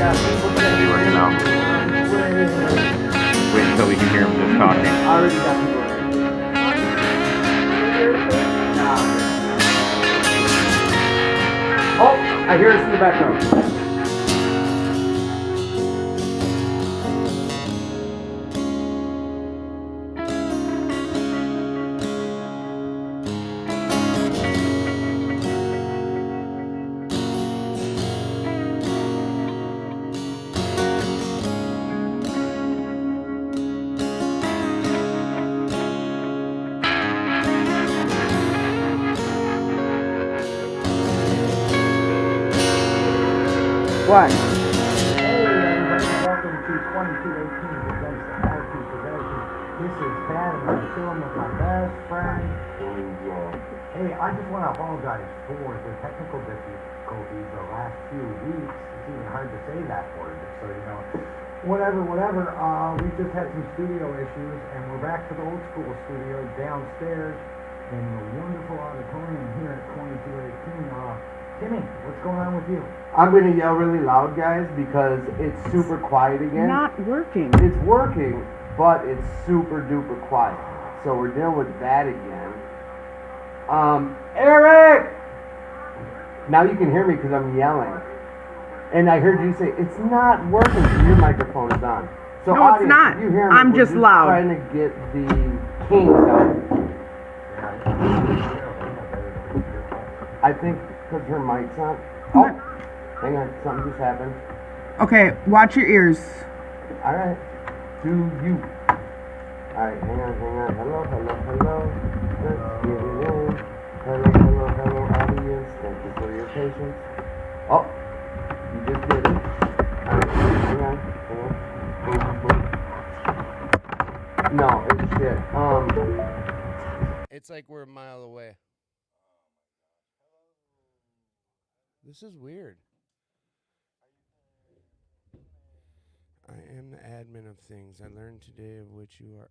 Is he working out? Wait until we can hear him just talking. Oh, I hear us in the background. What? Hey everybody, welcome to 2218 Presents the Attitude Production. This is Pat and I'm chilling with my best friend. Hey, I just want to apologize for the technical difficulties the last few weeks. It's even hard to say that word, so you know. Whatever. We just had some studio issues and we're back to the old school studio downstairs in the wonderful auditorium here at 2218. Timmy, what's going on with you? I'm going to yell really loud, guys, because it's super quiet again. Not working. It's working, but it's super duper quiet. So we're dealing with that again. Eric! Now you can hear me because I'm yelling. And I heard you say, it's not working, so your microphone is on. So No, audience, it's not. if you hear me, I'm we're just loud. Trying to get the kinks out. I think because her mic's on. Oh, hang on, something just happened. Okay, watch your ears. All right, do you? All right, hang on. Hello. Let's get it in. Hello, audience. Thank you for your patience. Oh, you just did it. All right, hang on. Boom. No, it's shit. It's like we're a mile away. This is weird. I am the admin of things. I learned today of which you are.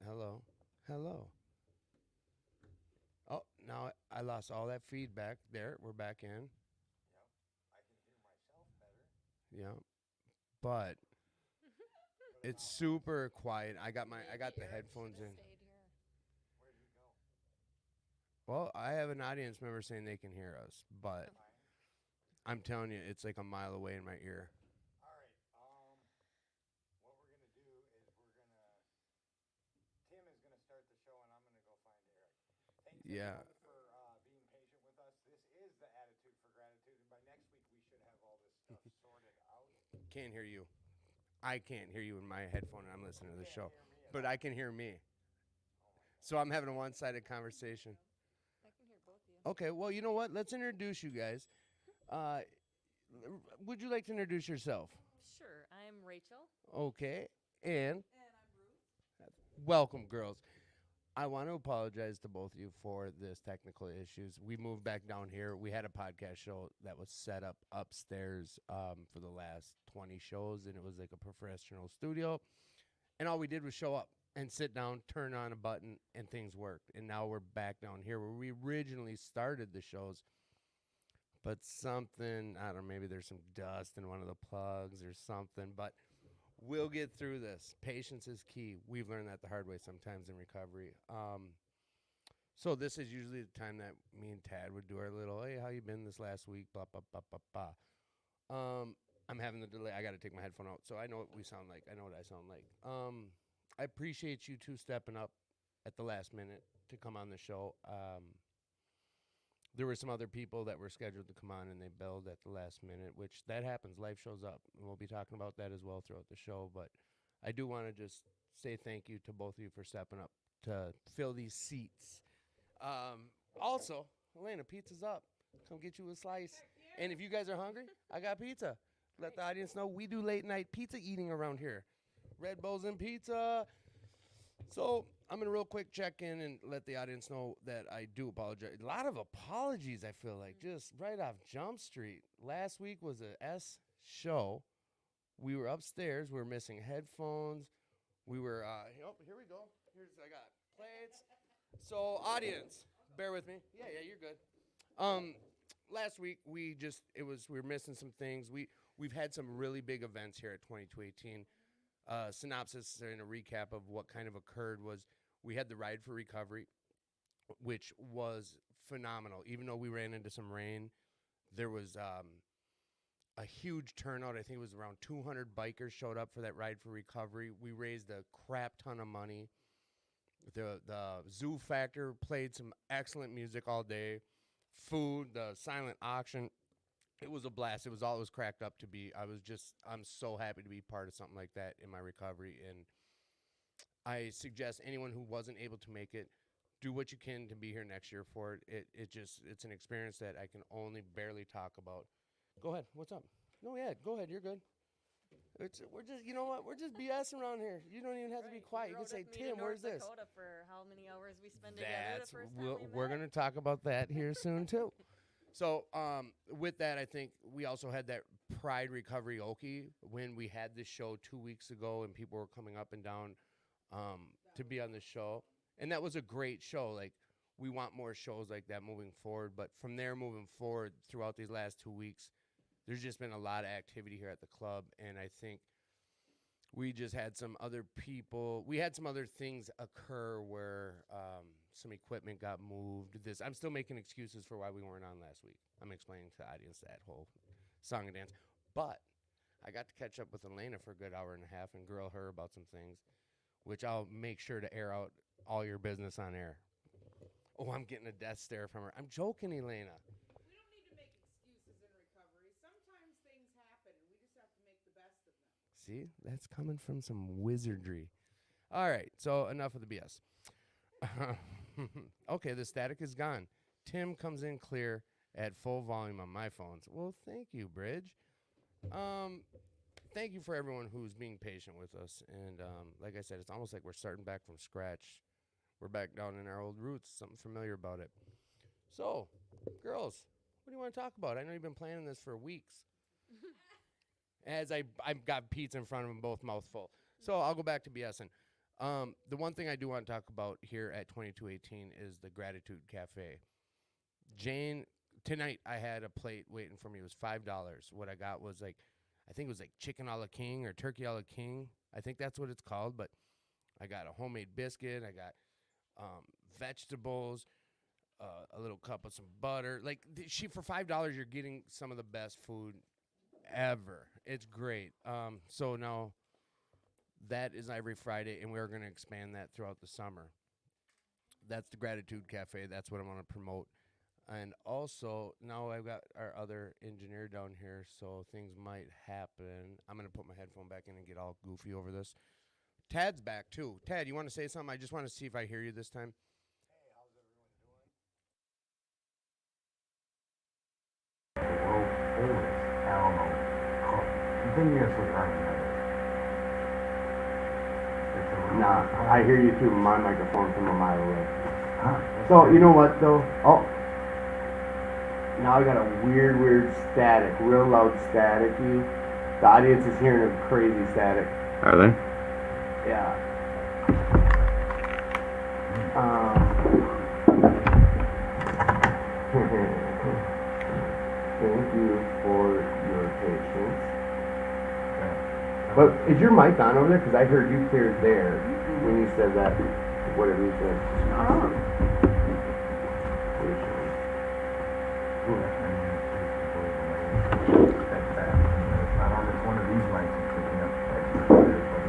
Hello. Oh, now I lost all that feedback. There, we're back in. Yep, I can hear myself better. Yeah, but it's super quiet. I got the headphones in. Well, I have an audience member saying they can hear us, but I'm telling you, it's like a mile away in my ear. All right. What we're gonna do is Tim is gonna start the show, and I'm gonna go find Eric. Thanks everyone for being patient with us. This is the Attitude for Gratitude, and by next week we should have all this stuff sorted out. Can't hear you. I can't hear you in my headphone, and I'm listening to the show, but I can hear me. So I'm having a one-sided conversation. Okay, well, you know what? Let's introduce you guys. Would you like to introduce yourself? Sure. I'm Rachel. Okay, and And I'm Ruth. welcome, girls. I want to apologize to both of you for this technical issues. We moved back down here. We had a podcast show that was set up upstairs for the last 20 shows, and it was like a professional studio. And all we did was show up and sit down, turn on a button, and things worked. And now we're back down here where we originally started the shows. But something, I don't know, maybe there's some dust in one of the plugs or something. But we'll get through this. Patience is key. We've learned that the hard way sometimes in recovery. So this is usually the time that me and Tad would do our little, hey, how you been this last week? Blah, blah, blah, blah, blah. I'm having the delay. I got to take my headphone out. So I know what we sound like. I know what I sound like. I appreciate you two stepping up at the last minute to come on the show. There were some other people that were scheduled to come on and they bailed at the last minute, which that happens. Life shows up. And we'll be talking about that as well throughout the show. But I do want to just say thank you to both of you for stepping up to fill these seats. Also, Elena, pizza's up. Come get you a slice. And if you guys are hungry, I got pizza. Let the audience know we do late night pizza eating around here. Red Bulls and pizza. So I'm going to real quick check in and let the audience know that I do apologize. A lot of apologies, I feel like, just right off Jump Street. Last week was a S show. We were upstairs. We were missing headphones. We were, here we go. I got plates. So audience, bear with me. Yeah, you're good. last week we were missing some things. We've had some really big events here at 2218. Synopsis and a recap of what kind of occurred was we had the Ride for Recovery, which was phenomenal. Even though we ran into some rain, there was a huge turnout. I think it was around 200 bikers showed up for that Ride for Recovery. We raised a crap ton of money. The Zoo Factor played some excellent music all day. Food, the silent auction. It was a blast. It was all it was cracked up to be. I'm so happy to be part of something like that in my recovery. And I suggest anyone who wasn't able to make it, do what you can to be here next year for it. It's an experience that I can only barely talk about. Go ahead. What's up? No, yeah, go ahead. You're good. We're just, you know what? We're just BSing around here. You don't even have to be quiet. You can say, Tim, where's this? Dakota for how many hours we spend together the first time We're going to talk about that here soon, too. So with that, I think we also had that Pride Recovery Okie when we had this show 2 weeks ago and people were coming up and down to be on the show. And that was a great show. Like, we want more shows like that moving forward. But from there moving forward throughout these last 2 weeks, there's just been a lot of activity here at the club. And I think we just had some other people. We had some other things occur where some equipment got moved. I'm still making excuses for why we weren't on last week. I'm explaining to the audience that whole song and dance. But I got to catch up with Elena for a good hour and a half and grill her about some things, which I'll make sure to air out all your business on air. Oh, I'm getting a death stare from her. I'm joking, Elena. We don't need to make excuses in recovery. Sometimes things happen, and we just have to make the best of them. See, that's coming from some wizardry. All right, so enough of the BS. Okay, the static is gone. Tim comes in clear at full volume on my phones. Well, thank you, Bridge. Thank you for everyone who's being patient with us. And like I said, it's almost like we're starting back from scratch. We're back down in our old roots, something familiar about it. So, girls, what do you want to talk about? I know you've been planning this for weeks. As I've got pizza in front of them, both mouthful. So I'll go back to BSing. The one thing I do want to talk about here at 2218 is the Gratitude Cafe. Jane, tonight I had a plate waiting for me. It was $5. What I got was I think it was chicken a la king or turkey a la king. I think that's what it's called. But I got a homemade biscuit. I got vegetables, a little cup of some butter. For $5, you're getting some of the best food ever. It's great. So now that is every Friday, and we're going to expand that throughout the summer. That's the Gratitude Cafe. That's what I want to promote. And also, now I've got our other engineer down here, so things might happen. I'm going to put my headphone back in and get all goofy over this. Tad's back, too. Tad, you want to say something? I just want to see if I hear you this time. Hey, how's everyone doing? World famous Alamo cook. Continuously running that. Nah, I hear you through my microphone from a mile away. Huh? So, you know what, though? Oh. Now I got a weird static, real loud staticky. The audience is hearing a crazy static. Are they? Yeah. Thank you for your patience. But is your mic on over there? Because I heard you clear there when you said that, whatever you said.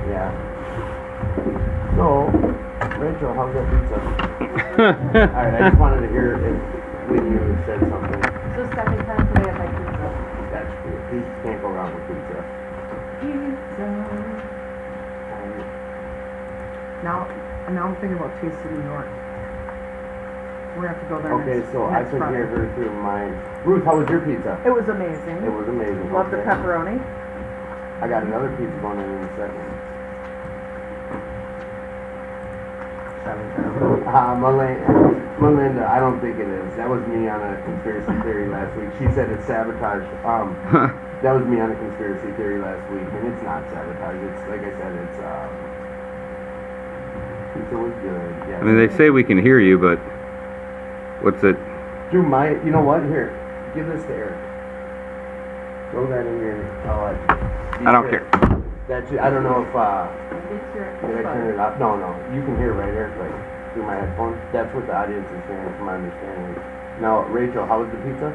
Yeah. So, Rachel, how's that pizza? Alright, I just wanted to hear when you said something. So second time today I'd like pizza. That's true. Pizza can't go wrong with pizza. Pizza. Now I'm thinking about tasting New York. We're gonna have to go there Okay, next, so I next could Friday. hear her through mine. Ruth, how was your pizza? It was amazing. It was amazing. Love the Okay. pepperoni. I got another pizza going in a second. Melinda, I don't think it is. That was me on a conspiracy theory last week. She said it's sabotage. That was me on a conspiracy theory last week, and it's not sabotage. It's like I said, it's pizza was good. Yeah. I mean, they say we can hear you, but what's it? Through my, you know what? Here, give this to Eric. Throw that in your. I don't care. I don't know if It's your. did I turn it up? No, you can hear right, Eric, like through my headphones. That's what the audience is hearing, from my understanding. Now, Rachel, how was the pizza?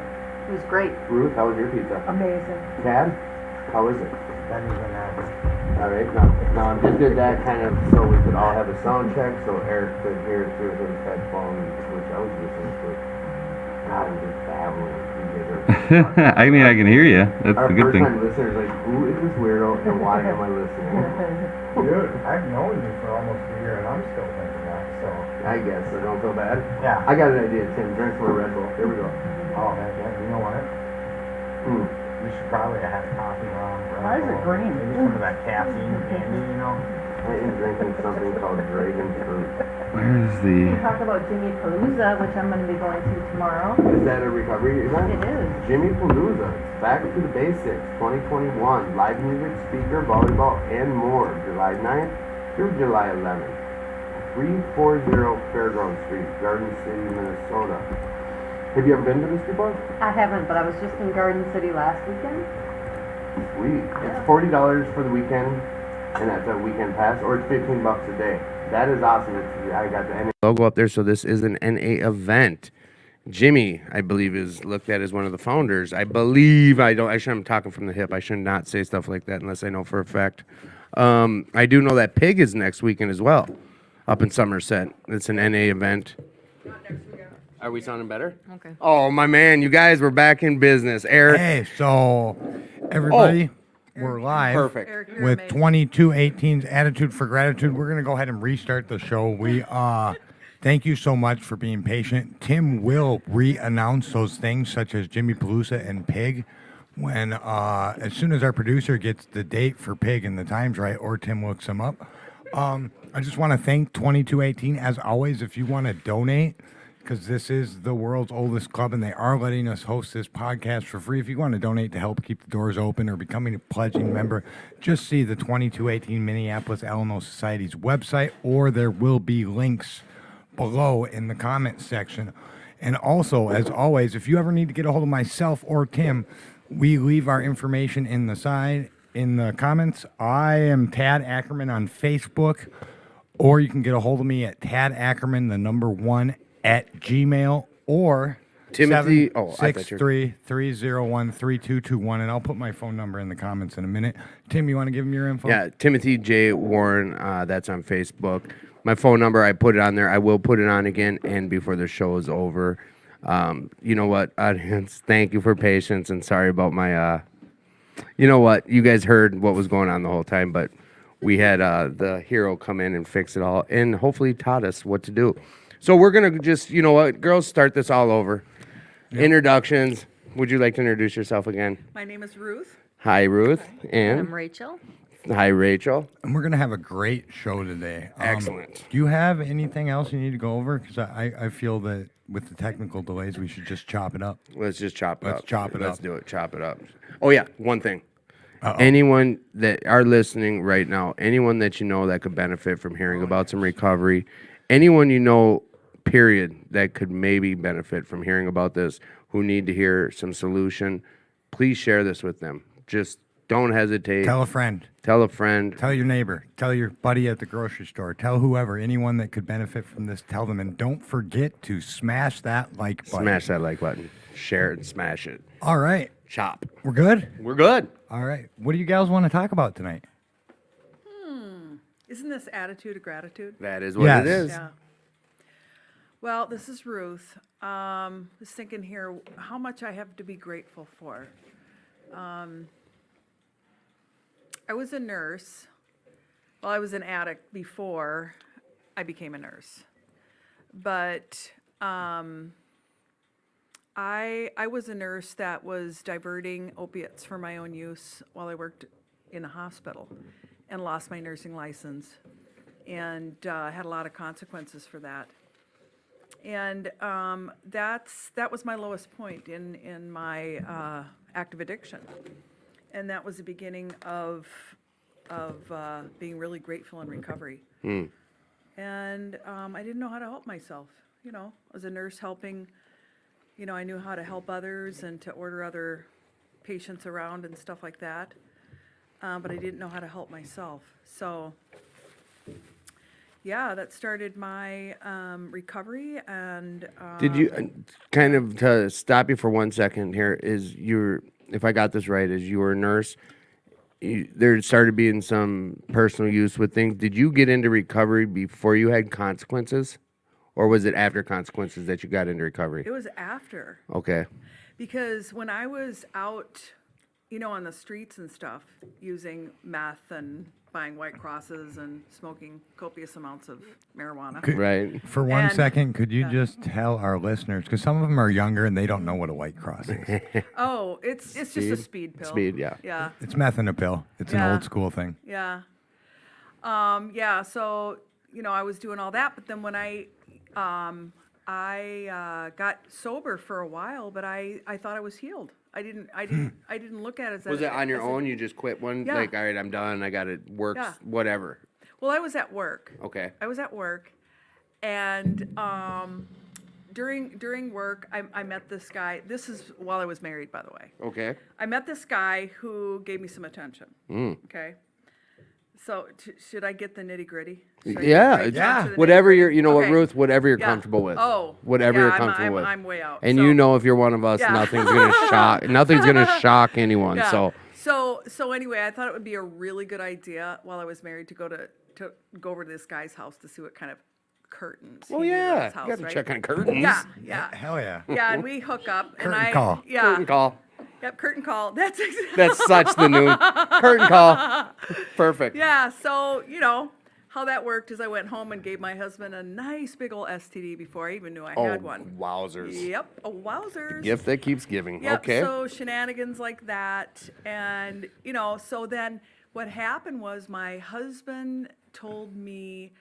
It was great. Ruth, how was your pizza? Amazing. Tad, how is it? Then even that. All right, now I just did that kind of so we could all have a sound check, so Eric could hear through his headphones, which I was listening to. God, I'm just babbling. I mean, I can hear you. That's Our a good thing. first-time listeners like, who is this weirdo and why am I listening? Dude, I've known you for almost a year and I'm still thinking that, so. I guess, so don't feel bad. Yeah. I got an idea, Tim. Drink some Red Bull. Here we go. Oh, man, yeah, you know what? Mm. You should probably have coffee on. Why is it green? Maybe some of that caffeine candy, you know? I am drinking something called Dragon Fruit. Where's We the... talk about Jimmy Palooza, which I'm gonna be going to tomorrow. Is that a recovery event? It is. Jimmy Palooza, back to the basics, 2021, live music, speaker, volleyball, and more, July 9th through July 11th. 340 Fairground Street, Garden City, Minnesota. Have you ever been to this before? I haven't, but I was just in Garden City last weekend. Sweet. It's $40 for the weekend, and that's a weekend pass, or it's $15 a day. That is awesome. I got the NA logo up there, so this is an NA event. Jimmy, I believe, is looked at as one of the founders. I believe I'm talking from the hip. I should not say stuff like that unless I know for a fact. I do know that Pig is next weekend as well, up in Somerset. It's an NA event. Are we sounding better? Okay. Oh, my man, you guys were back in business. Eric. Hey, so everybody, we're live. Perfect. Eric, you're With amazing. 2218's Attitude for Gratitude. We're going to go ahead and restart the show. We thank you so much for being patient. Tim will re-announce those things such as Jimmy Palooza and Pig when as soon as our producer gets the date for Pig and the times right, or Tim looks them up. I just want to thank 2218 as always. If you want to donate, because this is the world's oldest club and they are letting us host this podcast for free. If you want to donate to help keep the doors open or becoming a pledging member, just see the 2218 Minneapolis Alamo Society's website, or there will be links below in the comments section. And also, as always, if you ever need to get a hold of myself or Tim, we leave our information in the comments. I am Tad Ackerman on Facebook, or you can get a hold of me at Tad Ackerman, the number 1 at Gmail, or Timothy. Oh, I thought you were. 763-301-3221, and I'll put my phone number in the comments in a minute. Tim, you want to give him your info? Yeah, Timothy J. Warren. That's on Facebook. My phone number, I put it on there. I will put it on again, and before the show is over. You know what, audience? Thank you for patience, and sorry about my. You know what? You guys heard what was going on the whole time, but we had the hero come in and fix it all, and hopefully taught us what to do. So we're gonna just, you know what, girls, start this all over. Yep. Introductions. Would you like to introduce yourself again? My name is Ruth. Hi, Ruth. I'm And Rachel. hi, Rachel. And we're going to have a great show today. Excellent. Do you have anything else you need to go over? Because I feel that with the technical delays, we should just chop it up. Let's just chop it up. Let's chop it Let's up. do it. Chop it up. Oh, yeah. One thing. Uh-oh. Anyone that are listening right now, anyone that you know that could benefit from hearing about some recovery, anyone you know, period, that could maybe benefit from hearing about this, who need to hear some solution, please share this with them. Just don't hesitate. Tell a friend. Tell a friend. Tell your neighbor. Tell your buddy at the grocery store. Tell whoever, anyone that could benefit from this, tell them. And don't forget to smash that like button. Smash that like button. Share it and smash it. All right. Chop. We're good? We're good. All right. What do you guys want to talk about tonight? Isn't this attitude of gratitude? That is what Yes. it is. Yeah. Well, this is Ruth. Was thinking here how much I have to be grateful for. I was a nurse. Well, I was an addict before I became a nurse. But I was a nurse that was diverting opiates for my own use while I worked in a hospital, and lost my nursing license, and had a lot of consequences for that. And that was my lowest point in my active addiction, and that was the beginning of being really grateful in recovery. And I didn't know how to help myself. You know, I was a nurse helping you know, I knew how to help others and to order other patients around and stuff like that. But I didn't know how to help myself. So, yeah, that started my recovery. And Did you kind of to stop you for 1 second here? Is you're, if I got this right, is you were a nurse? There started being some personal use with things. Did you get into recovery before you had consequences, or was it after consequences that you got into recovery? it was after. Okay. Because when I was out, you know, on the streets and stuff, using meth and buying White Crosses and smoking copious amounts of marijuana. Right. For one And- second, could you yeah. just tell our listeners, because some of them are younger and they don't know what a White Cross is. Oh, it's just a speed pill. Speed, yeah. Yeah, It's meth in a pill. It's an Yeah. old school thing. yeah. Yeah, so, you know, I was doing all that, but then when I got sober for a while, but I thought I was healed. I didn't look at it as Was it on your as a- own? You just quit one? Yeah. Like, all right, I'm done. I got it. Works. Yeah. Whatever. Well, I was at work. Okay. I was at work, and during work, I met this guy. This is while I was married, by the way. Okay. I met this guy who gave me some attention. Okay. So should I get the nitty gritty? Yeah. Whatever you're, you know what, Okay. Ruth? Whatever you're Yeah. comfortable with. Oh. Whatever yeah, you're comfortable with. I'm way out. And So- you know, if you're one of us, Yeah. nothing's gonna shock. Nothing's gonna shock anyone. Yeah. So So anyway, I thought it would be a really good idea while I was married to go over to this guy's house to see what kind of curtains. Oh he knew in yeah, his house, you got to right? check on curtains. Yeah. Hell yeah. Yeah, and we hook up. Curtain and call. Yeah. Curtain call. Yep, curtain call. That's That's such the new curtain call. Perfect. Yeah, so, you know, how that worked is I went home and gave my husband a nice big old STD before I even knew I had one. Wowzers. Yep, a wowzers. Gift that keeps giving. Yep, Okay. so shenanigans like that. And, you know, so then what happened was my husband told me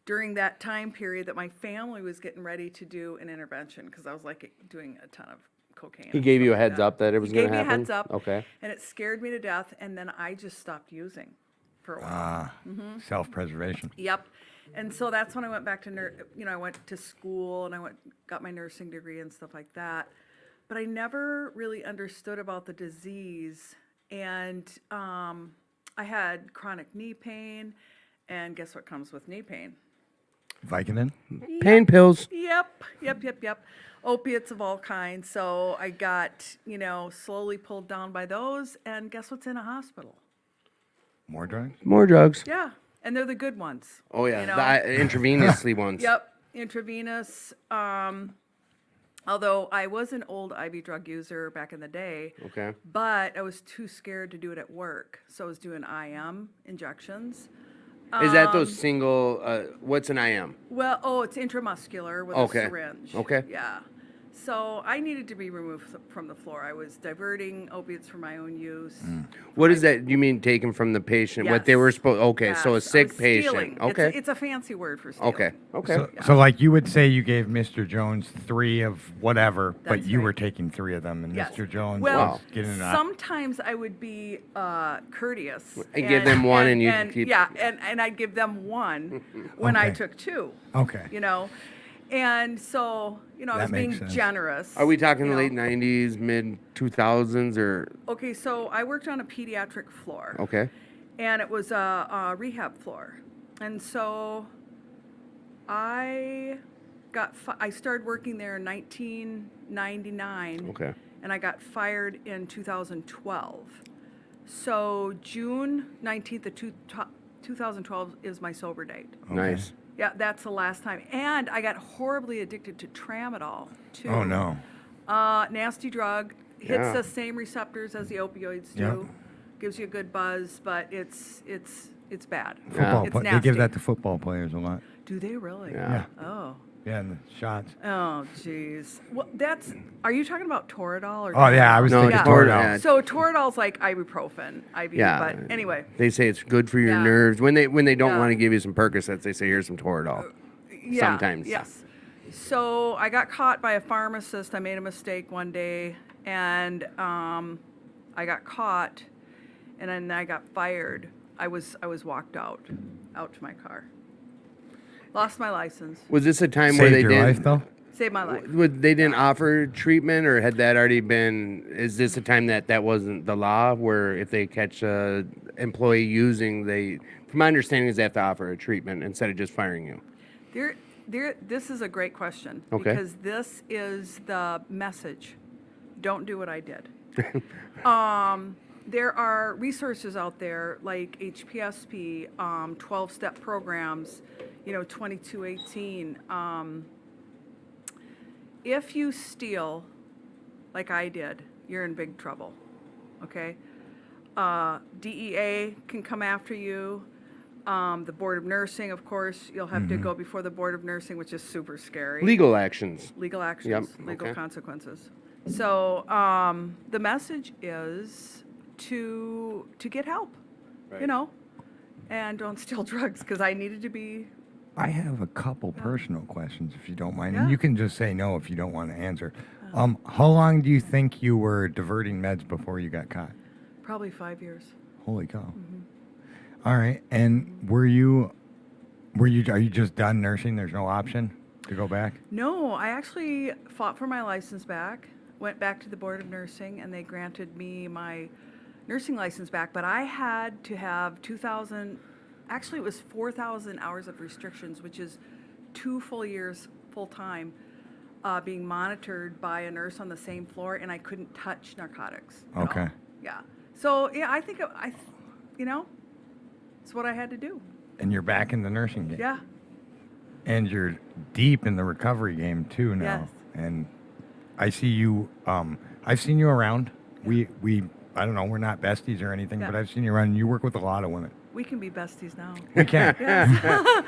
during that time period that my family was getting ready to do an intervention because I was like doing a ton of cocaine. He and gave you a stuff like heads that. up that it was He going gave to me a happen? heads up. Okay. And it scared me to death. And then I just stopped using for a while. Self-preservation. Yep. And so that's when I went back to, I went to school and got my nursing degree and stuff like that. But I never really understood about the disease. And I had chronic knee pain. And guess what comes with knee pain? Vicodin? Pain pills. Yep. Opiates of all kinds. So I got, slowly pulled down by those. And guess what's in a hospital? More drugs? More drugs. Yeah. And they're the good ones. Oh yeah, you know? the intravenously ones. Yep, intravenous. Although I was an old IV drug user back in the day, Okay. but I was too scared to do it at work, so I was doing IM injections. Is that those single? What's an IM? Well, it's intramuscular with Okay. a syringe. Okay. Yeah. So I needed to be removed from the floor. I was diverting opiates for my own use. What is that? You mean taken from the patient? What they were Yes. supposed? Okay, so a Yes, I sick was patient. stealing. Okay. It's a fancy word for stealing. Okay. Okay. So like you would say you gave Mr. Jones 3 of whatever, but That's you right. were taking 3 of them, and Yes. Mr. Jones Well, was getting an sometimes I would be courteous. And give them one and you keep- Yeah, and I'd give them one when I Okay. took 2, Okay. And so, I That was being makes sense. generous. Are we talking you know. late '90s, mid 2000s, or Okay, so I worked on a pediatric floor. okay? And it was a rehab floor. And so I I started working there in 1999. Okay. And I got fired in 2012. So June 19th of 2012 is my sober date. Nice. Yeah, that's the last time. And I got horribly addicted to tramadol, too. Oh no. Nasty drug. Hits Yeah. the same receptors as the opioids do. Yep. Gives you a good buzz, but it's bad. Football It's they give nasty. that to football players a lot. Do they really? Yeah. Oh. Yeah, and the shots. Oh, jeez. Well, are you talking about Toradol or? Oh yeah, I was No, thinking yeah. Toradol. Yeah. So Toradol's like ibuprofen, IV. Yeah. But anyway. They say it's good for your Yeah. nerves. When they don't Yeah. want to give you some Percocets, they say here's some Toradol. Yeah, Sometimes. Yes. So I got caught by a pharmacist. I made a mistake one day, and I got caught, and then I got fired. I was walked out to my car. Lost my license. Was this a time where Saved they your didn't? life though? Saved my life. They didn't offer treatment, or had that already been? Is this a time that wasn't the law, where if they catch a employee using, from my understanding, is they have to offer a treatment instead of just firing you? This is a great question. Okay. Because this is the message. Don't do what I did. There are resources out there like HPSP, 12-step programs, 2218. If you steal, like I did, you're in big trouble, okay? DEA can come after you. The Board of Nursing, of course, you'll have to go before the Board of Nursing, which is super scary. Legal actions. Legal actions, Yep, legal okay. consequences. So the message is to get help, Right. and don't steal drugs, because I needed to be. I have a couple personal questions, if you don't mind, Yeah. and you can just say no if you don't want to answer. How long do you think you were diverting meds before you got caught? Probably 5 years. Holy cow! All right, and are you just done nursing? There's no option to go back. No, I actually fought for my license back, went back to the Board of Nursing, and they granted me my nursing license back, but I had to have 4,000 hours of restrictions, which is 2 full years, full-time, being monitored by a nurse on the same floor, and I couldn't touch narcotics at all. Okay. Yeah. So, yeah, I think, it's what I had to do. And you're back in the nursing game. Yeah. And you're deep in the recovery game too now. Yes. And I see you. I've seen you around. We. I don't know. We're not besties or anything, Yeah. but I've seen you around. You work with a lot of women. We can be besties now. We can. Yes.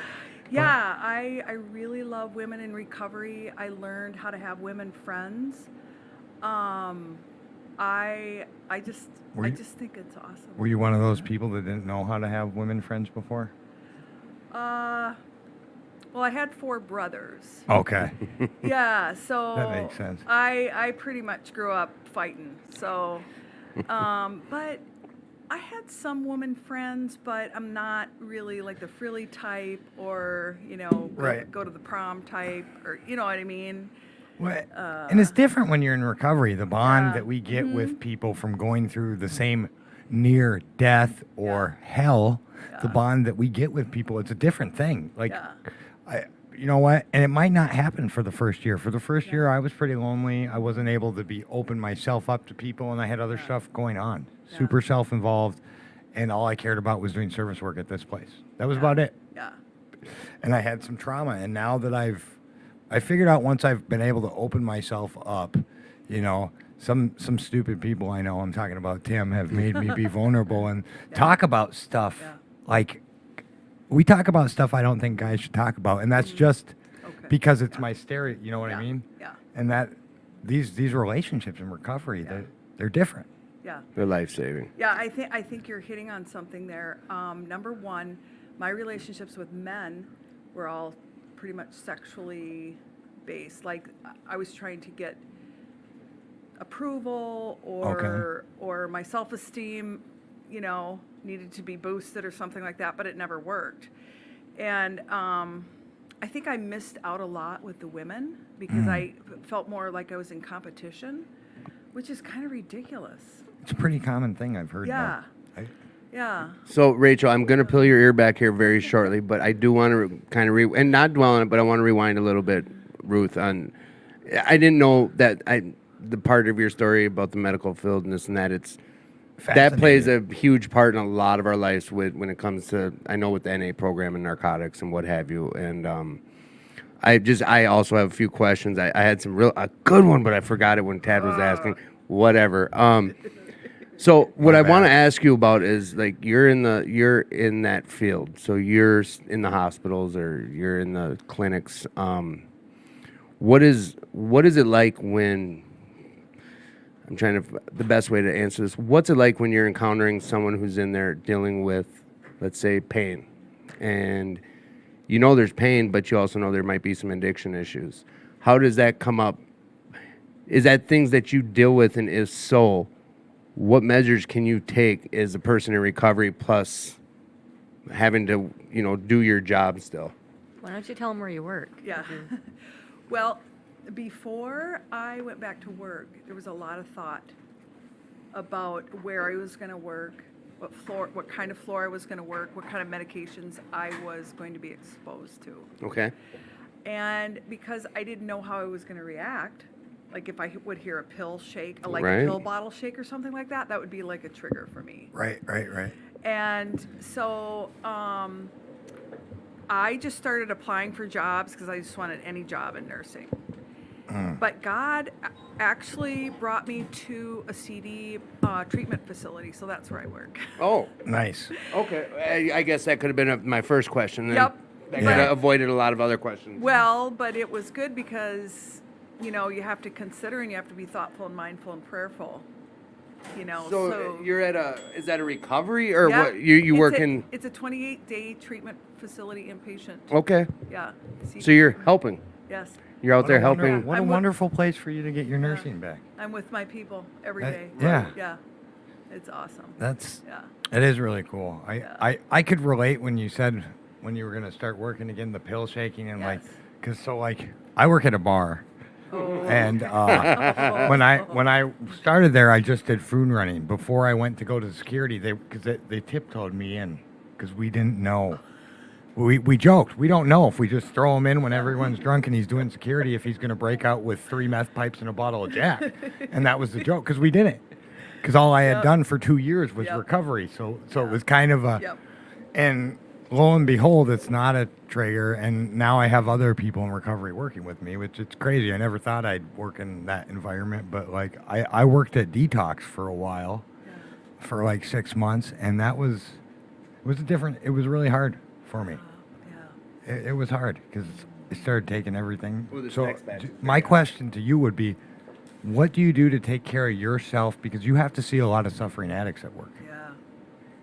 Yeah, I really love women in recovery. I learned how to have women friends. I just think it's awesome. Were you one of those people that didn't know how to have women friends before? Well, I had 4 brothers. Okay. Yeah, so That makes sense. I pretty much grew up fighting. So, but I had some woman friends, but I'm not really like the frilly type, or Right. go to the prom type, or you know what I mean. And it's different when you're in recovery. The bond Yeah. that we get with people from going through the same near death or hell, the bond that we get with people, it's a different thing. Like, Yeah. you know what? And it might not happen for the first year. For the first year, I was pretty lonely. I wasn't able to open myself up to people, and I had other stuff going on. Yeah. Super self-involved, and all I cared about was doing service work at this place. That was about it. Yeah. And I had some trauma, and now that I figured out, once I've been able to open myself up, some stupid people I know, I'm talking about Tim, have made me be vulnerable and talk about stuff. Yeah. Like, we talk about stuff I don't think guys should talk about, and that's just Okay. because it's my stereo, you know what I mean? Yeah. And that these relationships in recovery, they're different. Yeah. They're life-saving. Yeah, I think you're hitting on something there. Number one, my relationships with men were all pretty much sexually based. Like, I was trying to get approval, or my self-esteem, needed to be boosted or something like that, but it never worked. And I think I missed out a lot with the women because I felt more like I was in competition, which is kind of ridiculous. It's a pretty common thing I've heard Yeah. about. Yeah. So, Rachel, I'm going to peel your ear back here very shortly, but I do want to kind of and not dwell on it, but I want to rewind a little bit, Ruth. I didn't know that the part of your story about the medical field and this and that. That plays a huge part in a lot of our lives when it comes to, I know, with the NA program and narcotics and what have you. And I also have a few questions. I had a good one, but I forgot it when Tad was asking. Whatever. So what I want to ask you about is, like, you're in that field. So you're in the hospitals or you're in the clinics. What is it like when, the best way to answer this, what's it like when you're encountering someone who's in there dealing with, let's say, pain? And there's pain, but you also know there might be some addiction issues. How does that come up? Is that things that you deal with? And if so, what measures can you take as a person in recovery, plus having to, do your job still? Why don't you tell them where you work? Yeah. Well, Before I went back to work, there was a lot of thought about where I was going to work, what kind of floor I was going to work, what kind of medications I was going to be exposed to. Okay. And because I didn't know how I was going to react, like if I would hear a pill shake, like Right. a pill bottle shake or something like that, that would be like a trigger for me. Right. And so I just started applying for jobs because I just wanted any job in nursing. But God actually brought me to a CD treatment facility, so that's where I work. Oh, Nice. okay. I guess that could have been my first question. Then. Yep. That Yeah. could have avoided a lot of other questions. Well, but it was good because, you have to consider and you have to be thoughtful and mindful and prayerful. So you're at is that a recovery or Yeah, what? You it's work a- in? It's a 28-day treatment facility inpatient. Okay. Yeah. So you're helping. Yes. You're out there helping. What a I'm wonderful place for you to get your nursing back. I'm with my people every That- day. yeah. Yeah. It's awesome. That's Yeah. it is really cool. Yeah. I could relate when you said when you were gonna start working again, the pill shaking and Yes. cause I work at a bar. Oh. And when I started there, I just did food running. Before I went to go to security, they tiptoed me in because we didn't know. We joked. We don't know if we just throw him in when everyone's drunk and he's doing security if he's going to break out with 3 meth pipes and a bottle of Jack. And that was the joke because we didn't. Because all I had Yep. done for 2 years was Yep. recovery. So it was kind of a. Yep. And lo and behold, it's not a trigger. And now I have other people in recovery working with me, which it's crazy. I never thought I'd work in that environment. But I worked at Detox for a while, for 6 months. And it was really hard for me. Yeah. It was hard because it started taking everything. Well, this So next batch is my question to you would be, what do you do to take care of yourself? Because you have to see a lot of suffering addicts at work, Yeah.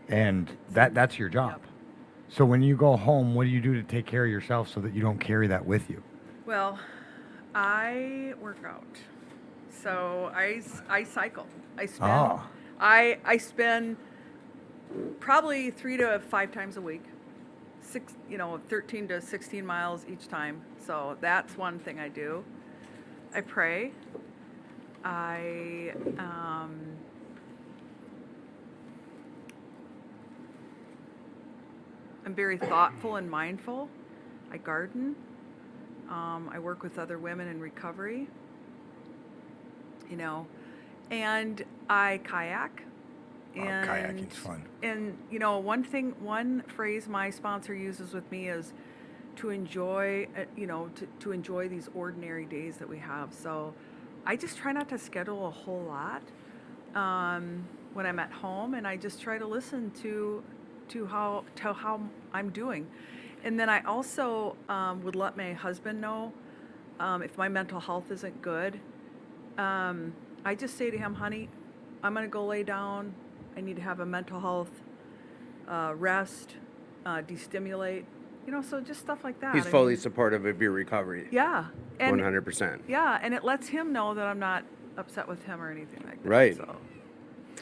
and that's your job. Yep. So when you go home, what do you do to take care of yourself so that you don't carry that with you? Well, I work out. So I cycle. I spend Oh. I spend probably 3 to 5 times a week. 13 to 16 miles each time. So that's one thing I do. I pray. I'm very thoughtful and mindful. I garden. I work with other women in recovery. And I kayak. And, kayaking's fun. And one phrase my sponsor uses with me is to enjoy, to enjoy these ordinary days that we have. So I just try not to schedule a whole lot when I'm at home, and I just try to listen to how I'm doing. And then I also would let my husband know if my mental health isn't good. I just say to him, honey, I'm going to go lay down. I need to have a mental health rest, destimulate, so just stuff like that. He's fully supportive of your recovery. Yeah. And 100%. yeah, and it lets him know that I'm not upset with him or anything like that. Right. So.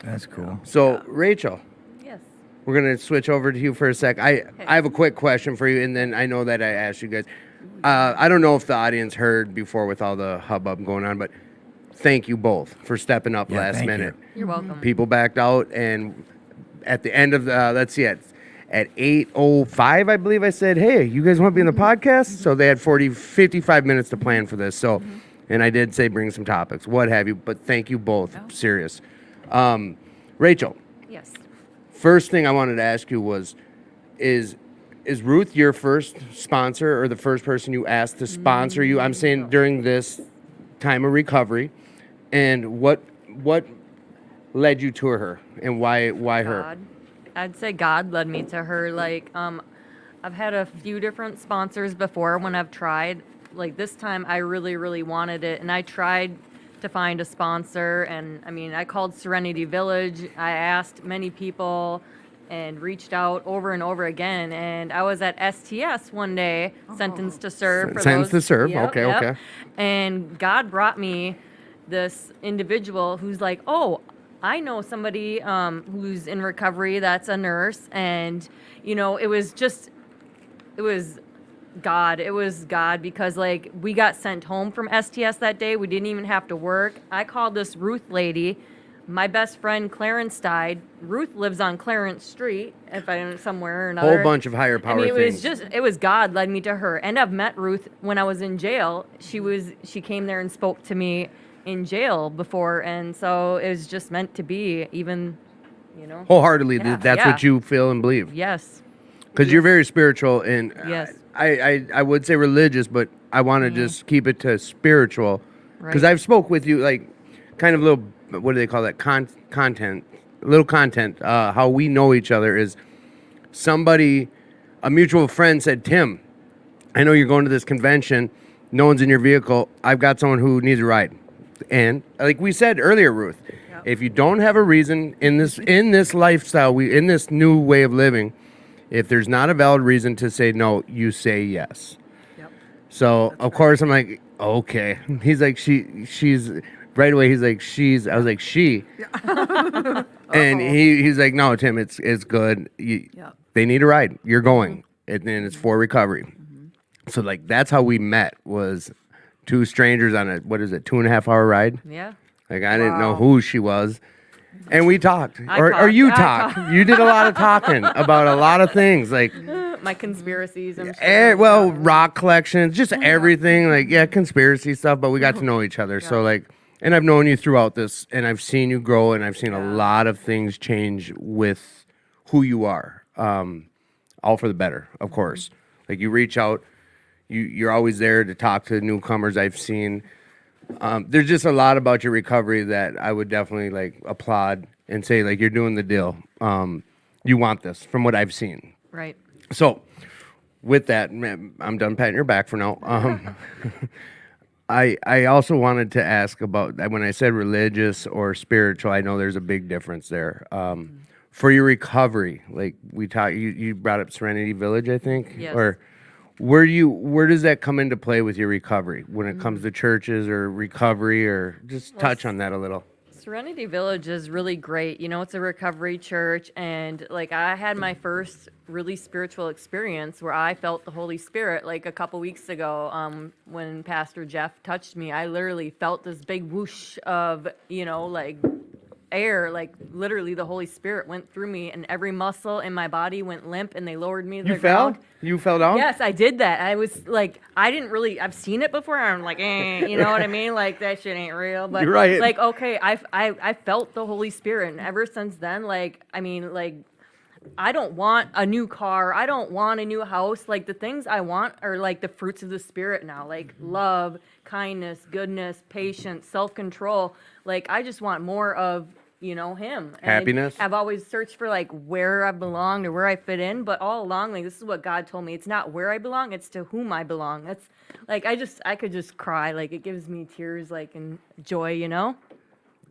That's cool. So, Rachel, Yes. we're going to switch over to you for a sec. I have a quick question for you, and then I know that I asked you guys. I don't know if the audience heard before with all the hubbub going on, but thank you both for stepping up Yeah, last thank minute. You're welcome. People backed out, and at the end of the, let's see, at 8:05, I believe I said, hey, you guys want to be in the podcast? So they had 55 minutes to plan for this. So, and I did say bring some topics, what have you, but thank you both. Oh. Serious. Rachel, Yes. first thing I wanted to ask you was, is Ruth your first sponsor or the first person you asked to sponsor you? I'm saying during this time of recovery, and what led you to her, and why her? God. I'd say God led me to her. I've had a few different sponsors before when I've tried. This time I really, really wanted it, and I tried to find a sponsor, and I called Serenity Village. I asked many people and reached out over and over again, and I was at STS one day, Sentenced to Serve. Sentenced to Serve, Yep, okay, yep. okay. And God brought me this individual who's like, oh, I know somebody who's in recovery that's a nurse, and it was God. It was God because like we got sent home from STS that day. We didn't even have to work. I called this Ruth lady. My best friend Clarence died. Ruth lives on Clarence Street, if I'm somewhere or another. Whole bunch of higher power I mean, things. it was God led me to her. And I've met Ruth when I was in jail. She came there and spoke to me in jail before, and so it was just meant to be, even, you know. Wholeheartedly, Yeah, that's yeah. what you feel and believe. Yes. Because you're very spiritual, and Yes. I would say religious, but I want to just keep it to spiritual. Because Right. I've spoke with you, like, kind of little, what do they call that? Content. Little content. How we know each other is a mutual friend said, Tim, I know you're going to this convention. No one's in your vehicle. I've got someone who needs a ride. And like we said earlier, Ruth, if you don't have a reason in this lifestyle, in this new way of living, if there's not a valid reason to say no, you say yes. Yep. So of course I'm like, okay. He's like, she's right away. He's like, I was like, she. And he's like, no, Tim, it's good. Yep. They need a ride. You're going, and then it's for recovery. So like that's how we met, was two strangers on a 2.5 hour ride. Yeah. Like I didn't know who she was, and we talked, I or talked. you I talked. talked. You did a lot of talking about a lot of things, like My conspiracies, I'm sure. rock collections, just everything, like conspiracy stuff. But we got to know each other, so like, and I've known you throughout this, and I've seen you grow, and I've seen a lot of things change with who you are, all for the better, of course. Like you reach out. You're always there to talk to newcomers. I've seen. There's just a lot about your recovery that I would definitely like applaud and say like you're doing the deal. You want this from what I've seen. Right. So with that, I'm done patting your back for now. I also wanted to ask about when I said religious or spiritual. I know there's a big difference there. For your recovery, like you brought up Serenity Village, I think, Yes. or. Where does that come into play with your recovery when it comes to churches or recovery, or just touch on that a little? Serenity Village is really great. You know, it's a recovery church, and like I had my first really spiritual experience where I felt the Holy Spirit like a couple weeks ago when Pastor Jeff touched me. I literally felt this big whoosh of, you know, like air, like literally the Holy Spirit went through me, and every muscle in my body went limp, and they lowered me to the ground. You fell down? Yes, I did that. I was like, I've seen it before. I'm like, you know what I mean? Like that shit ain't real. But You're right. like, okay, I felt the Holy Spirit, and ever since then, like, I mean, like, I don't want a new car. I don't want a new house. Like the things I want are like the fruits of the Spirit now, like love, kindness, goodness, patience, self-control. Like I just want more of, you know, him. And Happiness. I've always searched for like where I belonged or where I fit in, but all along, like this is what God told me. It's not where I belong, it's to whom I belong. That's like I could just cry. Like it gives me tears, like, and joy, you know?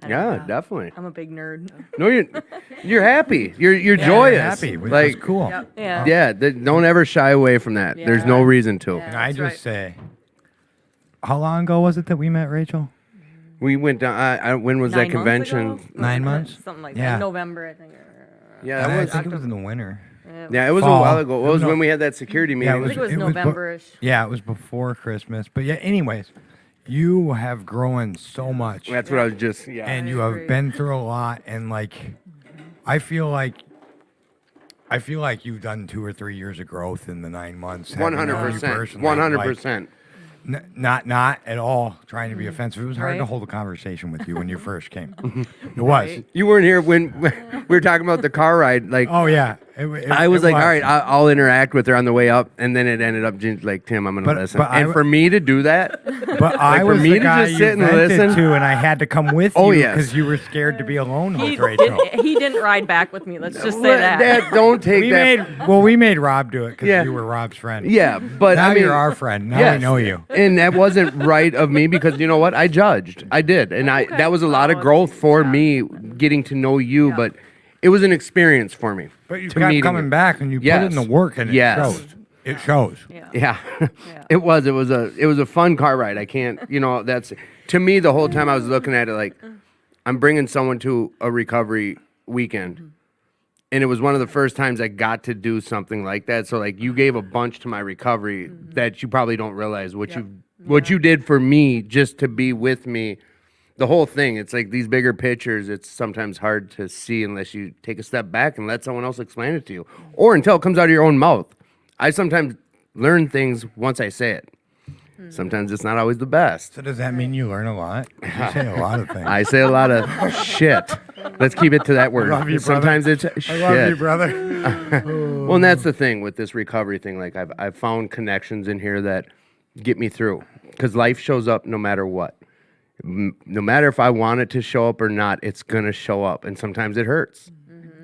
I don't Yeah, know. definitely. I'm a big nerd. No, you're happy. You're You're joyous. happy, which like, is cool. Yeah. Yeah, don't ever shy away from that. Yeah. There's no reason to. Yeah. Can I That's just say, how long ago was it that we met, Rachel? We went down. When was that 9 months convention? ago? 9 months? Something like Yeah. that. November, I think. Yeah, I that was. think it was in the winter. Yeah, it was a Fall. while ago. It was No. when we had that security meeting. Yeah, I think it was It was bu- November-ish. Yeah, it was before Christmas. But yeah, anyways, you have grown so much, That's what I was just. Yeah. and you I have agree. been through a lot, and like, I feel like you've done 2 or 3 years of growth in the 9 months. having known you 100%. personally, 100%. Not at all trying to be offensive. It was hard to Right. hold a conversation with you when you first came. It was. Right. You weren't here when we were talking about the car ride. Like, Oh yeah. I was like, all right, I'll interact with her on the way up, and then it ended up just like, Tim, I'm gonna But- listen. but I And w- for me to do that, But I for was me the to guy just you sit and vented listen- to, and I had to come with Oh, you yes. because you were scared to be alone He, with Rachel. he didn't ride back with me. Let's just say that. don't take that. We made Rob do it because Yeah. you were Rob's friend. Yeah, but Now I mean, you're our friend. Now yes. we know you. And that wasn't right of me because you know what? I judged. I did, and Okay. that was a lot of Oh, growth for yeah. me getting to know you. But it was an experience for me. But you to kept meeting coming you. back and you put Yes. in the work and it Yes. shows. It shows. Yeah. Yeah, Yeah. it was. It was a fun car ride. I can't. You know, that's to me the whole time I was looking at it like I'm bringing someone to a recovery weekend. and it was one of the first times I got to do something like that. So like you gave a bunch to my recovery that you probably don't realize what you did for me just to be with me. The whole thing, it's like these bigger pictures, it's sometimes hard to see unless you take a step back and let someone else explain it to you, or until it comes out of your own mouth. I sometimes learn things once I say it. Sometimes it's not always the best. So does that mean you learn a lot? You say a lot of things. I say a lot of shit. Let's keep it to that word. love you, Sometimes brother. it's I shit. love you, brother. Well, and that's the thing with this recovery thing. Like I've found connections in here that get me through because life shows up no matter what. No matter if I want it to show up or not, it's gonna show up, and sometimes it hurts.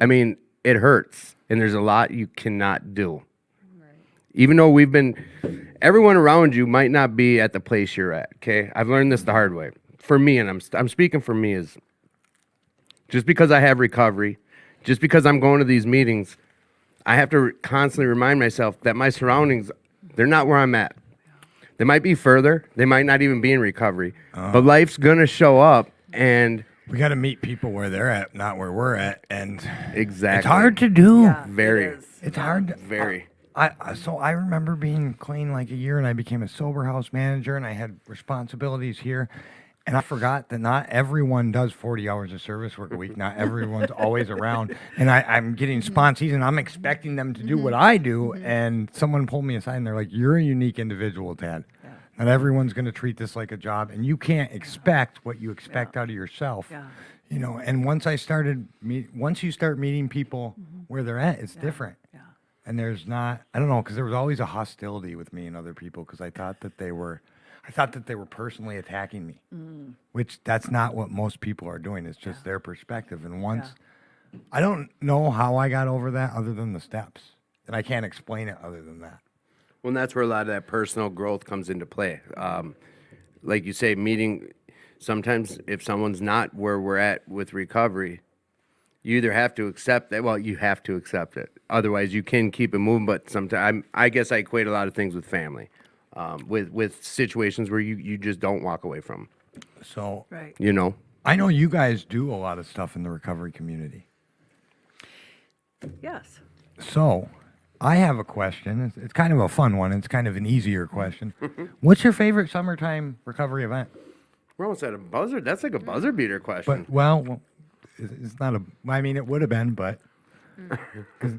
I mean, it hurts, and there's a lot you cannot do. Even though everyone around you might not be at the place you're at. Okay, I've learned this the hard way. For me, and I'm speaking for me, is just because I have recovery, just because I'm going to these meetings, I have to constantly remind myself that my surroundings, they're not where I'm at. They might be further. They might not even be in recovery. But life's going to show up, and We got to meet people where they're at, not where we're at, and exactly. it's hard to do. Yeah, Very. it is. It's hard. Very. So I remember being clean like a year, and I became a sober house manager, and I had responsibilities here. And I forgot that not everyone does 40 hours of service work a week. Not everyone's always around. And I'm getting sponsees, and I'm expecting them to do what I do. And someone pulled me aside, and they're like, "You're a unique individual, Tad. Not everyone's going to treat this like a job, and you can't expect what you expect out of yourself." Yeah. You know, and once you start meeting people where they're at, it's different. Yeah. And there's not, I don't know, because there was always a hostility with me and other people because I thought that they were personally attacking me, which that's not what most people are doing. It's just their perspective. And once, I don't know how I got over that other than the steps, and I can't explain it other than that. Well, and that's where a lot of that personal growth comes into play. Like you say, sometimes if someone's not where we're at with recovery, you either have to accept that. Well, you have to accept it. Otherwise, you can keep it moving. But sometimes, I guess I equate a lot of things with family, with situations where you just don't walk away from. So Right. You know, I know you guys do a lot of stuff in the recovery community. Yes. So I have a question. It's kind of a fun one. It's kind of an easier question. What's your favorite summertime recovery event? we're almost at a buzzer. That's like a buzzer beater question. But well, it's not a. I mean, it would have been, but 'cause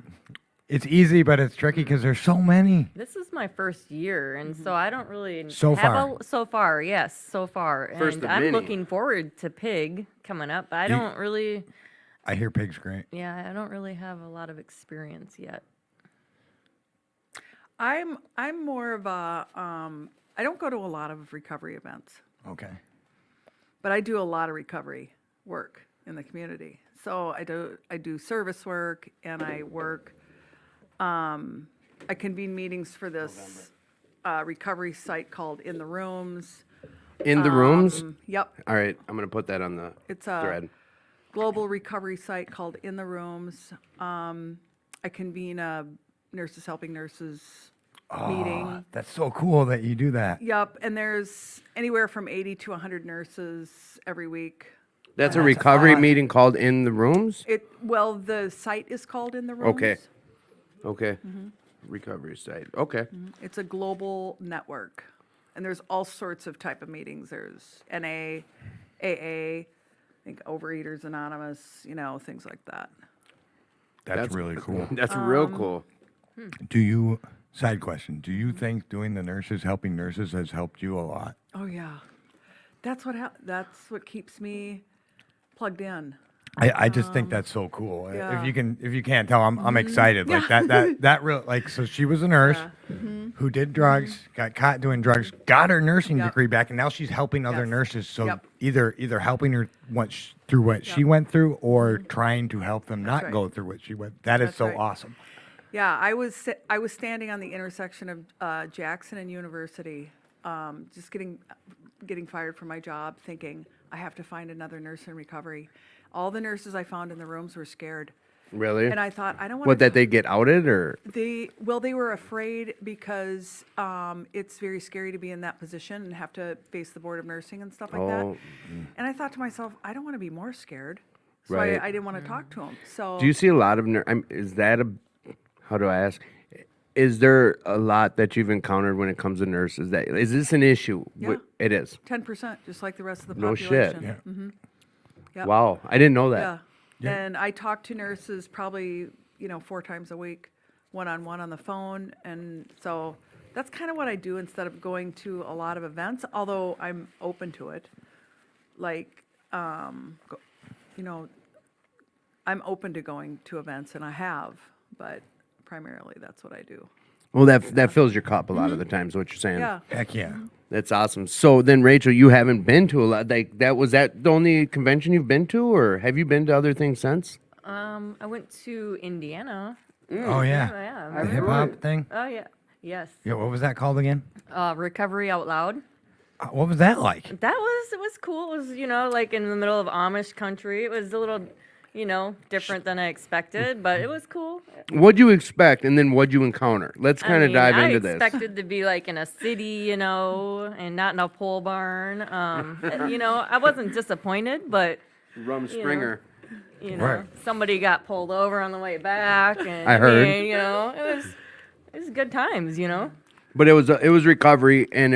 it's easy, but it's tricky because there's so many. This is my first year, and so I don't really So have far. so far, yes, so far. First And of I'm many. looking forward to Pig coming up, but I don't really, I hear Pig's great. yeah, I don't really have a lot of experience yet. I'm more of a, I don't go to a lot of recovery events, Okay. but I do a lot of recovery work in the community. So I do service work, and I work, I convene meetings for this recovery site called In the Rooms. In the rooms. Yep, All right, I'm gonna put that on the it's a thread. global recovery site called In the Rooms. I convene a Nurses Helping Nurses meeting. That's so cool that you do that. Yep, and there's anywhere from 80 to 100 nurses every week. That's a recovery meeting called In the Rooms. Well, the site is called In the Rooms. Okay. Okay. Recovery site. Okay. It's a global network, and there's all sorts of type of meetings. There's NA, AA, I think Overeaters Anonymous, things like that. That's really cool. That's real cool. Side question, do you think doing the nurses, helping nurses has helped you a lot? Oh yeah, that's what keeps me plugged in. I just think that's so cool. yeah. If you can't tell, I'm excited. Like that real, like, so she was a nurse who did drugs, got caught doing drugs, got her nursing Yep. degree back, and now she's helping other Yes. nurses. So Yep. either helping her through what she went through, or trying to help them not right. go through what she went. That is That's so right. awesome. Yeah, I was standing on the intersection of Jackson and University, just getting fired from my job, thinking I have to find another nurse in recovery. All the nurses I found in the rooms were scared, Really? and I thought I don't want What, that they get outed or? They were afraid because it's very scary to be in that position and have to face the board of nursing and stuff like that. Oh. And I thought to myself, I don't want to be more scared. So Right. I didn't want to talk to him. So Do you see a lot of is that a how do I ask? Is there a lot that you've encountered when it comes to nurses? That is this an issue? Yeah. It is. 10%, just like the rest of the No shit. population. Yeah. Yep. Wow, I didn't know that. Yeah. Yeah. And I talk to nurses probably, 4 times a week, one-on-one on the phone. And so that's kind of what I do instead of going to a lot of events, although I'm open to it. Like, I'm open to going to events, and I have, but primarily that's what I do. Well, that fills your cup a lot of the times. What you're saying. Yeah. Heck yeah. That's awesome. So then, Rachel, you haven't been to a lot. Like that was that the only convention you've been to, or have you been to other things since? I went to Indiana. Oh yeah. Yeah. The hip hop thing. Oh yeah. Yes. Yeah. What was that called again? Recovery Out Loud. What was that like? It was cool. It was, like in the middle of Amish country. It was a little, different than I expected, but it was cool. What'd you expect, and then what'd you encounter? Let's kind of dive into I this. expected to be like in a city, and not in a pole barn. I wasn't disappointed, but Rum Springer. Right. Somebody got pulled over on the way back, and I heard. it was good times, But it was recovery, and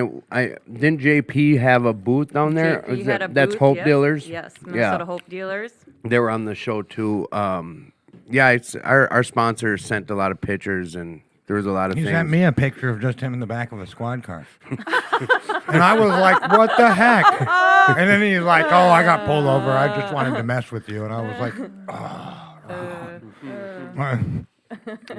didn't JP have a booth down there? Or JP is had a that's booth, Hope yep. Dealers. Yes, Minnesota Hope Dealers. They were on the show too. It's our sponsor sent a lot of pictures, and there was a lot of He things. sent me a picture of just him in the back of a squad car. And I was like, what the heck? And then he's like, oh, I got pulled over. I just wanted to mess with you. And I was like,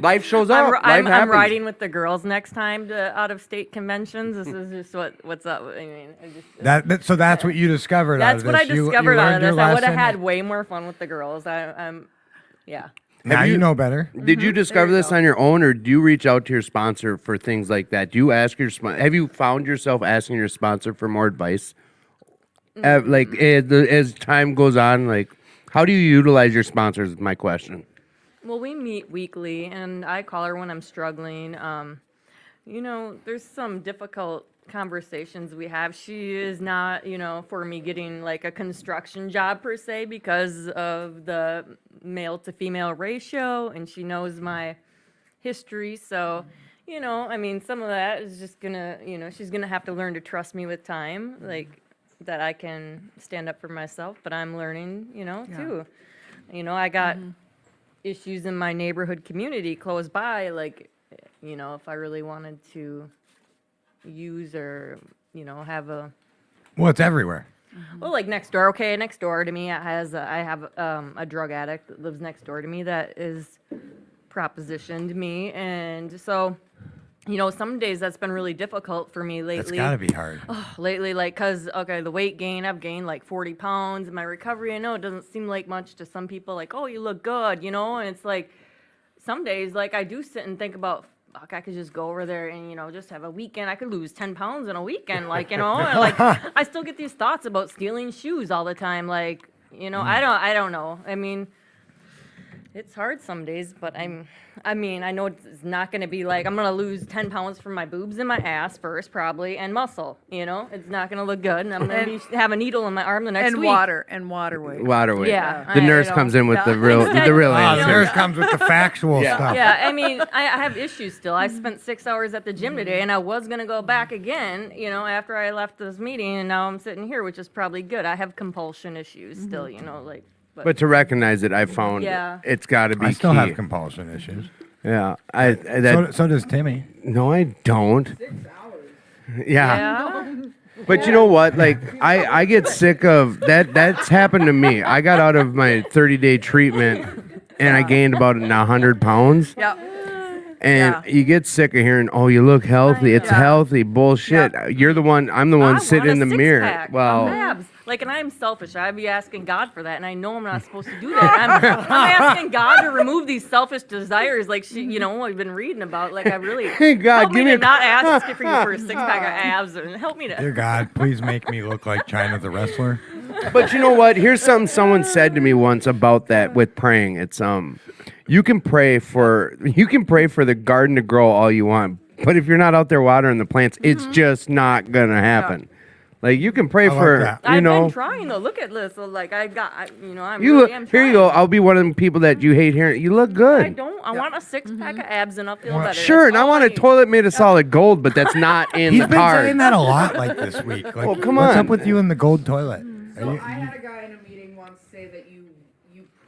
Life shows up. Life I'm happens. riding with the girls next time to out-of-state conventions. This is just what's up. I mean, so that's what you discovered out that's of what this. I You discovered out of learned your this. I would have lesson. had way more fun with the girls. Yeah. Now you know better. Did you discover you this go. on your own, or do you reach out to your sponsor for things like that? Do you ask your have you found yourself asking your sponsor for more advice? Like as time goes on, like how do you utilize your sponsors? Is my question. Well, we meet weekly, and I call her when I'm struggling. There's some difficult conversations we have. She is not, for me getting like a construction job per se because of the male to female ratio, and she knows my history. So, some of that is just gonna, she's gonna have to learn to trust me with time, like that I can stand up for myself, but I'm learning, too. I got issues in my neighborhood community close by, like, if I really wanted to use or, have a, Well, it's everywhere. well, like next door, okay, next door to me, I have a drug addict that lives next door to me that is propositioned me, and so, some days that's been really difficult for me lately. That's got to be hard. Lately, like, cause okay, the weight gain, I've gained like 40 pounds in my recovery. I know it doesn't seem like much to some people, like, oh, you look good, and it's like, some days, like, I do sit and think about, fuck, I could just go over there and, just have a weekend. I could lose 10 pounds in a weekend, like, and like, I still get these thoughts about stealing shoes all the time, like, I don't know. I mean, it's hard some days, but I know it's not going to be like, I'm going to lose 10 pounds from my boobs and my ass first, probably, and muscle, it's not going to look good, and I'm going to have a needle in my arm the next And week. water weight. Water weight. Yeah, The I nurse know. comes in with Yeah. the real Ah, the answer. nurse comes with the factual stuff. Yeah, I mean, I have issues still. I spent 6 hours at the gym today, and I was going to go back again, after I left this meeting, and now I'm sitting here, which is probably good. I have compulsion issues still, like. But to recognize it, I found Yeah. it's got to be I still key. have compulsion issues. Yeah, So does Timmy. no, I don't. 6 hours. Yeah. But you know what? Like I get sick of that. That's happened to me. I got out of my 30-day treatment and I gained about 100 pounds. Yeah. And Yeah. you get sick of hearing, "Oh, you look healthy. It's Yeah. healthy." Bullshit. You're the one. I'm the one I sitting in want the a mirror. six-pack, Well, abs. Like, and I'm selfish. I'd be asking God for that, and I know I'm not supposed to do that. I'm asking God to remove these selfish desires, like I've been reading about. Like, I really Hey, God, help give me me to a- not ask for you for a six-pack of abs, and help me to. Dear God, please make me look like China the wrestler. but you know what? Here's something someone said to me once about that with praying. It's you can pray for the garden to grow all you want, but if you're not out there watering the plants, it's just not gonna happen. Like you can pray I like for, that. you I've know. been trying though. Look at this. So, like I'm You really look, am here you trying. go. I'll be one of them people that you hate hearing. You look I good. don't. I want a 6-pack of abs and I'll feel Well, better. Sure, That's and I all want a need. toilet made of solid gold, but that's not in He's the been card. saying that a lot like this week. Like, Well, come what's on. up with you in the gold toilet? So Are you- I had a guy in a meeting once say that you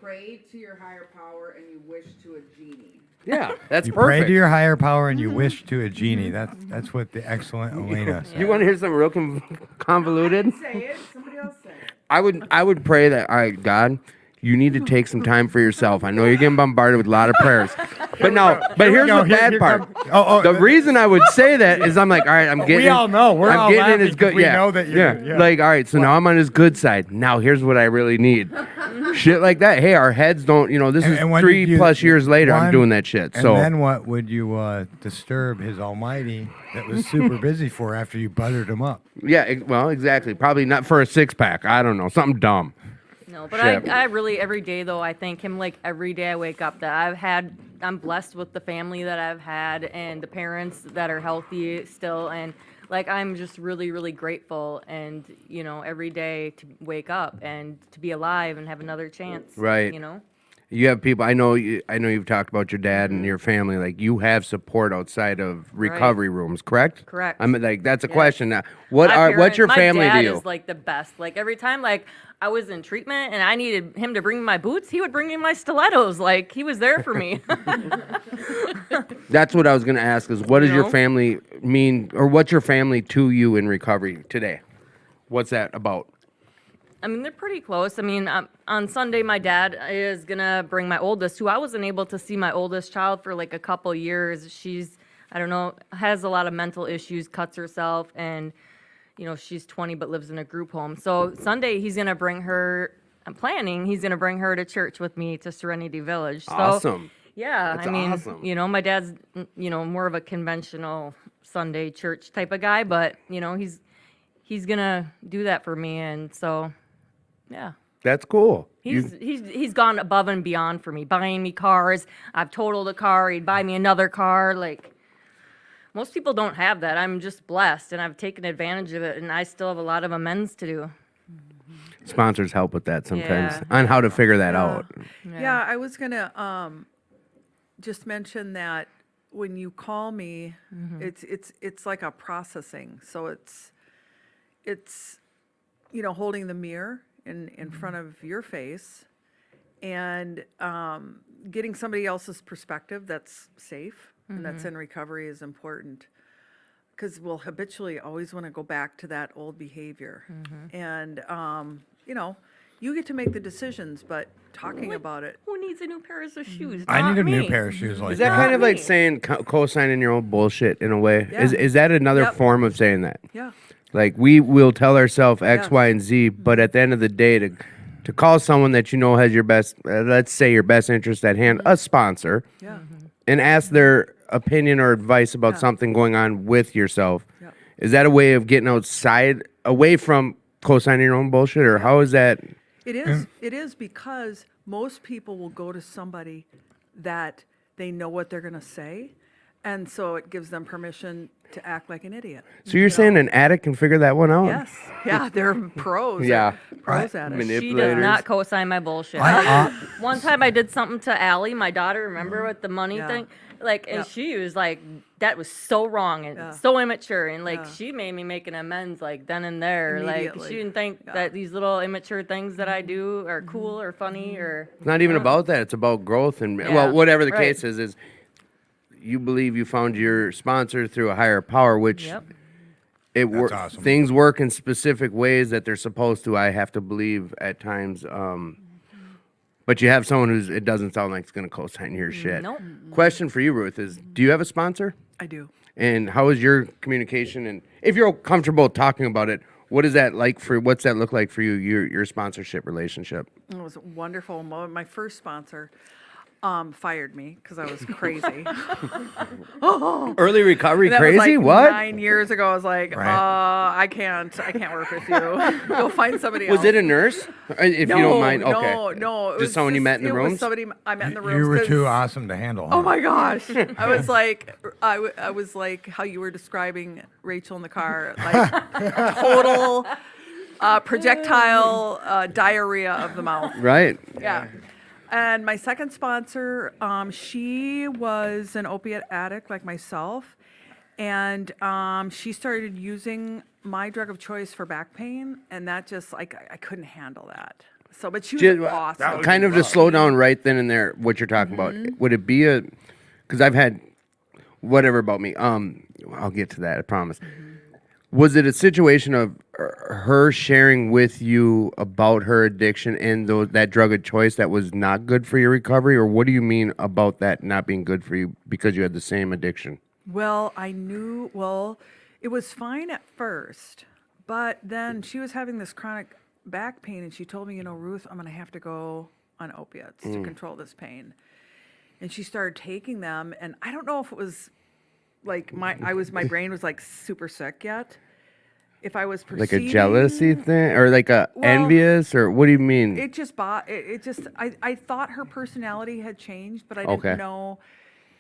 pray to your higher power and you wish to a genie. Yeah, that's You pray perfect. to your higher power and you wish to a genie. That's what the excellent Elena said. You want to hear something real convoluted? Say it. Somebody else say it. I would pray that, all right, God, you need to take some time for yourself. I know you're getting bombarded with a lot of prayers, but here's go. the Here- bad here part. come- The reason I would say that is I'm like, all right, I'm getting. We all know. We're I'm all getting in laughing his good. 'cause we Yeah, know that you're- yeah. Like, all right, so now I'm on his good side. Now here's what I really need. Shit like that. Hey, our heads don't. This is when did 3+ years later. I'm one- doing that shit. And So then what would you disturb his almighty that was super busy for after you buttered him up? yeah, well, exactly. Probably not for a 6-pack. I don't know, something dumb. No, but Shit. I really every day though I thank him like every day I wake up that I'm blessed with the family that I've had and the parents that are healthy still and like I'm just really really grateful and every day to wake up and to be alive and have another chance. Right. You have people. I know you've talked about your dad and your family. Like you have support outside of recovery rooms, correct? Correct. I mean, like that's a Yes. question now. My What's your my family dad to you? is like the best. Like every time like I was in treatment and I needed him to bring me my boots, he would bring me my stilettos. Like he was there for me. That's what I was gonna ask. Is what does your know? family mean, or what's your family to you in recovery today? What's that about? I mean, they're pretty close. I mean, on Sunday, my dad is gonna bring my oldest, who I wasn't able to see my oldest child for like a couple years. She's, I don't know, has a lot of mental issues, cuts herself, and she's 20 but lives in a group home. So Sunday, he's gonna bring her. I'm planning. He's gonna bring her to church with me to Serenity Village. So, Awesome. Yeah, That's I mean, awesome. my dad's, more of a conventional Sunday church type of guy, but he's gonna do that for me, and so. Yeah. That's cool. He's gone above and beyond for me, buying me cars. I've totaled a car. He'd buy me another car. Like, most people don't have that. I'm just blessed, and I've taken advantage of it, and I still have a lot of amends to do. Sponsors help with that sometimes Yeah. on how to figure that out. Yeah, I was gonna just mention that when you call me, it's like a processing. So it's holding the mirror in front of your face and getting somebody else's perspective that's safe and that's in recovery is important. Because we'll habitually always want to go back to that old behavior. And, you get to make the decisions, but talking about it. Who needs a new pair of shoes? I need Not a new me. pair of shoes like Is that that. kind of like me. saying co-signing your own bullshit in a way? Yeah. Is that another Yep. form of saying that? Yeah. Like we will tell ourselves X, Yeah. Y, and Z, but at the end of the day, to call someone that has your best, let's say your best interest at hand, a sponsor, Yeah. and ask their opinion or advice about Yeah. something going on with yourself, Yeah. is that a way of getting away from co-signing your own bullshit, or how is that? It is. It is because most people will go to somebody that they know what they're going to say, and so it gives them permission to act like an idiot. So you're saying an addict can figure that one out? Yes. Yeah, they're pros. Yeah. Pros at it. She does Manipulators. not co-sign my bullshit. One time I did something to Allie, my daughter, remember with the money Yeah. thing? Like, and Yep. she was like, that was so wrong and Yeah. so immature. And like, Yeah. she made me make an amends like then and there. Like, Immediately. she didn't think Yeah. that these little immature things that I do are cool or funny or. It's not even about that. It's about growth and Yeah, well, whatever the right. case is you believe you found your sponsor through a higher power, which Yep. it works. awesome. Things work in specific ways that they're supposed to. I have to believe at times. But you have someone it doesn't sound like it's going to co-sign your shit. Nope. Question for you, Ruth, is do you have a sponsor? I do. And how is your communication? And if you're comfortable talking about it, what's that look like for you, your sponsorship relationship? It was wonderful. My first sponsor, fired me because I was crazy. Early recovery That was crazy? like What? 9 years ago. I was like, Right. I can't work with you. Go find somebody else. Was it a nurse? If you don't mind. Okay. No. It Just was someone you met in the it rooms? was somebody I met in the rooms. You were 'cause- too awesome to handle. Oh huh? my gosh. I was like, I was like how you were describing Rachel in the car, like total projectile diarrhea of the mouth. Right. Yeah. And my second sponsor, she was an opiate addict like myself. And she started using my drug of choice for back pain. And that just, like, I couldn't handle that. So, but she was Just, awesome. kind of to slow down right then and there, what you're talking about. Would it be a? Because I've had whatever about me. I'll get to that. I promise. Was it a situation of her sharing with you about her addiction and that drug of choice that was not good for your recovery, or what do you mean about that not being good for you because you had the same addiction? Well, it was fine at first, but then she was having this chronic back pain, and she told me, Ruth, I'm going to have to go on opiates to control this pain. And she started taking them, and I don't know if it was like my brain was like super sick yet. If I was perceiving, Like a jealousy thing, or like a Well, envious, or what do you mean? it just I thought her personality had changed, but I Okay. didn't know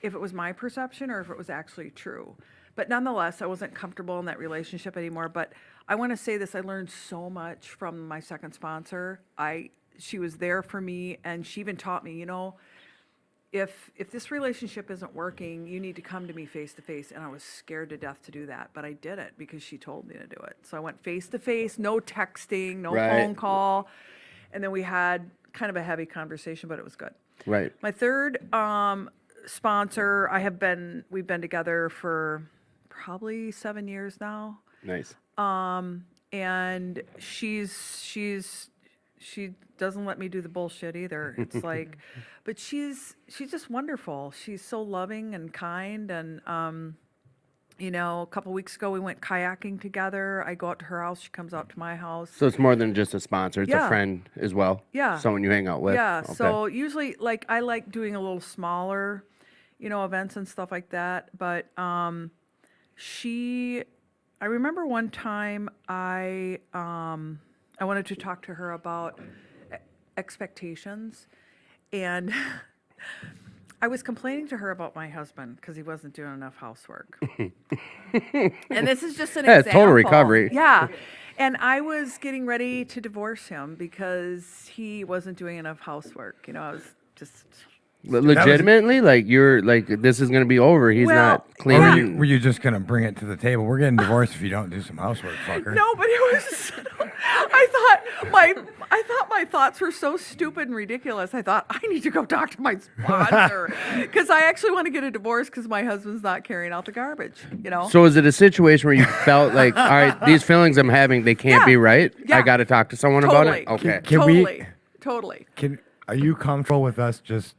if it was my perception or if it was actually true. But nonetheless, I wasn't comfortable in that relationship anymore. But I want to say this, I learned so much from my second sponsor. She was there for me, and she even taught me, if this relationship isn't working, you need to come to me face to face. And I was scared to death to do that, but I did it because she told me to do it. So I went face to face, no texting, no Right. phone call. And then we had kind of a heavy conversation, but it was good. Right. My third sponsor, we've been together for probably 7 years now. Nice. And she doesn't let me do the bullshit either. It's like, but she's just wonderful. She's so loving and kind. And, a couple weeks ago we went kayaking together. I go out to her house. She comes out to my house. So it's more than just a sponsor. It's a Yeah. friend as well. Yeah. Someone you hang out with. Yeah. Okay. So usually, like, I like doing a little smaller, events and stuff like that. But I remember one time I wanted to talk to her about expectations, and I was complaining to her about my husband because he wasn't doing enough housework. And this is just an Yeah, example. total recovery. Yeah. And I was getting ready to divorce him because he wasn't doing enough housework. I was just... Legitimately, like you're like this is gonna be over. He's Well, not Or cleaning. were you just gonna bring it to the table? We're getting divorced if you don't do some housework, fucker. No, but it was. I thought my thoughts were so stupid and ridiculous. I thought I need to go talk to my sponsor because I actually want to get a divorce because my husband's not carrying out the garbage. So is it a situation where you felt like, all right, these feelings I'm having, they can't Yeah. be right? Yeah. I got to talk to someone Totally. about it. Okay. Can we- Totally. Are you comfortable with us just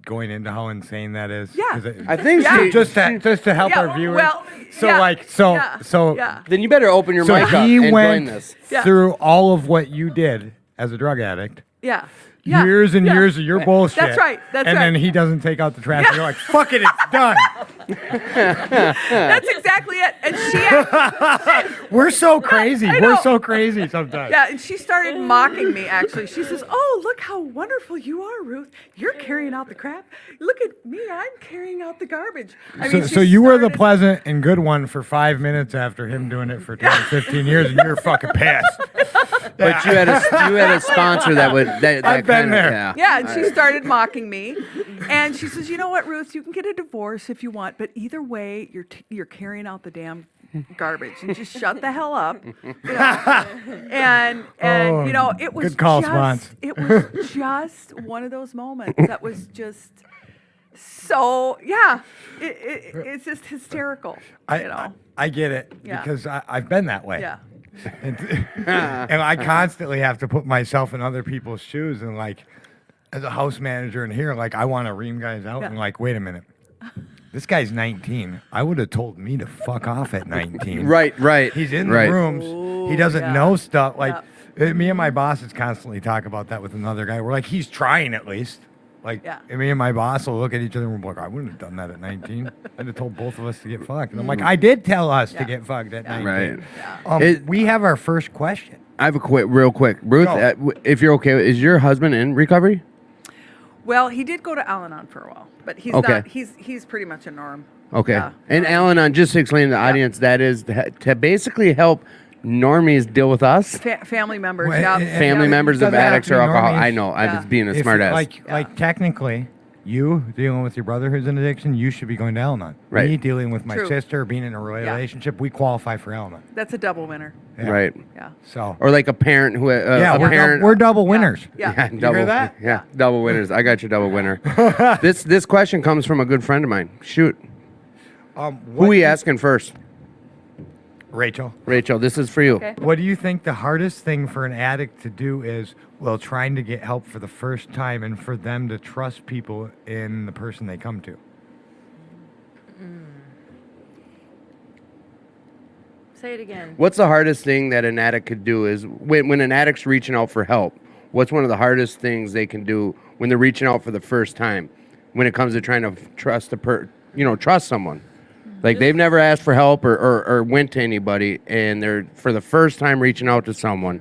going into how insane that is? Yeah. 'Cause I think Yeah. she- just to help Yeah, our viewers. well, so yeah, like yeah. Then you better open your so mic up he and join went this. Yeah. through all of what you did as a drug addict. Yeah. Yeah. Years and Yeah. years of your bullshit. That's right. That's and right. then he doesn't take out the trash. And you're like, fuck it, it's done. That's exactly it. And she. We're so crazy. I We're know. so crazy sometimes. Yeah, and she started mocking me, actually. She says, "Oh, look how wonderful you are, Ruth. You're carrying out the crap. Look at me. I'm carrying out the garbage." So you were the pleasant and good one for 5 minutes after him doing it for 10 or 15 years, and you're fucking pissed. But you had a sponsor that would that I've been kinda, there. Yeah. Yeah, and she started mocking me. And she says, "You know what, Ruth? You can get a divorce if you want, but either way, you're carrying out the damn garbage, and just shut the hell up." And Oh, it was good call, just, Spons. it was just one of those moments that was just so it's just hysterical. I get it Yeah. because I've been that way. Yeah. And I constantly have to put myself in other people's shoes, and like as a house manager in here, like I want to ream guys out and like, wait a minute. This guy's 19. I would have told me to fuck off at 19. Right. He's in right. the rooms. He doesn't yeah. know stuff. Like me and my bosses constantly talk about that with another guy. We're like, he's trying at least. Like, Yeah. me and my boss will look at each other and we're like, I wouldn't have done that at 19. I'd have told both of us to get fucked. And I'm like, I did tell us to Yeah. get fucked at 19. Right. We have our first question. I have a real quick. Ruth, Go. if you're okay, is your husband in recovery? Well, he did go to Al-Anon for a while, but he's Okay. not. He's pretty much a norm. Okay. Yeah. And Al-Anon, just to explain to the audience, that is to basically help normies deal with us. Family members. Well, yeah. Family it members of doesn't have addicts to or be alcohol. normies. I know. I'm Yeah. just being a If, smart ass. like technically, you dealing with your brother who's in addiction, you should be going to Al-Anon. Right. Me dealing with my True. sister, being in a relationship, we qualify for Al-Anon. That's a double winner. Yeah. Right. Yeah. So Or like a parent who yeah, a we're, parent. we're double winners. Yeah. Yeah, double. hear that? Yeah, double winners. I got your double winner. This question comes from a good friend of mine. Shoot. Who we asking first? Rachel, Rachel, this is for you. Okay. what do you think the hardest thing for an addict to do is, well, trying to get help for the first time and for them to trust people in the person they come to? Say it again. What's the hardest thing that an addict could do is when an addict's reaching out for help, what's one of the hardest things they can do when they're reaching out for the first time when it comes to trying to trust trust someone? Like they've never asked for help or went to anybody and they're for the first time reaching out to someone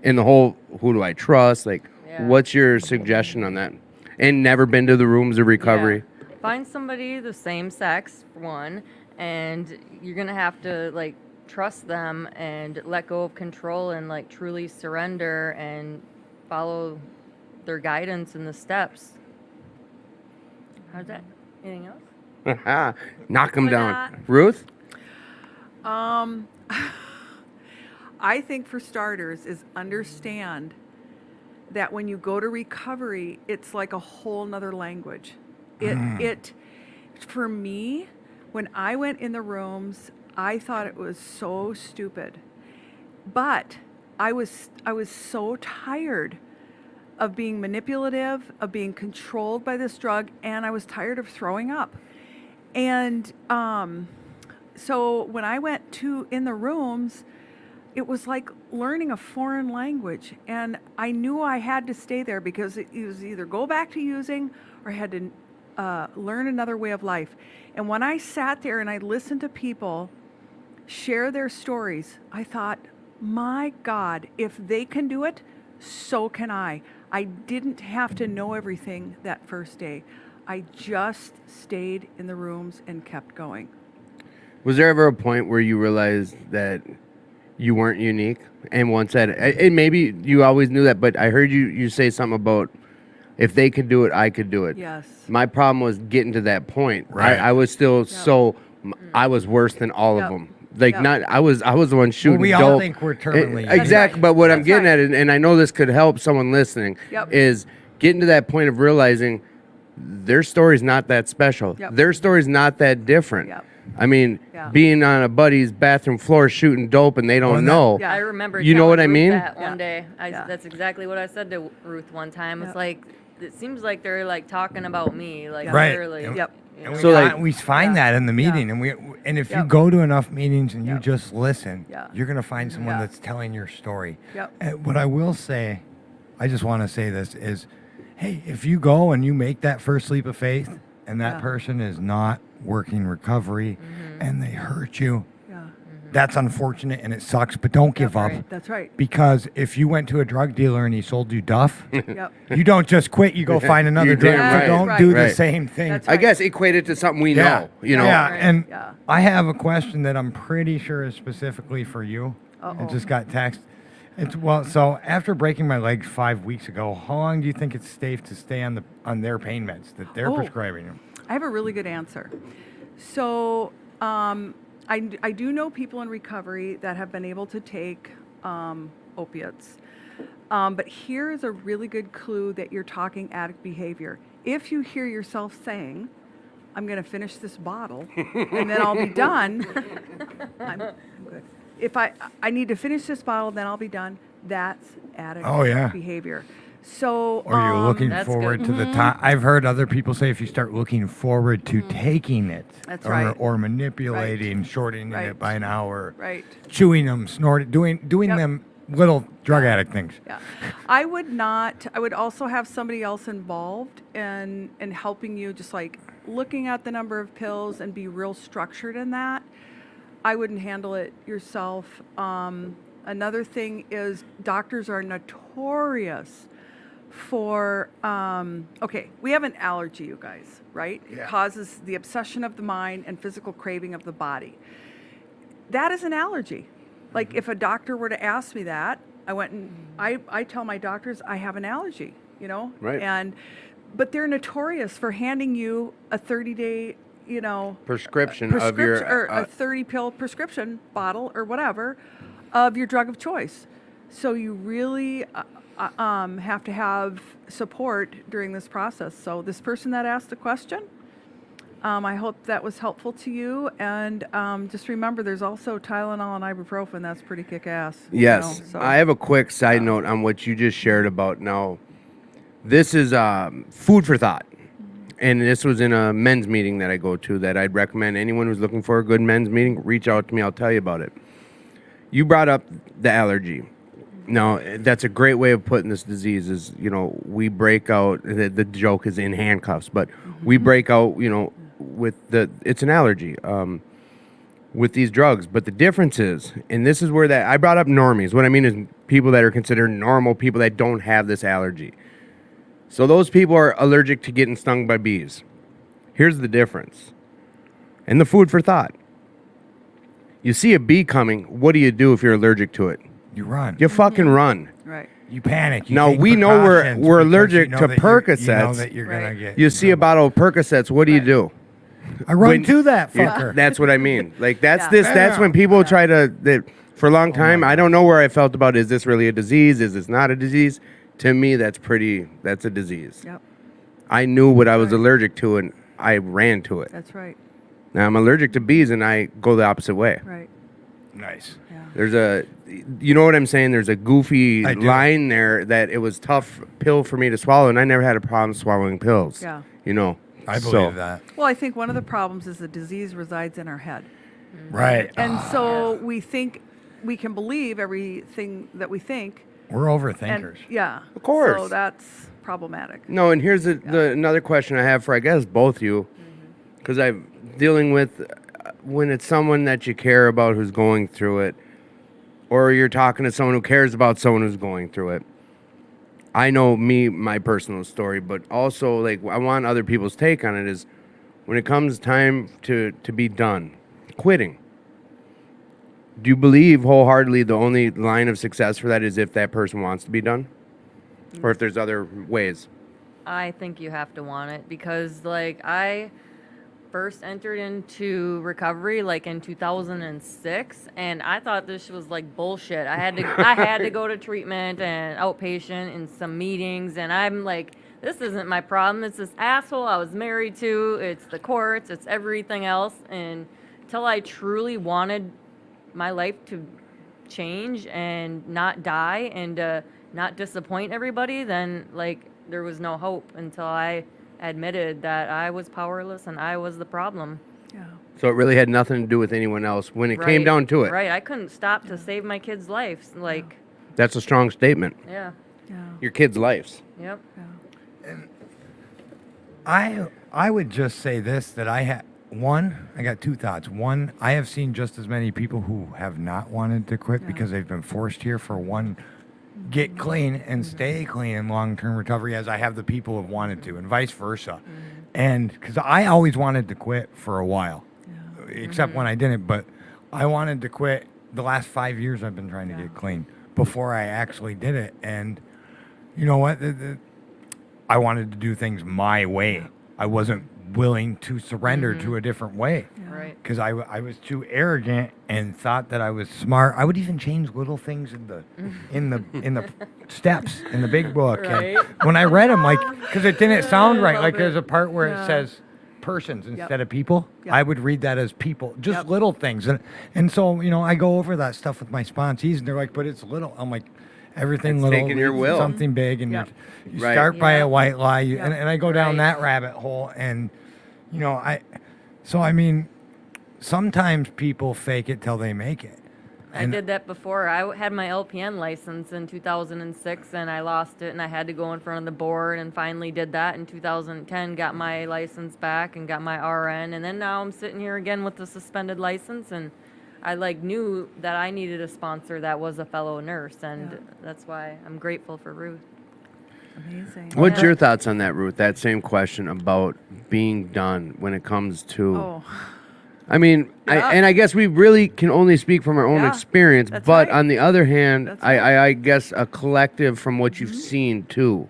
in the whole, who do I trust? Like, Yeah. what's your suggestion on that? And never been to the rooms of recovery. Yeah. Find somebody the same sex, for one, and you're going to have to, like, trust them and let go of control and, like, truly surrender and follow their guidance and the steps. How's that? Anything else? Knock them Why down. not? Ruth? I think for starters is understand that when you go to recovery, it's like a whole nother language. It for me, when I went in the rooms, I thought it was so stupid. But I was so tired of being manipulative, of being controlled by this drug, and I was tired of throwing up. And so when I went in the rooms, it was like learning a foreign language. And I knew I had to stay there because it was either go back to using or I had to learn another way of life. And when I sat there and I listened to people share their stories, I thought, my God, if they can do it, so can I. I didn't have to know everything that first day. I just stayed in the rooms and kept going. Was there ever a point where you realized that you weren't unique? And once that, and maybe you always knew that, but I heard you say something about if they could do it, I could do it. Yes. My problem was getting to that point. Right. I was still I was worse than all Yep. of them. Like Yep. I was the one shooting we dope. all think we're terminally unique. Exactly, right. but what I'm That's getting right. at, and I know this could help someone listening, Yep. is getting to that point of realizing their story's not that special. Yep. Their story's not that different. Yep. I mean, Yeah. being on a buddy's bathroom floor shooting dope and they don't and that- know. Yeah. I remember. You know telling what I Ruth mean? That Yeah. one day, Yeah. that's exactly what I said to Ruth one time. Yeah. It's like it seems like they're like talking about me, like Right. literally. Yep. Yep. you And know? we, So, like- we find Yeah. that in the Yeah. meeting, and if you Yep. go to enough meetings and you Yep. just listen, Yeah. you're gonna find someone Yeah. that's telling your story. Yep. And what I will say, I just want to say this is, hey, if you go and you make that first leap of faith, and that Yeah. person is not working recovery, and they hurt you, Yeah. that's unfortunate and it sucks. But don't give up. right. That's right. Because if you went to a drug dealer and he sold you Duff, Yep. you don't just quit. You go find another You're drug. damn So right. don't Right. do the Right. same thing. That's I right. guess equate it to something we know. You know. Yeah, Right. and Yeah. I have a question that I'm pretty sure is specifically for you. I Uh-oh. just got text. So after breaking my leg 5 weeks ago, how long do you think it's safe to stay on their pain meds that they're Oh. prescribing you? I have a really good answer. So I do know people in recovery that have been able to take opiates. But here's a really good clue that you're talking addict behavior. If you hear yourself saying, I'm going to finish this bottle and then I'll be done, I'm good. If I need to finish this bottle, then I'll be done, that's addict Oh, yeah. behavior. So Or you're looking That's forward good. to the time. I've heard other people say if you start looking forward to taking it, That's or, right. or manipulating, shortening Right. it by an hour, Right. chewing them, snorting, doing Yep. them little drug addict things. Yeah. I would also have somebody else involved in helping you, just like looking at the number of pills and be real structured in that. I wouldn't handle it yourself. Another thing is doctors are notorious for, okay, we have an allergy, you guys, right? It causes the obsession of the mind and physical craving of the body. That is an allergy. Like if a doctor were to ask me that, I went and I tell my doctors I have an allergy, you know? Right. But they're notorious for handing you a 30-day, Prescription of your or a 30-pill prescription bottle or whatever of your drug of choice. So you really have to have support during this process. So this person that asked the question, I hope that was helpful to you. And just remember, there's also Tylenol and ibuprofen. That's pretty kick-ass. Yes. So. I have a quick side note on what you just shared about now. This is food for thought. And this was in a men's meeting that I go to that I'd recommend anyone who's looking for a good men's meeting, reach out to me. I'll tell you about it. You brought up the allergy. Now, that's a great way of putting this disease is, we break out, the joke is in handcuffs, but we break out, with it's an allergy with these drugs. But the difference is, and this is where I brought up normies. What I mean is people that are considered normal, people that don't have this allergy. So those people are allergic to getting stung by bees. Here's the difference. And the food for thought. You see a bee coming, what do you do if you're allergic to it? You run. You fucking run. Right. You panic. You Now, take we know precautions we're because allergic you know to that you're- You know Percocets. that you're gonna Right. get. You see a bottle of Percocets, what do you do? I run when- to that Yeah, fucker. that's what I mean. Like that's Yeah. this. That's when people try to. For a long Oh time, I don't know where I felt about. Is this really a disease? Is this not a disease? To me, that's a disease. Yep. I knew what I was allergic to, and I ran to it. That's right. Now I'm allergic to bees, and I go the opposite way. Right. Nice. There's you know what I'm saying? There's a goofy I do. line there that it was tough pill for me to swallow, and I never had a problem swallowing pills. Yeah. I So- believe that. Well, I think one of the problems is the disease resides in our head. Right. And so we think we can believe everything that we think. We're And overthinkers. yeah. Of course. So that's problematic. No, and here's the another question I have for I guess both you, because I'm dealing with when it's someone that you care about who's going through it, or you're talking to someone who cares about someone who's going through it. I know my personal story, but also like I want other people's take on it. Is when it comes time to be done, quitting. Do you believe wholeheartedly the only line of success for that is if that person wants to be done, or if there's other ways? I think you have to want it because, like, I first entered into recovery like in 2006, and I thought this was like bullshit. I had to go to treatment and outpatient and some meetings, and I'm like, this isn't my problem. It's this asshole I was married to. It's the courts. It's everything else. And until I truly wanted my life to change and not die and not disappoint everybody, then like there was no hope until I admitted that I was powerless and I was the problem. Yeah. So it really had nothing to do with anyone else when it came Right, down to it. Right. I couldn't stop to save my kids' lives. Like, That's a strong statement. yeah. Yeah. Your kids' lives. Yep. I would just say this that I got two thoughts. One, I have seen just as many people who have not wanted to quit because they've been forced here for one, get clean and stay clean in long-term recovery as I have the people who have wanted to, and vice versa. And because I always wanted to quit for a while, except when I didn't, but I wanted to quit. The last 5 years I've been trying to get clean before I actually did it. And you know what? I wanted to do things my way. I wasn't willing to surrender to a different way. Right. Because I was too arrogant and thought that I was smart. I would even change little things in the steps in the big book. Right. And when I read them, like, because it didn't sound right. love Like there's it. a part where Yeah. it says persons instead of people. Yep. I would read that as people, just Yep. little things. And so I go over that stuff with my sponsees, and they're like, "But it's little." I'm like, everything It's little, taking your leads to will. something big, and Yep. you Right. start by Yeah. a white lie, Yep. and I go down Right. that rabbit hole, and I mean, sometimes people fake it till they make it. I did that before. I had my LPN license in 2006 and I lost it and I had to go in front of the board and finally did that in 2010, got my license back and got my RN. And then now I'm sitting here again with the suspended license and I knew that I needed a sponsor that was a fellow nurse and that's why I'm grateful for Ruth. Amazing. What's your thoughts on that, Ruth? That same question about being done when it comes to. Oh, I mean, Yeah. I guess we really can only speak from our own Yeah, experience. that's But right. on the other hand, That's right. I guess a collective from what you've seen too.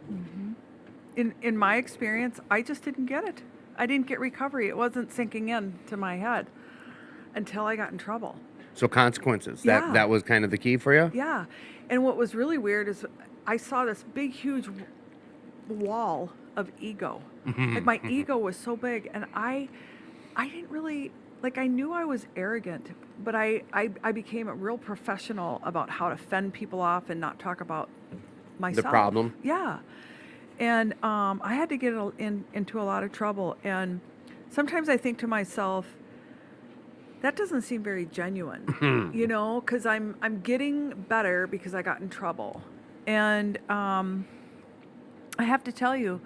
in my experience, I just didn't get it. I didn't get recovery. It wasn't sinking in to my head until I got in trouble. So consequences. Yeah. That was kind of the key for you. Yeah. And what was really weird is I saw this big, huge wall of ego. Like my ego was so big and I didn't really, like I knew I was arrogant, but I became a real professional about how to fend people off and not talk about myself. problem. Yeah. And I had to get into a lot of trouble. And sometimes I think to myself, that doesn't seem very genuine, you know, because I'm getting better because I got in trouble. And I have to tell you,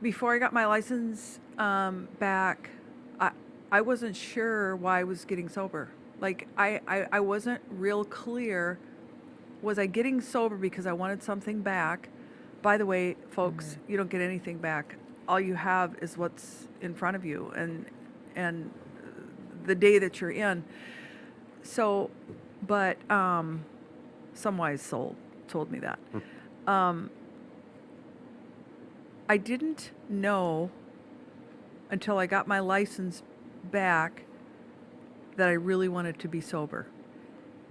before I got my license back, I wasn't sure why I was getting sober. Like I wasn't real clear. Was I getting sober because I wanted something back? By the way, folks, you don't get anything back. All you have is what's in front of you and the day that you're in. So, but some wise soul told me that. I didn't know until I got my license back that I really wanted to be sober.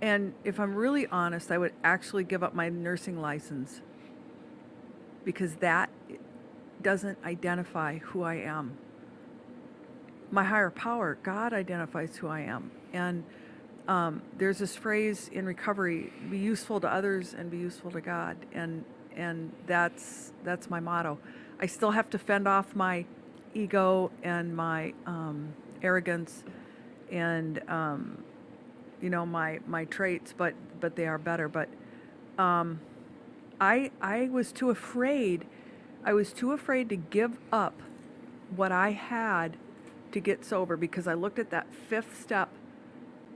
And if I'm really honest, I would actually give up my nursing license because that doesn't identify who I am. My higher power, God, identifies who I am. And there's this phrase in recovery: be useful to others and be useful to God. And that's my motto. I still have to fend off my ego and my arrogance and you know, my traits, but they are better. But I was too afraid. I was too afraid to give up what I had to get sober because I looked at that fifth step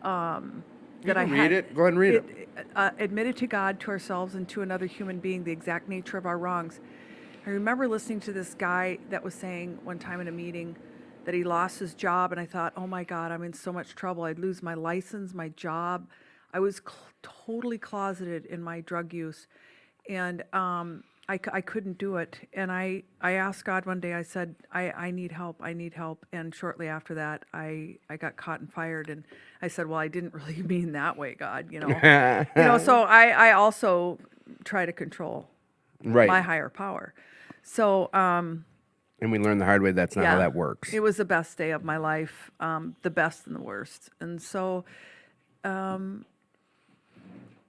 that I can had. read it. Go ahead and read it. Admitted to God, to ourselves, and to another human being the exact nature of our wrongs. I remember listening to this guy that was saying one time in a meeting that he lost his job, and I thought, oh my God, I'm in so much trouble. I'd lose my license, my job. I was totally closeted in my drug use, and I couldn't do it. And I asked God one day, I said, I need help, I need help. And shortly after that, I got caught and fired. And I said, well, I didn't really mean that way, God, you know. So I also try to control Right. my higher power. So And we learned the hard way that's not how that works. it was the best day of my life, the best and the worst. And so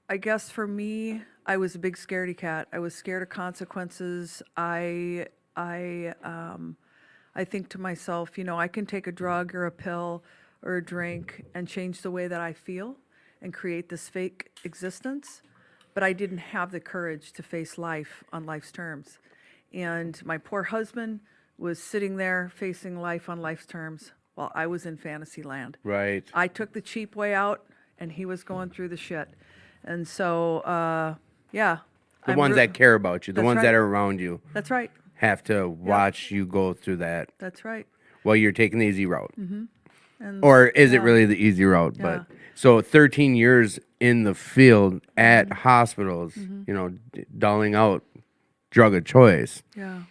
I guess for me, I was a big scaredy cat. I was scared of consequences. I think to myself, you know, I can take a drug or a pill or a drink and change the way that I feel and create this fake existence, but I didn't have the courage to face life on life's terms. And my poor husband was sitting there facing life on life's terms while I was in fantasy land. Right. I took the cheap way out, and he was going through the shit. And so, yeah. The I'm ones re- that care about you, the That's ones right. that are around you, That's right. have to watch you go through that That's right. while you're taking the easy route. And Or is it yeah. really the easy route? Yeah. But so 13 years in the field at hospitals, you know, dulling out drug of choice. Yeah.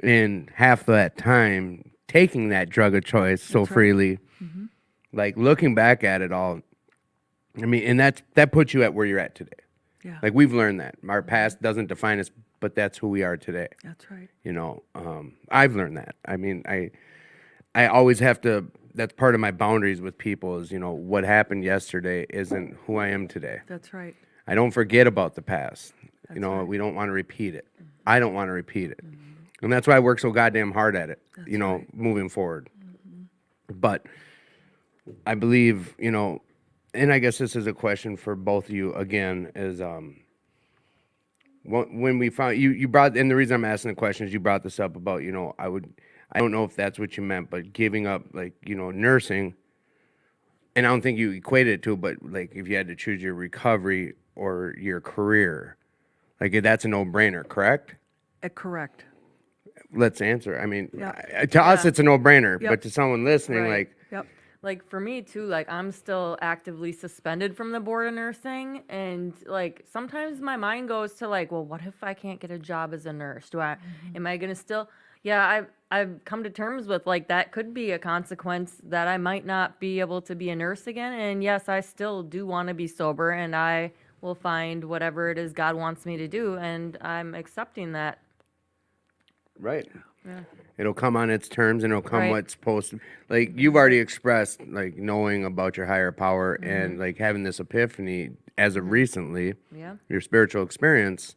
In half that time taking that drug of choice so That's right. freely, like looking back at it all, I mean, and that puts you at where you're at today. Yeah. Like we've learned that our past doesn't define us, but that's who we are today. That's right. You know, I've learned that. I mean, I always have to. That's part of my boundaries with people is, you know, what happened yesterday isn't who I am today. That's right. I don't forget about the past. That's You know, right. we don't want to repeat it. I don't want to repeat it. And that's why I work so goddamn hard at it, you know, moving forward. But I believe, you know, and I guess this is a question for both of you again, is when we found you brought, and the reason I'm asking the question is you brought this up about, I don't know if that's what you meant, but giving up, like, nursing, and I don't think you equated it to, but like if you had to choose your recovery or your career, like that's a no-brainer, correct? Correct. Let's answer. I mean, Yeah. to us it's a no-brainer, Yep. but to someone listening, Right. like, Yep. Like for me too, like I'm still actively suspended from the board of nursing, and like sometimes my mind goes to like, well, what if I can't get a job as a nurse? Am I gonna still? Yeah, I've come to terms with like that could be a consequence that I might not be able to be a nurse again. And yes, I still do want to be sober, and I will find whatever it is God wants me to do, and I'm accepting that. right. Yeah. It'll come on its terms, and it'll come Right. what's supposed to. Like you've already expressed, like knowing about your higher power Mm-hmm. and like having this epiphany as of recently, Yeah. your spiritual experience.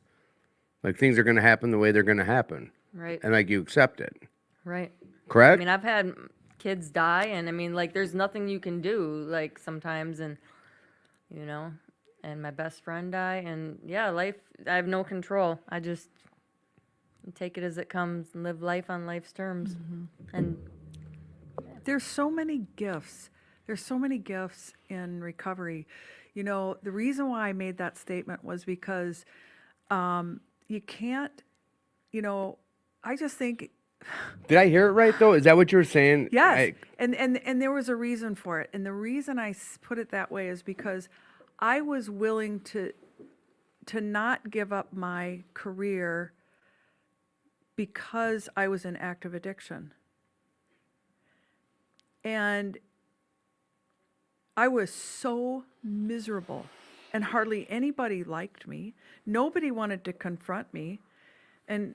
Like things are going to happen the way they're going to happen, Right. and like you accept it. Right. I Correct? mean, I've had kids die, and I mean, like, there's nothing you can do, like, sometimes, and, and my best friend die, and yeah, life, I have no control. I just take it as it comes and live life on life's terms. And There's so many gifts. There's so many gifts in recovery. The reason why I made that statement was because you can't, I just think, Did I hear it right though? Is that what you were saying? yes. And there was a reason for it. And the reason I put it that way is because I was willing to not give up my career because I was in active addiction. And I was so miserable, and hardly anybody liked me. Nobody wanted to confront me. And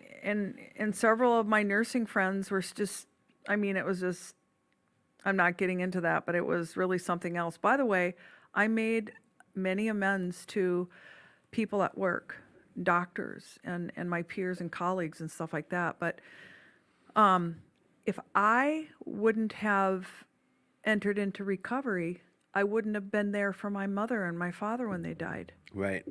several of my nursing friends were just, it was just, I'm not getting into that, but it was really something else. By the way, I made many amends to people at work, doctors and my peers and colleagues and stuff like that. But if I wouldn't have entered into recovery, I wouldn't have been there for my mother and my father when they died. Right.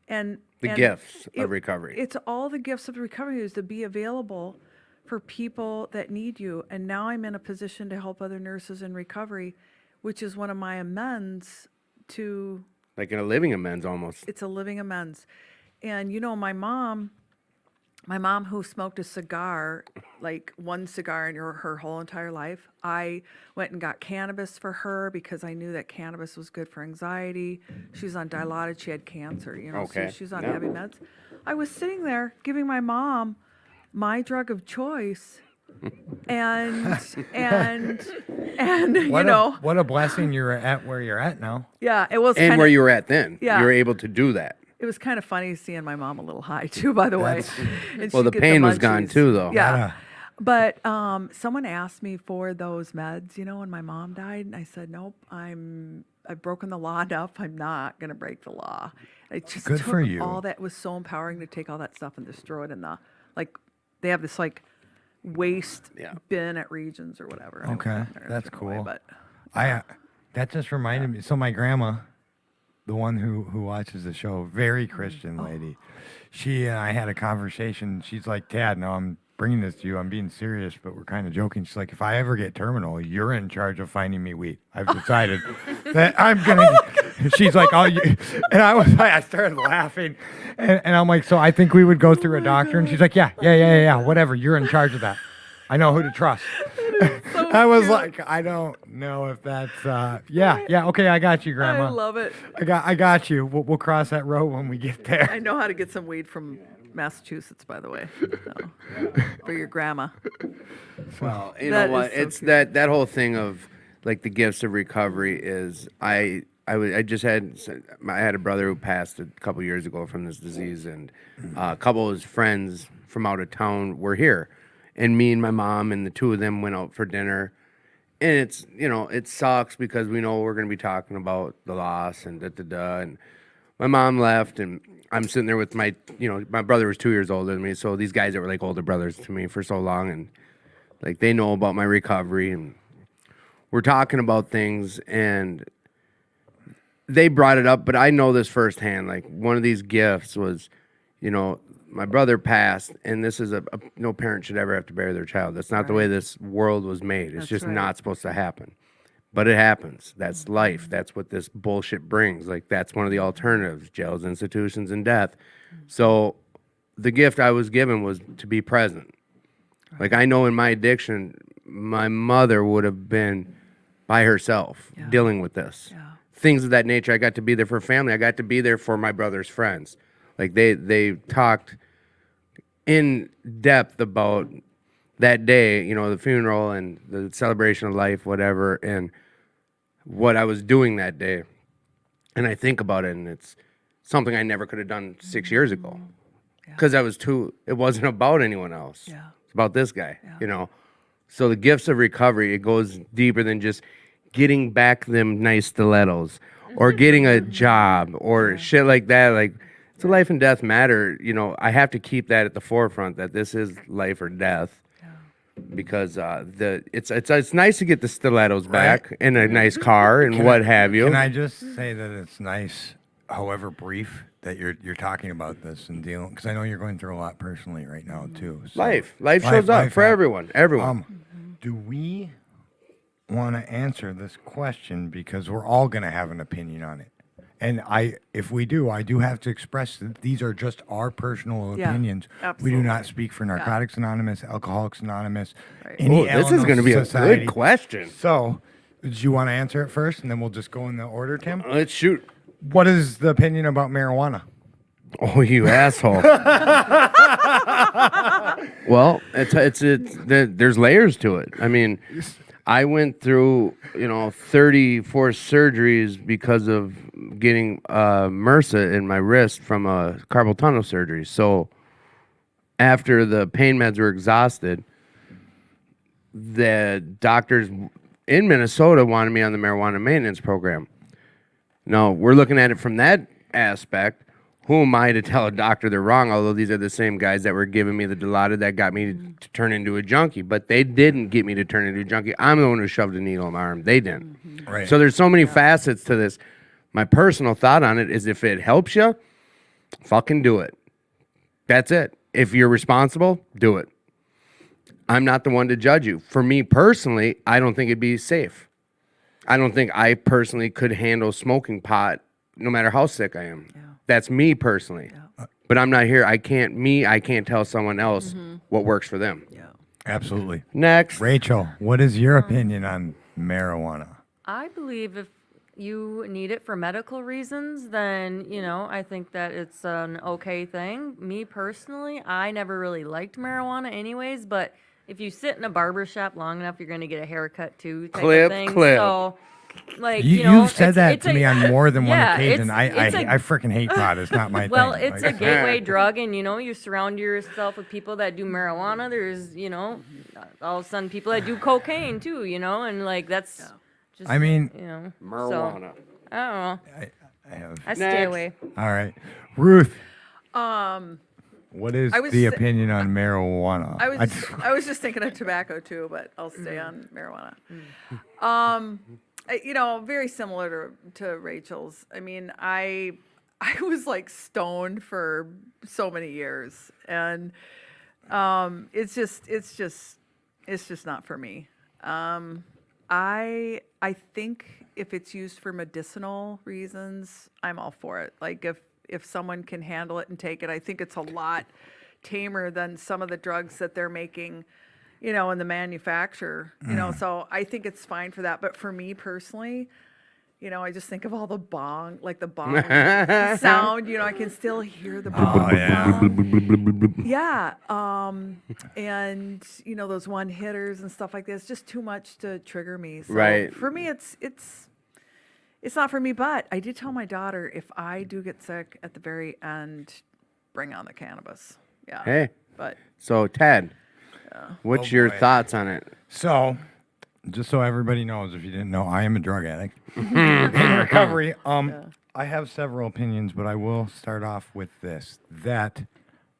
And The and gifts it- of recovery. It's all the gifts of recovery is to be available for people that need you. And now I'm in a position to help other nurses in recovery, which is one of my amends to, Like in a living amends almost. it's a living amends. And my mom who smoked a cigar, like one cigar in her whole entire life, I went and got cannabis for her because I knew that cannabis was good for anxiety. She was on Dilaudid, she had cancer, Okay, so she was on yeah. heavy meds. I was sitting there giving my mom my drug of choice, and What a blessing you're at where you're at now. yeah, it was And kind where of, you were at then. Yeah. You were able to do that. it was kind of funny seeing my mom a little high too, by the way. And Well, she'd the get pain was gone munchies. too, though. Yeah. But someone asked me for those meds, when my mom died, and I said, nope, I've broken the law enough. I'm not going to break the law. I just Good took for you. all that. Was so empowering to take all that stuff and destroy it in the, they have this waste Yeah. bin at Regions or whatever. and I Okay, went in there and that's took it away, cool. But That just reminded me. So my grandma, the one who watches the show, very Mm-hmm. Christian lady. She and I had a conversation. She's like, Tad, no, I'm bringing this to you. I'm being serious, but we're kind of joking. She's like, if I ever get terminal, you're in charge of finding me weed. I've decided that I'm gonna. She's like, oh, and I was like, I started laughing, and I'm like, so I think we would go through a doctor, and she's like, yeah, whatever. You're in charge of that. I know who to trust. I was like, I don't know if that's okay, I got you, Grandma. I love it. I got you. We'll cross that road when we get there. I know how to get some weed from Massachusetts, by the way. So, for your grandma. Well, you That know what? is so It's cute. that whole thing of like the gifts of recovery is I had a brother who passed a couple years ago from this disease, and a couple of his friends from out of town were here, and me and my mom and the two of them went out for dinner, and it's it sucks because we know we're gonna be talking about the loss and and my mom left, and I'm sitting there with my my brother was 2 years older than me, so these guys that were like older brothers to me for so long, and like they know about my recovery, and we're talking about things, and they brought it up, but I know this firsthand. Like one of these gifts was, you know, my brother passed, and this is no parent should ever have to bury their child. That's not the way this world was made. It's That's just right. not supposed to happen. But it happens. That's life. That's what this bullshit brings. Like that's one of the alternatives: jails, institutions, and death. So the gift I was given was to be present. Like I know in my addiction, my mother would have been by herself dealing with this. Yeah. Things of that nature. I got to be there for family. I got to be there for my brother's friends. Like they talked in depth about that day, you know, the funeral and the celebration of life, whatever, and what I was doing that day. And I think about it, and it's something I never could have done 6 years ago. Because it wasn't about anyone else. Yeah. It's about this guy, you know. So the gifts of recovery, it goes deeper than just getting back them nice stilettos or getting a job or shit like that. Like, it's a life and death matter. You know, I have to keep that at the forefront, that this is life or death. Because it's nice to get the stilettos back in a nice car and what have you. Can I just say that it's nice, however brief, that you're talking about this and dealing, because I know you're going through a lot personally right now too. So Life shows up for everyone. Do we want to answer this question, because we're all going to have an opinion on it? And if we do, I do have to express that these are just our personal Yeah, opinions. We do absolutely. not speak for Narcotics Anonymous, Alcoholics Anonymous, Right. any This is Al-Anon going to be a society. good question. So, do you want to answer it first, and then we'll just go in the order, Tim? Let's shoot. What is the opinion about marijuana? Oh, you asshole. Well, there's layers to it. I mean, I went through, 34 surgeries because of getting MRSA in my wrist from a carpal tunnel surgery. So after the pain meds were exhausted, the doctors in Minnesota wanted me on the marijuana maintenance program. No, we're looking at it from that aspect. Who am I to tell a doctor they're wrong? Although these are the same guys that were giving me the Dilaudid that got me to turn into a junkie. But they didn't get me to turn into a junkie. I'm the one who shoved a needle in my arm. They didn't. Right. So there's so many facets to this. My personal thought on it is if it helps you, fucking do it. That's it. If you're responsible, do it. I'm not the one to judge you. For me personally, I don't think it'd be safe. I don't think I personally could handle smoking pot no matter how sick I am. Yeah. That's me personally. Yeah. But I'm not here. I can't tell someone else what works for them. Yeah. Absolutely. Next. Rachel, what is your opinion on marijuana? I believe if you need it for medical reasons, then, I think that it's an okay thing. Me personally, I never really liked marijuana anyways, but if you sit in a barber shop long enough, you're going to get a haircut too, type Clip, of thing. clip. So, like, You've said that it's to me on more than one yeah, occasion. it's I freaking hate pot. It's not my Well, thing. it's a gateway drug, and you surround yourself with people that do marijuana. There's, all of a sudden people that do cocaine too, and like that's just. I mean, Marijuana. So, I don't know. I have. I stay Next. away. All right. Ruth, Um, what is I was the sa- opinion on marijuana? I was just thinking of tobacco too, but I'll stay on marijuana. Very similar to Rachel's. I mean, I was like stoned for so many years, and it's just not for me. I think if it's used for medicinal reasons, I'm all for it. Like if someone can handle it and take it, I think it's a lot tamer than some of the drugs that they're making, in the manufacturer, so I think it's fine for that. But for me personally, I just think of all the bong sound, I can still hear the bong sound. Yeah. And those one hitters and stuff like this, just too much to trigger me. So Right. For me, it's not for me, but I did tell my daughter, if I do get sick at the very end, bring on the cannabis. Yeah. Hey. But So, Ted, what's your boy. thoughts on it? So, just so everybody knows, if you didn't know, I am a drug addict in recovery. I have several opinions, but I will start off with this: that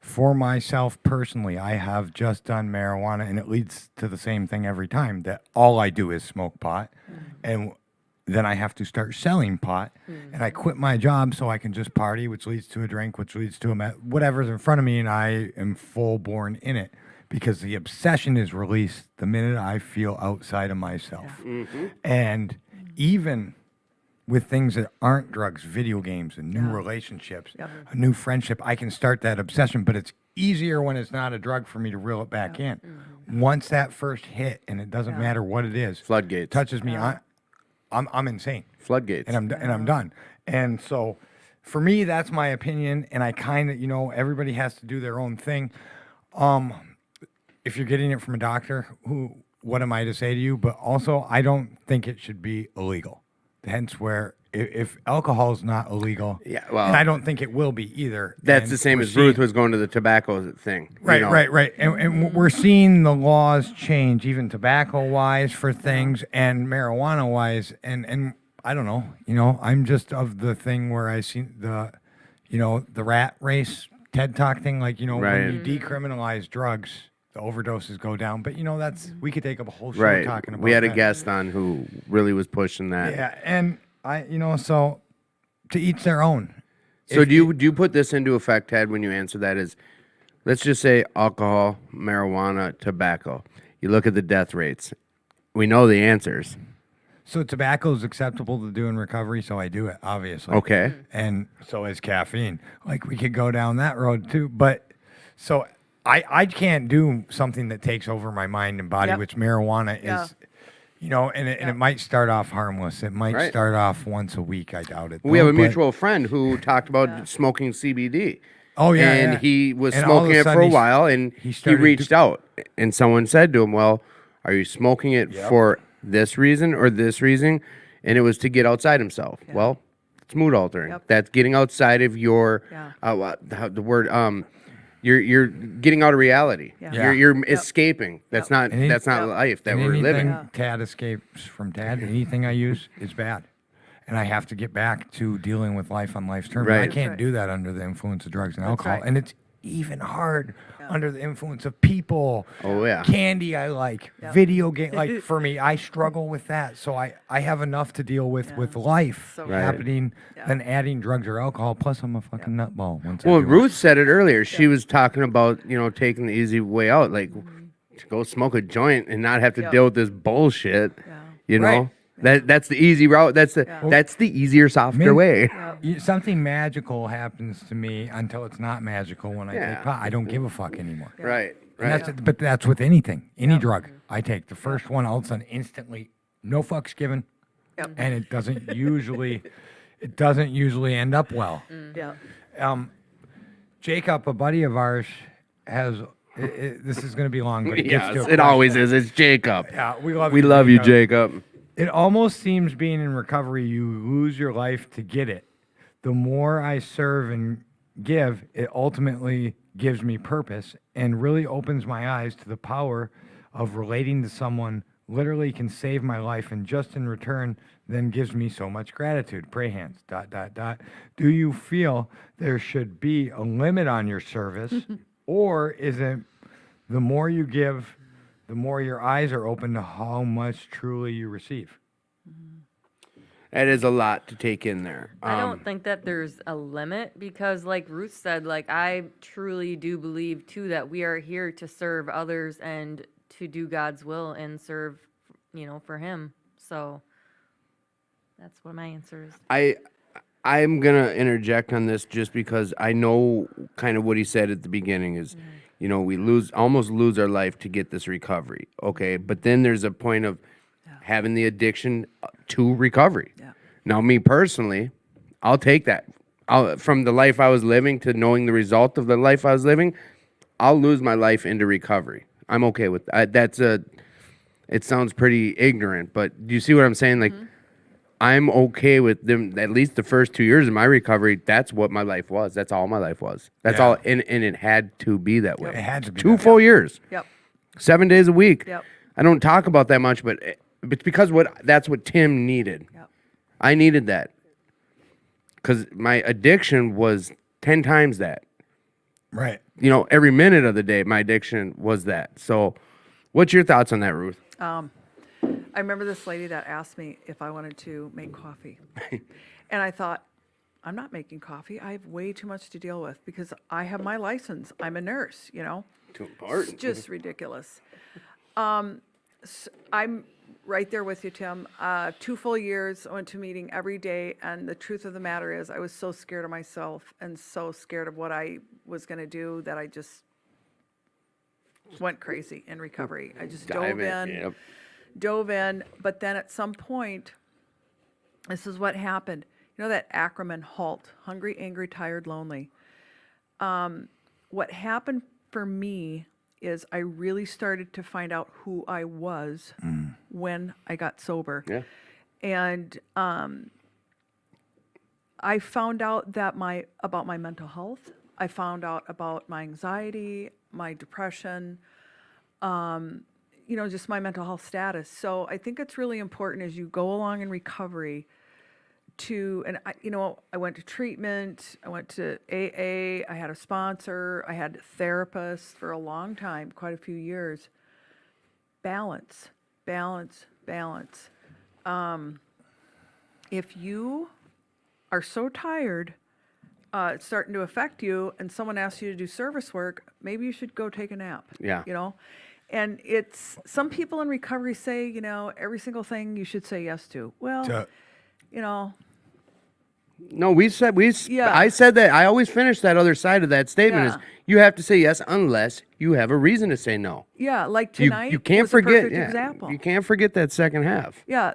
for myself personally, I have just done marijuana, and it leads to the same thing every time. That all I do is smoke pot, and then I have to start selling pot, and I quit my job so I can just party, which leads to a drink, which leads to whatever's in front of me, and I am full born in it because the obsession is released the minute I feel outside of myself. And even with things that aren't drugs, video games and new relationships, a new friendship, I can start that obsession, but it's easier when it's not a drug for me to reel it back in. Once that first hit, and it doesn't matter what it is, Floodgates. touches me, I'm insane, Floodgates. and I'm done. And so, for me, that's my opinion, and I kind of, everybody has to do their own thing. If you're getting it from a doctor, what am I to say to you? But also, I don't think it should be illegal. Hence, where if alcohol is not illegal, Yeah, well, and I don't think it will be either. That's and the same we're as Ruth seeing- was going to the tobacco thing. Right, right. And we're seeing the laws change, even tobacco-wise for things and marijuana-wise. And I don't know. I'm just of the thing where I see the rat race TED Talk thing. Like, when Right. you decriminalize drugs, the overdoses go down. But, we could take up a whole show Right. talking about We had a that. guest on who really was pushing that. Yeah, and so to each their own. So do you put this into effect, Ted, when you answer that? Is let's just say alcohol, marijuana, tobacco. You look at the death rates. We know the answers. So tobacco is acceptable to do in recovery, so I do it, obviously. Okay. And so is caffeine. Like, we could go down that road too. But so I can't do something that takes over my mind and body, Yep. which marijuana Yeah. is, and it might start off harmless. It might Right. start off once a week. I doubt it. We have though, a but- mutual friend who talked about smoking CBD. Oh, yeah. And yeah. he was And all of smoking a it for sudden a he's- while, and he he started reached out, and someone said to him, "Well, are you smoking it for this reason or this reason?" And it was to get outside himself. Well, it's mood altering. Yep. That's getting outside of your the word you're getting out of reality. Yeah. You're escaping. That's not And that's not Yep. life that And we're living. anything Tad escapes from Tad, anything I use is bad. And I have to get back to dealing with life on life's terms. I Right. can't right. do that under the influence of drugs and alcohol. right. And it's even hard under the influence of people. Oh, yeah. Candy I like, video game. Like, for me, I struggle with that. So I have enough to deal with life So Right. happening Yeah. than adding drugs or alcohol. Plus, I'm a fucking nutball. Once I Well, do it. Ruth said it earlier. She was talking about, taking the easy way out, like to go smoke a joint and not have to Yep. deal with this bullshit. Yeah. You know? Right. That's the easy route. That's the easier, softer Maybe- way. Something magical happens to me until it's not magical when I Yeah. take pot. I don't give a fuck anymore. Right. And Right. but that's with anything, any drug I take. The first one, all of a sudden, instantly, no fucks given, Yep. and it doesn't usually end up well. Yeah. Jacob, a buddy of ours, has. This is going to be long, but it gets to a Yes, it question. always is. It's Jacob. Yeah, we We love you, Jacob. It almost seems being in recovery, you lose your life to get it. The more I serve and give, it ultimately gives me purpose and really opens my eyes to the power of relating to someone literally can save my life and just in return then gives me so much gratitude. Pray hands, ... Do you feel there should be a limit on your service or is it the more you give, the more your eyes are open to how much truly you receive? That is a lot to take in there. I don't think that there's a limit because, like Ruth said, like I truly do believe too that we are here to serve others and to do God's will and serve, for Him. So that's what my answer is. I'm gonna interject on this just because I know kind of what he said at the beginning is, we almost lose our life to get this recovery. Okay, but then there's a point of having the addiction to recovery. Yeah. Now, me personally, I'll take that. From the life I was living to knowing the result of the life I was living, I'll lose my life into recovery. I'm okay with that. It sounds pretty ignorant, but do you see what I'm saying? Like, I'm okay with them. At least the first 2 years of my recovery, that's what my life was. That's all my life was. That's Yeah. all, and it had to be that way. It had to be Two that way. full years, Yep. 7 days a week. Yep. I don't talk about that much, but it's because that's what Tim needed. Yep. I needed that because my addiction was 10 times that. Right. Every minute of the day, my addiction was that. So, what's your thoughts on that, Ruth? I remember this lady that asked me if I wanted to make coffee. And I thought, I'm not making coffee. I have way too much to deal with because I have my license. I'm a nurse, you know? Too important. It's just ridiculous. I'm right there with you, Tim. 2 full years, I went to a meeting every day, and the truth of the matter is I was so scared of myself and so scared of what I was going to do that I just went crazy in recovery. I just Dive in, dove in, but then at some point, this is what happened. You know that acronym HALT, hungry, angry, tired, lonely. What happened for me is I really started to find out who I was when I got sober. Yeah. And I found out that about my mental health. I found out about my anxiety, my depression, just my mental health status. So I think it's really important as you go along in recovery I went to treatment, I went to AA, I had a sponsor, I had therapists for a long time, quite a few years. Balance, balance, balance. If you are so tired, it's starting to affect you, and someone asks you to do service work, maybe you should go take a nap. Yeah. And some people in recovery say, every single thing you should say yes to. Well, No, Yeah. I said that. I always finish that other side of that statement Yeah. is you have to say yes unless you have a reason to say no. yeah, like You, tonight you can't was forget. a perfect Yeah, example. you can't forget that second half. Yeah,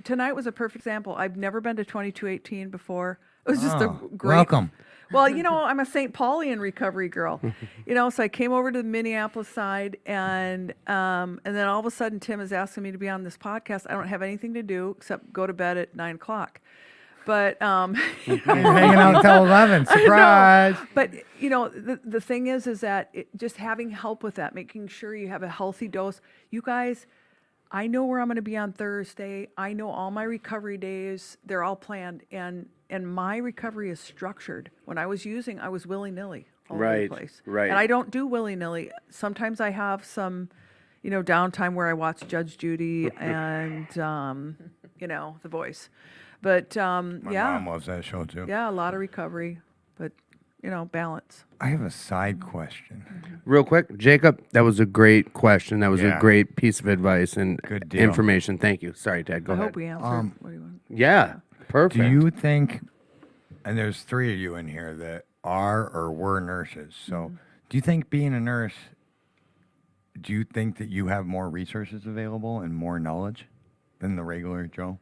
tonight was a perfect example. I've never been to 2218 before. It was just a Oh, great. welcome. Well, I'm a St. Paulian recovery girl, so I came over to the Minneapolis side, and then all of a sudden Tim is asking me to be on this podcast. I don't have anything to do except go to bed at 9:00. But You're hanging out until 11. Surprise. But the thing is that just having help with that, making sure you have a healthy dose. You guys, I know where I'm going to be on Thursday. I know all my recovery days. They're all planned, and my recovery is structured. When I was using, I was willy-nilly all over Right, the place. right. And I don't do willy-nilly. Sometimes I have some, downtime where I watch Judge Judy and The Voice. But My yeah. mom loves that show too. Yeah, a lot of recovery, but balance. I have a side question. Real quick, Jacob, that was a great question. That was a Yeah. great piece of advice and Good deal. information. Thank you. Sorry, Ted. Go I ahead. hope we answered. What do you want? Yeah, perfect. Do you think, and there's 3 of you in here that are or were nurses, so do you think being a nurse, do you think that you have more resources available and more knowledge than the regular Joe?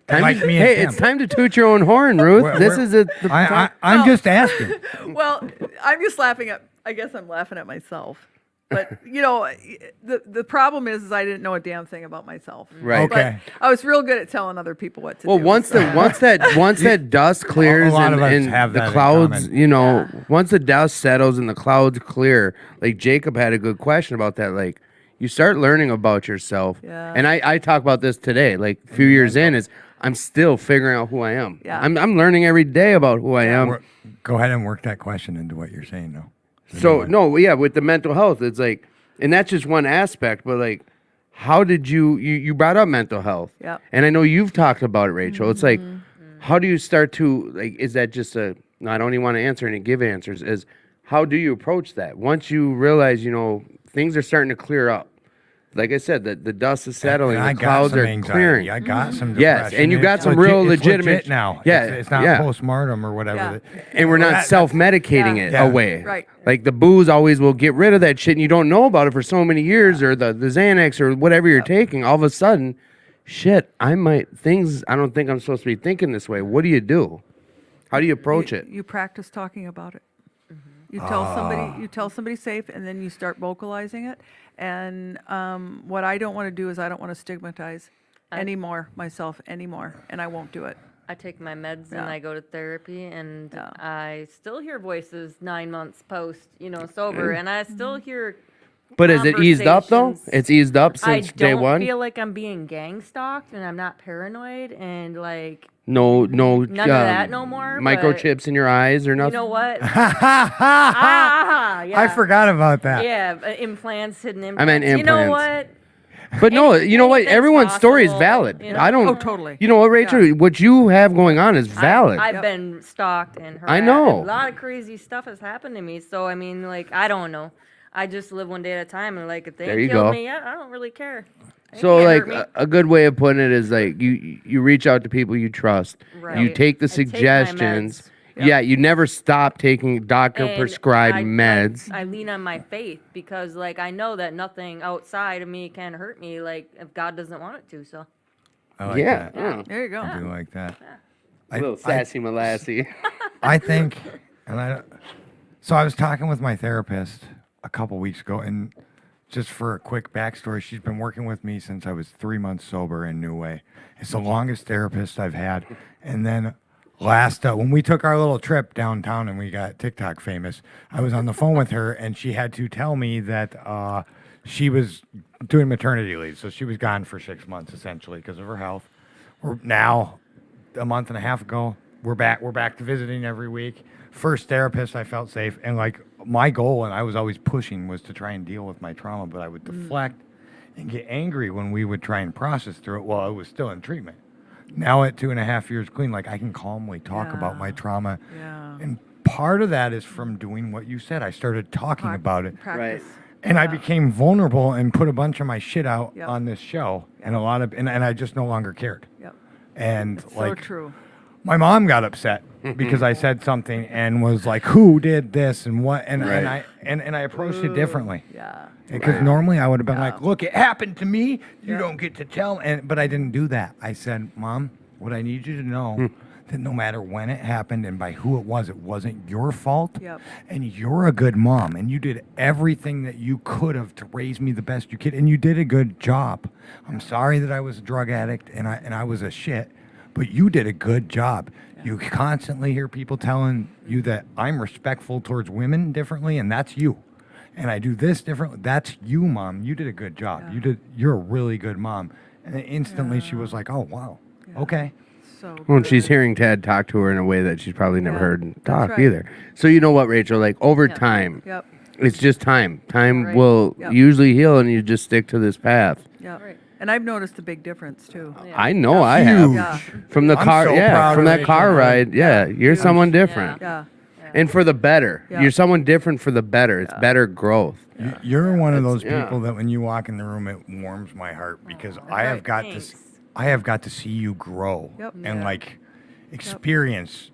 Time Like to- me and hey, Tim. it's time to toot your own horn, Ruth. This is it. I'm just asking. Well, I'm just I guess I'm laughing at myself. But, the problem is I didn't know a damn thing about myself. Right. Okay. But I was real good at telling other people what to Well, do. once that dust clears lot of us and have that the in clouds, common. once the dust settles and the clouds clear, like Jacob had a good question about that. Like you start learning about yourself. Yeah. And I talk about this today. Like a few years in, is I'm still figuring out who I am. Yeah. I'm learning every day about who I am. Go ahead and work that question into what you're saying, though. So no, yeah, with the mental health, it's like, and that's just one aspect. But like, how did you brought up mental health? Yeah. And I know you've talked about it, Rachel. It's like, how do you start to like? Is that just a? No, I don't even want to answer and give answers. Is how do you approach that once you realize things are starting to clear up? Like I said, the dust is settling, And I the got clouds some are anxiety. clearing. I got some Yes, depression. and you got It's some real it's legitimate- legit now. Yeah, It's not yeah. postmortem or whatever. Yeah. that- And we're not That- self-medicating Yeah. it Yeah. away. Right. Like the booze always will get rid of that shit and you don't know about it for so many years or the Xanax or whatever you're taking. All of a sudden, shit, I don't think I'm supposed to be thinking this way. What do you do? How do you approach it? You practice talking about it. You Ah. tell somebody safe, and then you start vocalizing it. And what I don't want to do is I don't want to stigmatize myself anymore, and I won't do it. I take my meds Yeah. and I go to therapy, and Yeah. I still hear voices 9 months post, sober, and I still Mm-hmm. hear. But is it eased up though? conversations. It's eased up I since day don't one? feel like I'm being gang stalked, and I'm not paranoid, and like No, none of that no more. but Microchips in your eyes or You nothing? know what? Yeah. I forgot about that. Yeah, implants, hidden implants. I meant You know implants. what? But no, you know what? anything's Everyone's story is possible, valid. you know? I don't. Oh, totally. You know what, Rachel? What you have going on is valid. I've Yep. been stalked and harassed. I know. A lot of crazy stuff has happened to me. So I mean, like, I don't know. I just live one day at a time, and like, if they There you kill go. me, I don't really care. They So can't like hurt me. a good way of putting it is like you reach out to people you trust. You Right. take the I take my suggestions. meds. Yeah, you never stop taking doctor And prescribed meds. I lean on my faith because, like, I know that nothing outside of me can hurt me, like, if God doesn't want it to. So I like yeah. that. Mm. There you go. I do like that. A little sassy Malassie. I think, so I was talking with my therapist a couple weeks ago, and just for a quick backstory, she's been working with me since I was 3 months sober in New Way. It's the longest therapist I've had. And then when we took our little trip downtown and we got TikTok famous, I was on the phone with her, and she had to tell me that she was doing maternity leave. So she was gone for 6 months essentially because of her health. We're now, a month and a half ago, we're back to visiting every week. First therapist, I felt safe, and like my goal, and I was always pushing, was to try and deal with my trauma, but I would deflect and get angry when we would try and process through it while I was still in treatment. Now at 2.5 years clean, like I can calmly talk about my trauma, Yeah. and part of that is from doing what you said. I started talking about it, Practice. and I became vulnerable and put a bunch of my shit out Yep. on this show, and and I just no longer cared. Yep. And So like true. my mom got upset because I said something and was like, "Who did this and what?" And Right. I approached it differently Yeah. because normally I would have been Yeah. like, "Look, it happened to me. You Yeah. don't get to tell." But I didn't do that. I said, "Mom, what I need you to know that no matter when it happened and by who it wasn't your fault. Yep. And you're a good mom, and you did everything that you could have to raise me the best you could, and you did a good job. I'm sorry that I was a drug addict and I was a shit." But you did a good job. You constantly hear people telling you that I'm respectful towards women differently, and that's you. And I do this differently. That's you, Mom. You did a good job. Yeah. You're a really good mom. And then instantly she was like, "Oh wow, okay." So Well, and she's good. hearing Tad talk to her in a way that she's probably never Yeah, heard that's talk right. either. So you know what, Rachel? Like over Yeah. time, Yep. it's just time. Time Right. will Yep. usually heal, and you just stick to this path. Yep. Right. And I've noticed a big difference too. Yeah. I know I have. Huge. Yeah. From the I'm car, so yeah, proud from of that Rachel, car man. ride, yeah, you're someone different, Yeah. and for the better. Yeah. You're someone different for the better. It's better growth. You're one of those yeah. people that when you walk in the room, it warms my heart because I have Right, got thanks. I have got to see you grow Yep. and Yeah. like experience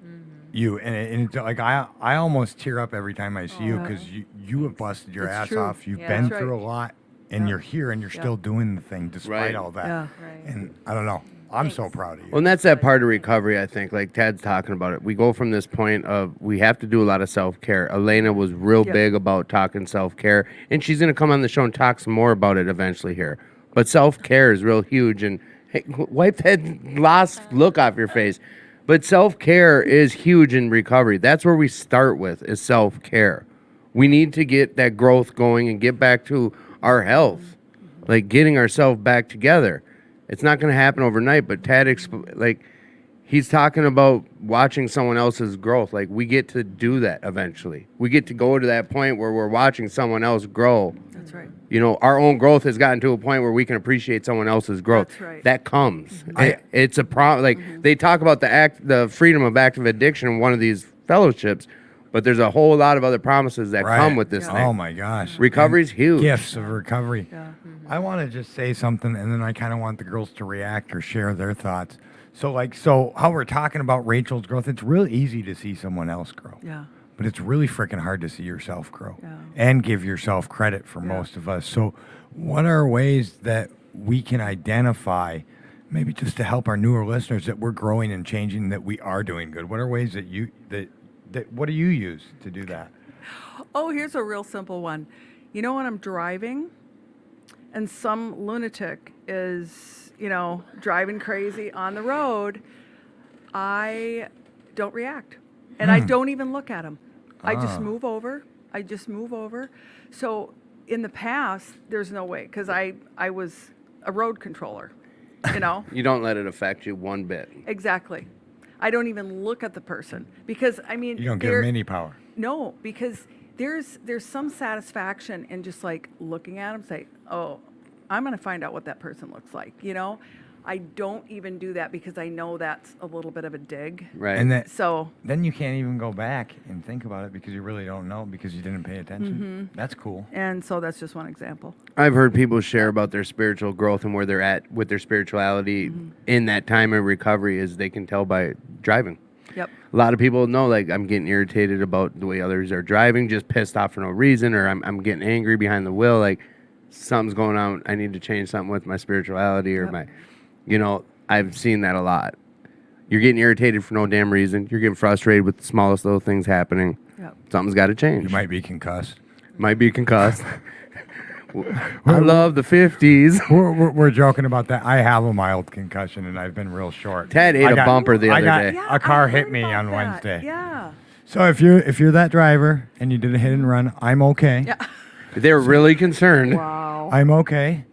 you, and it's like I almost tear up every time I see you because you have busted your It's ass true. off. You've Yeah. been That's through right. a lot, and Yeah. you're here, and you're Yeah. still doing the thing despite Right. all that. Yeah. Right. And I don't know. I'm so proud of you. Well, and that's that part of recovery, I think. Like Tad's talking about it. We go from this point of we have to do a lot of self care. Elena was real Yep. big about talking self care, and she's going to come on the show and talk some more about it eventually here. But self care is real huge. And hey, wipe that lost look off your face. But self care is huge in recovery. That's where we start with is self care. We need to get that growth going and get back to our health, like getting ourselves back together. It's not going to happen overnight, but Tad, he's talking about watching someone else's growth. Like, we get to do that eventually. We get to go to that point where we're watching someone else grow. That's right. You know, our own growth has gotten to a point where we can appreciate someone else's growth. That's right. That comes. It's a problem. Like, they talk about the freedom of active addiction in one of these fellowships, but there's a whole lot of other promises that come with this Yeah. thing. Oh my gosh. Recovery's And huge. Gifts of recovery. Yeah. I want to just say something, and then I kind of want the girls to react or share their thoughts. So how we're talking about Rachel's growth, it's real easy to see someone else grow. Yeah. But it's really freaking hard to see yourself grow Yeah. and give yourself credit for most of us. So what are ways that we can identify, maybe just to help our newer listeners, that we're growing and changing, that we are doing good? What are ways that what do you use to do that? Oh, here's a real simple one. You know, when I'm driving and some lunatic is, driving crazy on the road, I don't react. And I don't even look at him. I just move over. So in the past, there's no way, because I was a road controller, You don't let it affect you one bit. Exactly. I don't even look at the person because, You don't give they're- them any power. No, because there's some satisfaction in just like looking at them, say, oh, I'm going to find out what that person looks like, you know? I don't even do that because I know that's a little bit of a dig. Right. And So, then you can't even go back and think about it because you really don't know because you didn't pay attention. That's cool. and so that's just one example. I've heard people share about their spiritual growth and where they're at with their spirituality in that time of recovery is they can tell by driving. Yep. A lot of people know, like, I'm getting irritated about the way others are driving, just pissed off for no reason, or I'm getting angry behind the wheel, like, something's going on. I need to change something with my spirituality or Yep. my, you know, I've seen that a lot. You're getting irritated for no damn reason. You're getting frustrated with the smallest little things happening. Yep. Something's got to change. You might be concussed. Might be concussed. I love the 50s. We're joking about that. I have a mild concussion and I've been real short. Ted ate I a got- bumper the I other got- day. Yeah, A car I hit heard me about on that. Wednesday. Yeah. So if you're that driver and you did a hit and run, I'm okay. Yeah. They're really concerned. Wow. I'm okay.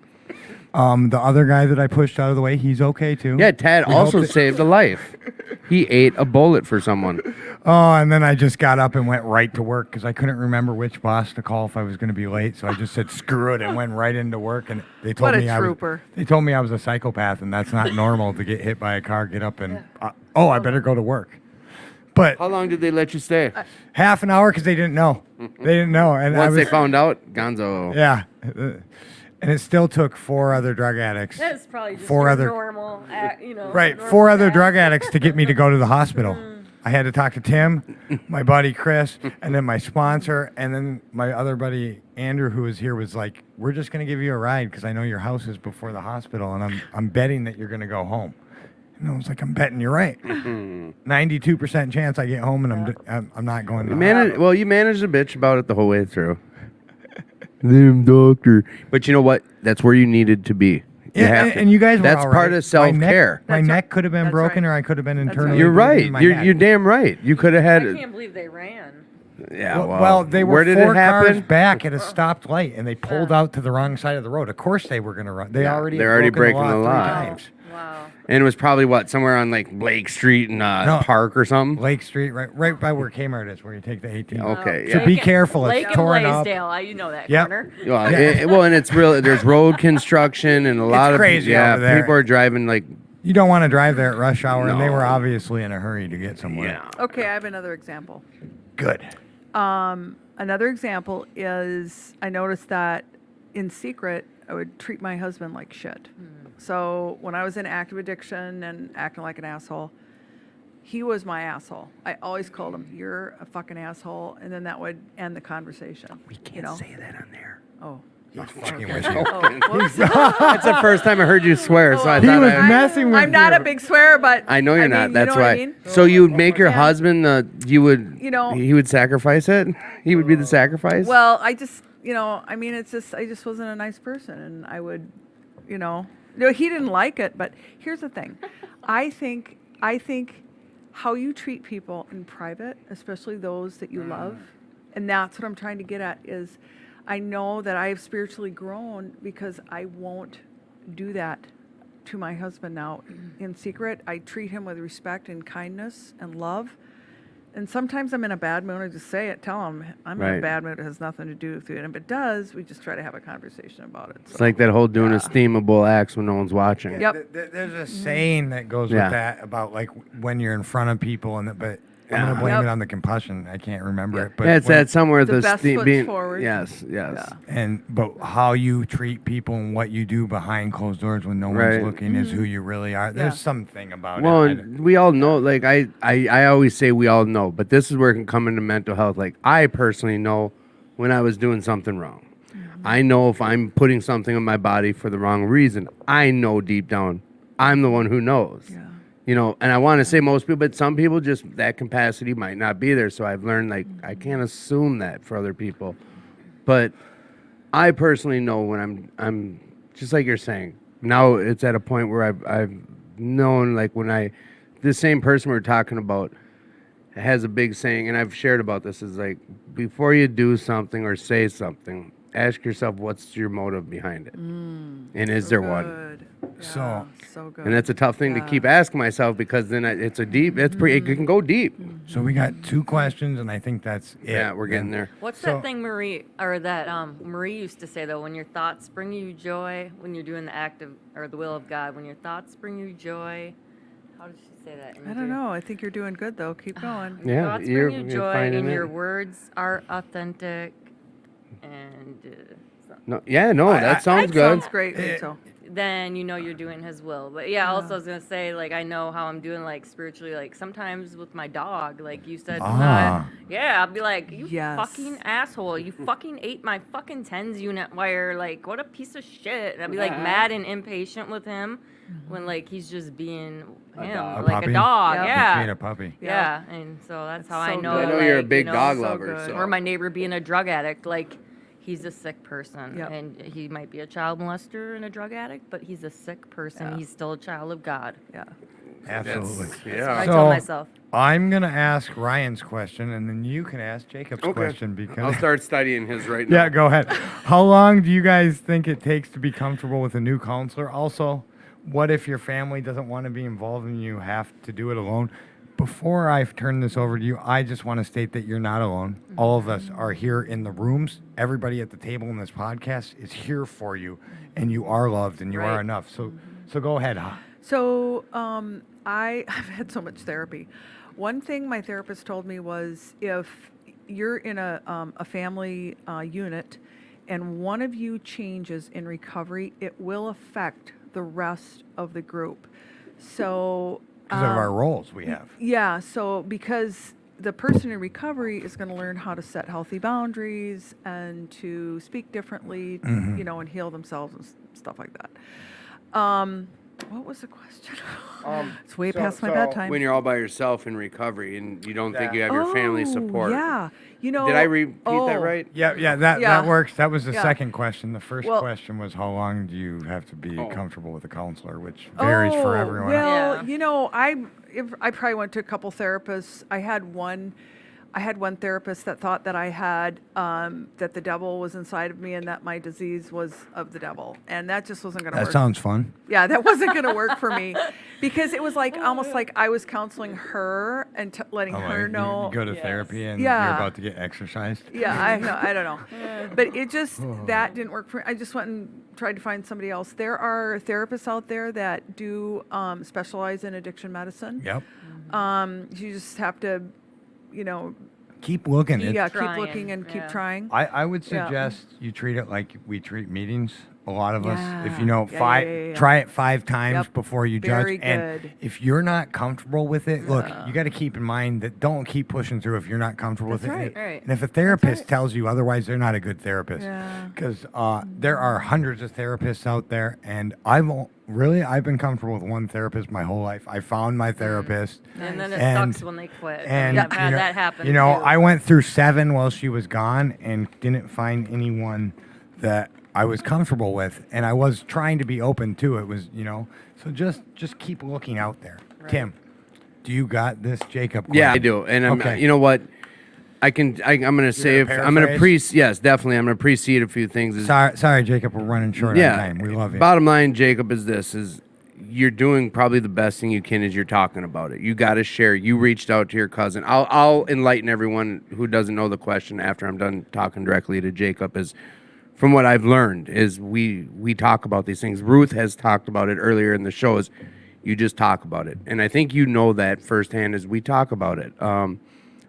The other guy that I pushed out of the way, he's okay too. Yeah, Ted We also hope that- saved a life. He ate a bullet for someone. Oh, and then I just got up and went right to work because I couldn't remember which boss to call if I was going to be late. So I just said screw it and went right into work. And they told What a me trooper. they told me I was a psychopath and that's not normal to get hit by a car, get up and I better go to work. But How long did they let you stay? half an hour because they didn't know. They didn't know, and I Once was they found out, Gonzo. yeah. And it still took 4 other drug addicts. That's probably just 4 your other normal, you know. Right, normal 4 other act. drug addicts to get me to go to the hospital. I had to talk to Tim, my buddy Chris, and then my sponsor, and then my other buddy Andrew, who was here, was like, "We're just gonna give you a ride because I know your house is before the hospital, and I'm betting that you're gonna go home." And I was like, "I'm betting you're right. 92% chance I get home, and I'm not going to." You managed a bitch about it the whole way through. Them doctor. But you know what? That's where you needed to be. You have to. and you guys were That's all part right. of self-care. My That's neck right. could have been That's broken, right. or I could have been That's internally. right. You're bleeding right. in my You're head. damn right. You could have I had. can't believe they ran. Yeah. Well, they were where did 4 it happen? cars back at a stopped light, and they pulled out to the wrong side of the road. Of course, they were going to run. They're Yeah, already they're already broken breaking the the law. law 3 times. Wow. And it was probably what, somewhere on like Blake Street in No. Park or something. Lake Street, right by where Kmart is, where you take the 18. Okay. So Yeah. be careful. It's Lake and torn up. Blaisdell, you know that Yep. corner. Well, and it's real. There's road construction and a lot of crazy yeah. over there. People are driving like You don't want to drive there at rush hour, and they were No. obviously in a hurry to get somewhere. yeah. Okay, I have another example. Good. Another example is I noticed that in secret, I would treat my husband like shit. So when I was in active addiction and acting like an asshole, he was my asshole. I always called him, "You're a fucking asshole," and then that would end the conversation. We can't Say that on there. Oh. He's fucking with you. Oh, whoops. That's the first time I heard you swear, so I He thought was I, messing with I'm not you. a big swearer, but I know you're not. mean, That's you know why. What I mean? So you would make your Yeah. husband you would You know- he would sacrifice it. He would be the sacrifice. Well, I just, I mean, it's just, I just wasn't a nice person, and I would, he didn't like it, but here's the thing. I think how you treat people in private, especially those that you love, and that's what I'm trying to get at is I know that I have spiritually grown because I won't do that to my husband now in secret. I treat him with respect and kindness and love. And sometimes I'm in a bad mood. I just say it, tell him I'm in Right. a bad mood. It has nothing to do with it. And if it does, we just try to have a conversation about it. It's like that whole doing esteemable acts when no one's watching. Yep. There's a saying that goes Yeah. with that about like when you're in front of people, but I'm Yeah. gonna blame Yep. it on the concussion. I can't remember it, but Yeah, it's when- that somewhere The the best foot being forward. Yes, yes. Yeah. but how you treat people and what you do behind closed doors when no Right. one's looking is who you really are. There's Yeah. something about Well, it. and we all know, like I always say we all know, but this is where it can come into mental health. Like I personally know when I was doing something wrong. I know if I'm putting something in my body for the wrong reason. I know deep down, I'm the one who knows. Yeah. And I want to say most people, but some people just that capacity might not be there. So I've learned like I can't assume that for other people, but I personally know when I'm just like you're saying. Now it's at a point where I've known like when the same person we're talking about has a big saying, and I've shared about this is like before you do something or say something, ask yourself what's your motive behind it, and is there one? Good. So, So good. And that's a tough thing to Yeah. keep asking myself because then it's a deep. It's pretty. It can go deep. so we got 2 questions, and I think that's it. Yeah, we're getting there. What's So- that thing Marie or that Marie used to say though? When your thoughts bring you joy, when you're doing the act of or the will of God, when your thoughts bring you joy. How did she say that? I don't know. I think you're doing good though. Keep going. Your Yeah, thoughts you're bring you joy, finding and it. your words are authentic. And No, yeah, no, that sounds good. Sounds great. So then you know you're doing His will. But yeah, also I was gonna say like I know how I'm doing like spiritually. Like sometimes with my dog, like you said, yeah, I'll be like, you Yes. fucking asshole, you fucking ate my fucking tens unit wire. Like what a piece of shit. And I'll be like mad and impatient with him when like he's just being him, dog. like puppy? a dog. Yep. Yeah. Feed a puppy. Yeah, and so that's how I so know. good. I know you're a like, big you know, dog so lover. good. So. or my neighbor being a drug addict, like he's a sick person, Yep. and he might be a child molester and a drug addict, but he's a sick person. Yeah. He's still a child of God. yeah. Absolutely. Yeah. I So- tell myself. I'm going to ask Ryan's question, and then you can ask Jacob's Okay. question because. I'll start studying his right now. Yeah, go ahead. How long do you guys think it takes to be comfortable with a new counselor? Also, what if your family doesn't want to be involved and you have to do it alone? Before I turn this over to you, I just want to state that you're not alone. All of us are here in the rooms. Everybody at the table in this podcast is here for you, and you are loved and you are Right. enough. So go ahead. So I've had so much therapy. One thing my therapist told me was if you're in a family unit and one of you changes in recovery, it will affect the rest of the group. So Because of our roles we have. yeah, so because the person in recovery is going to learn how to set healthy boundaries and to speak differently, you know, and heal themselves and stuff like that. What was the question? It's way past my bedtime. When you're all by yourself in recovery and you don't think you have your family support. Yeah, you know. Did I repeat that right? Yeah, that Yeah. works. That was the Yeah. second question. The first Well- question was how long do you have to be Oh. comfortable with a counselor, which varies for everyone. Well, Yeah. you know, I probably went to a couple therapists. I had one therapist that thought that I had that the devil was inside of me and that my disease was of the devil, and that just wasn't going to That work. sounds fun. Yeah, that wasn't going to work for me because it was like almost like I was counseling her and letting her you know. go to therapy and Yeah. you're about to get exercised. Yeah, I don't know. But it just, that didn't work for me. I just went and tried to find somebody else. There are therapists out there that do specialize in addiction medicine. Yep. You just have to, you know, Keep looking. keep Trying, looking and keep yeah. trying. I would Yeah. suggest you treat it like we treat meetings. A lot of us, if Yeah. you know, Yeah, yeah. try it 5 times Yep. before you Very judge. And good. if you're not comfortable with it, look, you got to keep in mind that don't keep pushing through if you're not comfortable That's with right. it. Right. And if a therapist right. tells you otherwise, they're not a good therapist. Yeah. Because there are hundreds of therapists out there, and I've been comfortable with one therapist my whole life. I found my therapist. And then it And- sucks when they quit. And I've had you know, that happen. You know, too. I went through 7 while she was gone and didn't find anyone that I was comfortable with, and I was trying to be open to it. Was, you know, so just keep looking out there. Tim, do you got this, Jacob? Yeah, I question? do. And I'm, Okay. you know what? I'm going to save. I'm going to paraphrase? yes, definitely. I'm going to precede a few things. Sorry, Jacob, we're running short on time. We love you. Bottom line, Jacob, is this: is you're doing probably the best thing you can as you're talking about it. You got to share. You reached out to your cousin. I'll enlighten everyone who doesn't know the question after I'm done talking directly to Jacob. Is from what I've learned is we talk about these things. Ruth has talked about it earlier in the show. Is you just talk about it, and I think you know that firsthand. Is we talk about it.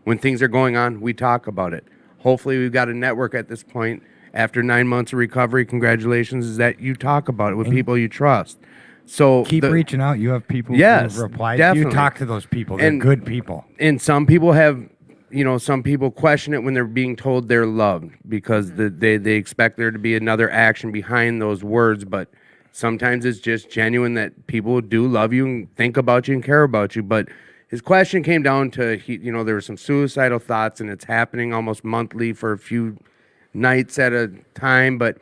When things are going on, we talk about it. Hopefully, we've got a network at this point. After 9 months of recovery, congratulations, is that you talk about it with people you trust. So Keep reaching out. You have people Yes, who reply. definitely. You talk to those people. They're And- good people. And some people have, some people question it when they're being told they're loved because they expect there to be another action behind those words. But sometimes it's just genuine that people do love you and think about you and care about you. But his question came down to, there were some suicidal thoughts, and it's happening almost monthly for a few nights at a time, but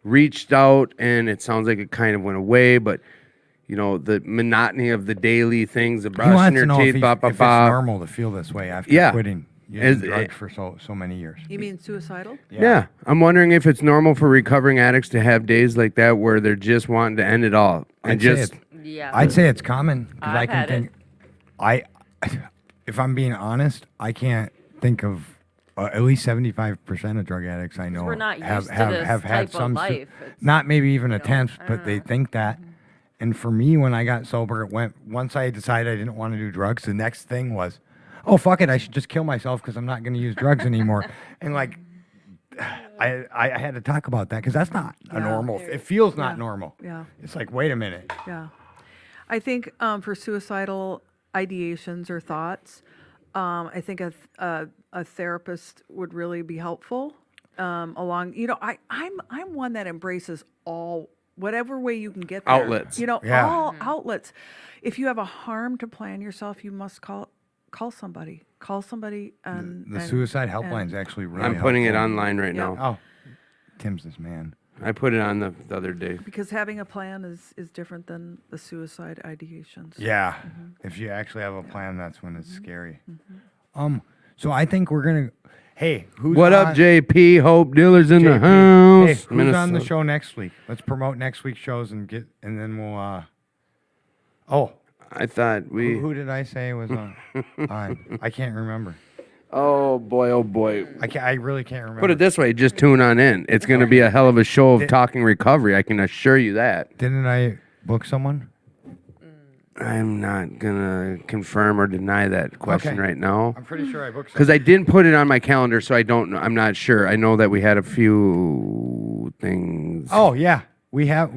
reached out, and it sounds like it kind of went away, but the monotony of the daily things, the He brushing wants to your know teeth, if it's normal to feel this way after Yeah. quitting. using Is- drugs for so many years. You mean suicidal? Yeah. I'm wondering if it's normal for recovering addicts to have days like that where they're just wanting to end it all and I'd say just Yeah. I'd say it's common because I I've can had think. I, if I'm being honest, I can't think of at least 75% of drug addicts I know we're not have used to have, this have had type of some, life. It's- not maybe even know, attempts, I but don't they know. think that. And for me, when I got sober, it went once I decided I didn't want to do drugs. The next thing was, oh fuck it, I should just kill myself because I'm not going to use drugs anymore. And like, I had to talk about that because that's not a Yeah. normal. It feels not Yeah. normal. Yeah. It's like, wait a minute. Yeah. I think for suicidal ideations or thoughts, I think a therapist would really be helpful. Along, I'm one that embraces all whatever way you can get there. Outlets. Yeah. All outlets. If you have a harm to plan yourself, you must call somebody. Call somebody and The and- suicide helpline and- is actually really. I'm putting it helpful. online right Yeah. now. Oh, Tim's this man. I put it on the other day. because having a plan is different than the suicide ideations. Yeah. If you actually have a plan, that's when it's scary. So I think we're gonna. Hey, who's What up, on- JP? Hope dealers in the JP? house. Hey, who's on the Minnesota. show next week? Let's promote next week's shows and then we'll. Oh, I thought we. who did I say was on? I can't remember. Oh boy, oh boy. I really can't remember. Put it this way: just tune on in. It's going to be a hell of a show of talking recovery. I can assure you that. Didn't I book someone? I'm not gonna confirm or deny that question Okay. right now I'm pretty sure I booked because someone. I didn't put it on my calendar, so I don't know. I'm not sure. I know that we had a few things. Oh yeah, we have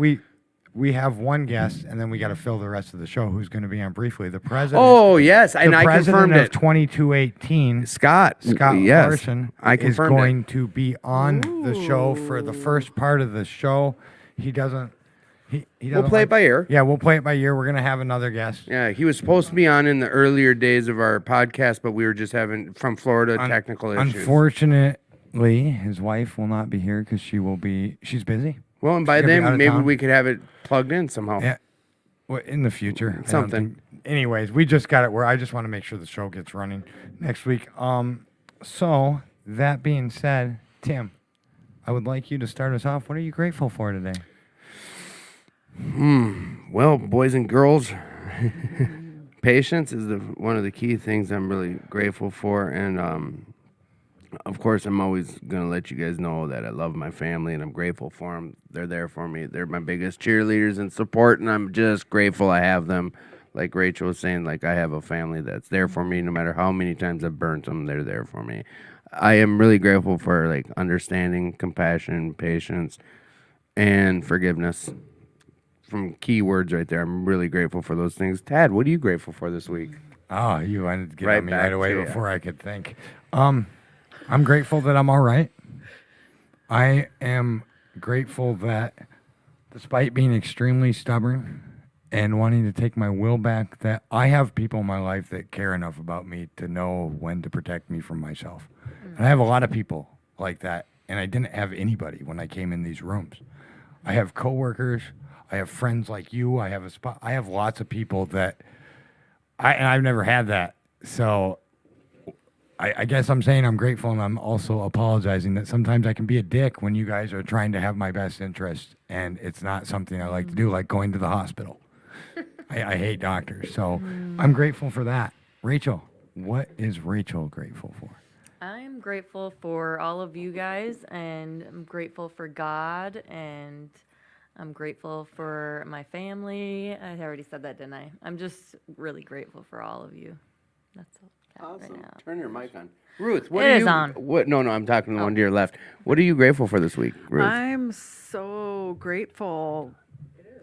one guest, and then we got to fill the rest of the show. Who's going to be on briefly? The president. Oh yes, and the I president confirmed of it. 2218. Scott. Scott yes, Larson I is confirmed going it. to be on the show for the first part of the show. He doesn't. He doesn't. We'll play it by ear. Yeah, we'll play it by ear. We're gonna have another guest. Yeah, he was supposed to be on in the earlier days of our podcast, but we were just having from Florida technical issues. Unfortunately, his wife will not be here because she's busy. Well, and by She's gonna be out then of maybe town. we could have it plugged in somehow. Yeah. Well, in the future. I don't Something. think- Anyways, we just got it where I just want to make sure the show gets running next week. So that being said, Tim, I would like you to start us off. What are you grateful for today? Well, boys and girls, patience is one of the key things I'm really grateful for, and of course, I'm always gonna let you guys know that I love my family and I'm grateful for them. They're there for me. They're my biggest cheerleaders and support, and I'm just grateful I have them. Like Rachel was saying, like I have a family that's there for me no matter how many times I've burnt them. They're there for me. I am really grateful for like understanding, compassion, patience, and forgiveness. From key words right there. I'm really grateful for those things. Tad, what are you grateful for this week? Oh, you wanted to get Right on me back right away to ya. before I could think. I'm grateful that I'm all right. I am grateful that despite being extremely stubborn and wanting to take my will back, that I have people in my life that care enough about me to know when to protect me from myself. And I have a lot of people like that, and I didn't have anybody when I came in these rooms. I have coworkers, I have friends like you, I have lots of people that and I've never had that. So I guess I'm saying I'm grateful, and I'm also apologizing that sometimes I can be a dick when you guys are trying to have my best interest, and it's not something I like to do, like going to the hospital. I hate doctors, so I'm grateful for that. Rachel, what is Rachel grateful for? I'm grateful for all of you guys, and I'm grateful for God, and I'm grateful for my family. I already said that, didn't I? I'm just really grateful for all of you. That's all I got right now. Turn your mic on. Ruth, what It are is you on. What no, I'm talking to the one to your left. What are you grateful for this week, Ruth? I'm so grateful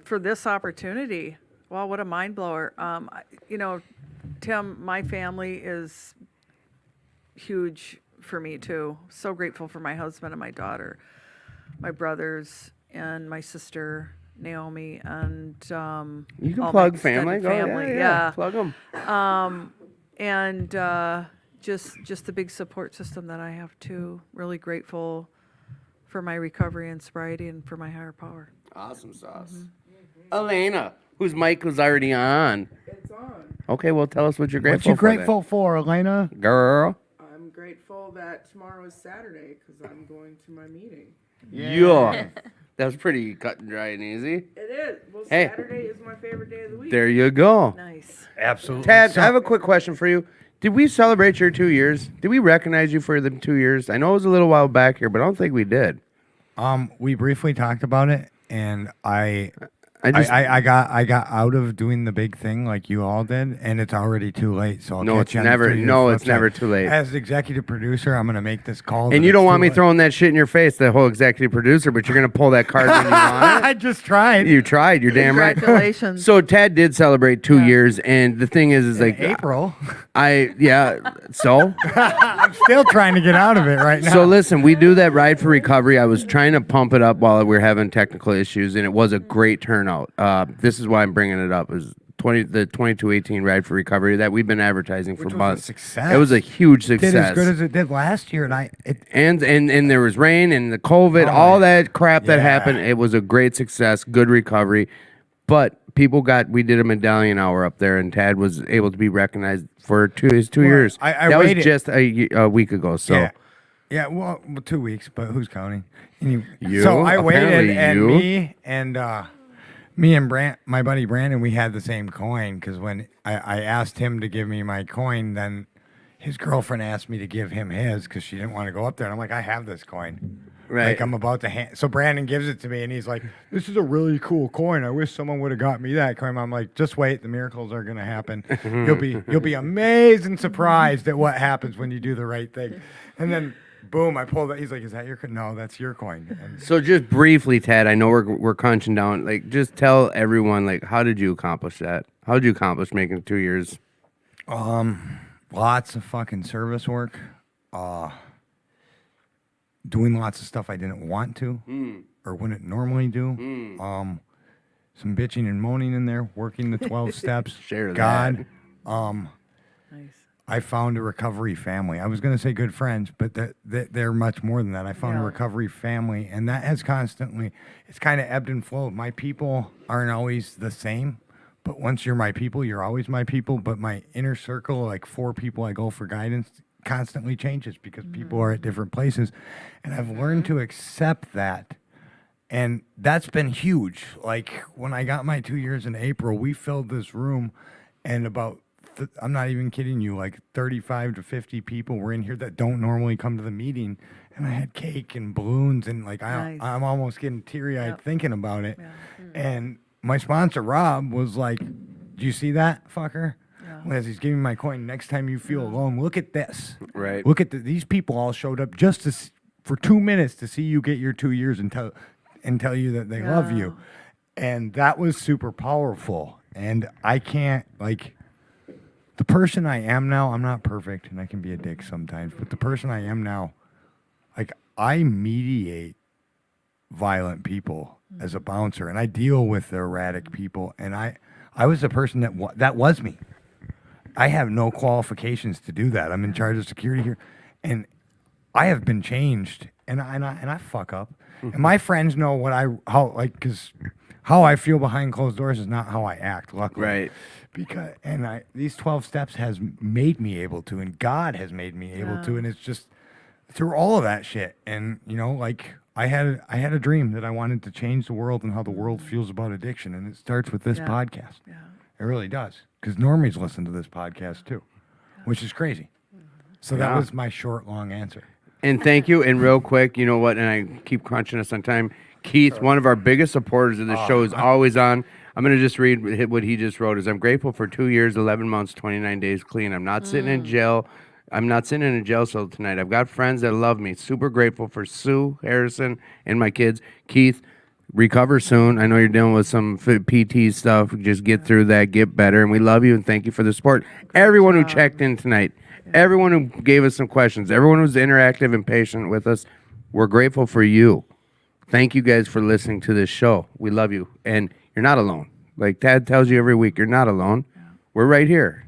for this opportunity. Wow, what a mind blower. Tim, my family is huge for me too. So grateful for my husband and my daughter, my brothers and my sister Naomi, and You can all my plug family. extended Go, family. yeah. Plug them. And just the big support system that I have too. Really grateful for my recovery and sobriety and for my higher power. Awesome sauce. Elena, whose mic was already on. It's on. Okay, well, tell us what you're grateful What you for. then. grateful for, Elena? Girl. I'm grateful that tomorrow is Saturday because I'm going to my meeting. Yeah. That was pretty cut and dry and easy. It is. Well, Hey. Saturday is my favorite day of the week. There you go. Nice. Absolutely. Tad, I have a quick question for you. Did we celebrate your 2 years? Did we recognize you for the 2 years? I know it was a little while back here, but I don't think we did. We briefly talked about it, and I just got out of doing the big thing like you all did, and it's already too late. So I'll No, catch it's you on the never- 2 years no, flip it's never side. too late. As executive producer, I'm gonna make this call. and that you don't it's want too me late. throwing that shit in your face, the whole executive producer, but you're gonna pull that card when you want I just tried. it. You tried. You're damn right. Congratulations. So Tad did celebrate 2 years, and the thing is like April. So I'm still trying to get out of it right now. So listen, we do that ride for recovery. I was trying to pump it up while we were having technical issues, and it was a great turnout. This is why I'm bringing it up. It was the 2218 ride for recovery that we've been advertising for Which was a months. success. It was a huge It success. did as good as it did last year, and and there was rain and the COVID, all that crap that Yeah. happened. It was a great success, good recovery. But we did a medallion hour up there, and Tad was able to be recognized for his 2 years. I that was waited- just a week ago. So yeah, well, 2 weeks, but who's counting? Anyway, You? so I waited, Apparently and you. me and my buddy Brandon, we had the same coin because when I asked him to give me my coin, then his girlfriend asked me to give him his because she didn't want to go up there, and I'm like, I have this coin. Right. Like I'm about to hand. So Brandon gives it to me, and he's like, "This is a really cool coin. I wish someone would have got me that coin." I'm like, "Just wait, the miracles are gonna happen. You'll be amazed and surprised at what happens when you do the right thing." And then, boom, I pulled it. He's like, "Is that your coin?" No, that's your coin. And So just briefly, Ted, I know we're crunching down. Like, just tell everyone, like, how did you accomplish that? How did you accomplish making 2 years? lots of fucking service work. Doing lots of stuff I didn't want to or wouldn't normally do. Some bitching and moaning in there, working the 12 steps. Share God. Nice. I found a recovery family. I was going to say good friends, but they're much more than that. I found a Yeah. recovery family, and that has constantly, it's kind of ebbed and flowed. My people aren't always the same, but once you're my people, you're always my people. But my inner circle, like 4 people I go for guidance, constantly changes because people are at different places. And I've learned to accept that. And that's been huge. Like when I got my 2 years in April, we filled this room and about, I'm not even kidding you, like 35 to 50 people were in here that don't normally come to the meeting. And I had cake and balloons and like, Nice. I'm almost getting teary eyed Yep. thinking about it. Yeah. And my sponsor, Rob, was like, do you see that, fucker? Yeah. As he's giving my coin, next time you feel alone, look at this. Right. Look at these people all showed up just for 2 minutes to see you get your 2 years and tell you that they love you. And that was super powerful. And I can't, like, the person I am now, I'm not perfect and I can be a dick sometimes, but the person I am now, like, I mediate violent people as a bouncer and I deal with the erratic people. And I was the person that was me. I have no qualifications to do that. I'm in charge of security here, and I have been changed, and I fuck up. And my friends know because how I feel behind closed doors is not how I act. Luckily, Right. Because these 12 steps has made me able to, and God has made me able to, and it's just through all of that shit. And like I had a dream that I wanted to change the world and how the world feels about addiction, and it starts with this podcast. Yeah. It really does. Because normies listen to this podcast too, which is crazy. So that Yeah. was my short, long answer. And thank you. And real quick, you know what? And I keep crunching us on time. Keith, one of our biggest supporters of the show, is always on. I'm going to just read what he just wrote. I'm grateful for 2 years, 11 months, 29 days clean. I'm not sitting in jail. I'm not sitting in a jail cell tonight. I've got friends that love me. Super grateful for Sue, Harrison, and my kids. Keith, recover soon. I know you're dealing with some PT stuff. Just get through that, get better. And we love you and thank you for the support. Everyone who checked in tonight, everyone who gave us some questions, everyone who's interactive and patient with us, we're grateful for you. Thank you guys for listening to this show. We love you. And you're not alone. Like Tad tells you every week, you're not alone. We're right here.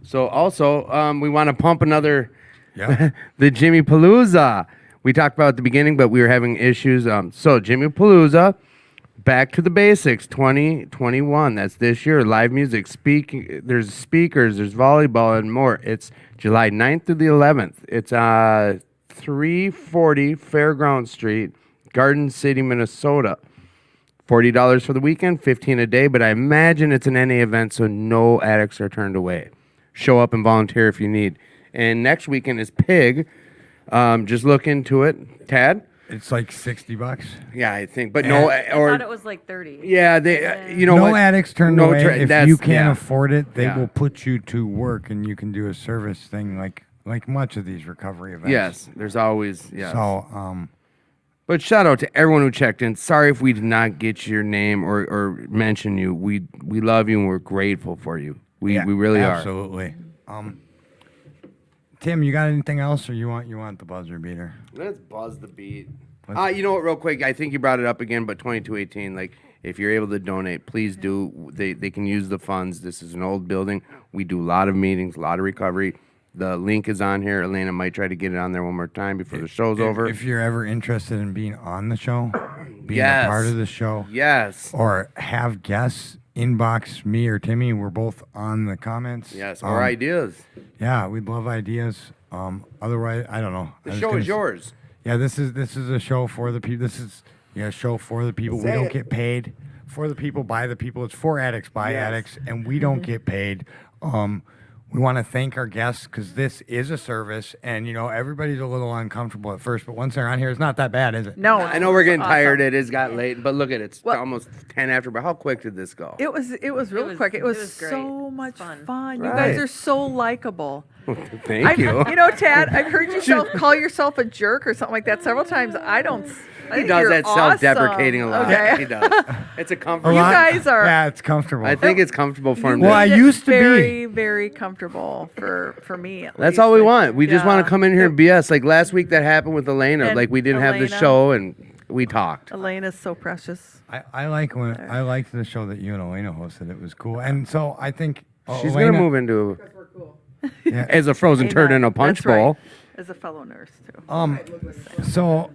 So also, we want to pump another, the Jimmy Palooza. We talked about at the beginning, but we were having issues. So Jimmy Palooza, Back to the basics 2021. That's this year. Live music, there's speakers, there's volleyball and more. It's July 9th through the 11th. It's 340 Fairground Street, Garden City, Minnesota. $40 for the weekend, $15 a day, but I imagine it's an NA event, so no addicts are turned away. Show up and volunteer if you need. And next weekend is Pig. Just look into it. Tad? It's like $60. Yeah, I think, but no, I or thought it was like 30. yeah, they, you know No what? addicts turned No away. If that's- you can't yeah. afford it, they Yeah. will put you to work, and you can do a service thing like much of these recovery events. Yes, there's always, yes. So, But shout out to everyone who checked in. Sorry if we did not get your name or mention you. We love you and we're grateful for you. We really are. absolutely. Tim, you got anything else, or you want the buzzer beater? Let's buzz the beat. Let's- You know what, real quick, I think you brought it up again, but 2218, like, if you're able to donate, please do. They can use the funds. This is an old building. We do a lot of meetings, a lot of recovery. The link is on here. Elena might try to get it on there one more time before the show's over. If you're ever interested in being on the show, being Yes. a part of the show, Yes. or have guests, inbox me or Timmy. We're both on the comments. Yes, or ideas. Yeah, we'd love ideas. Otherwise, I don't know. The show is yours. Yeah, this is a show for the people. This is a show for the people. We don't get paid. For the people, by the people. It's for addicts, by Yes. addicts, and we don't get paid. We want to thank our guests because this is a service, and everybody's a little uncomfortable at first, but once they're on here, it's not that bad, is it? No, I know we're getting awesome. tired. It has got late, but look at it. It's Well- almost 10 after. But how quick did this go? It was real was- quick. It was, it was great. so much Fun. fun. You Right. guys are so likable. Thank you. You know, Tad, I've heard yourself call yourself a jerk or something like that several times. I He think does you're that self-deprecating a lot. Okay. He does. It's a comfort. You guys are- Yeah, it's comfortable. I think it's comfortable for him. Well, to- I It's used to be. very, very comfortable for me. At That's least. all we want. We just want Yeah. to come in here and BS. Like last week that happened with Elena. And Like we didn't have the Elena. show and we talked. Elena's so precious. I liked the show that you and Elena hosted. It was cool, and so I think She's Elena, gonna move into Yeah. as a frozen turd in a punch That's right. bowl. As a fellow nurse too. So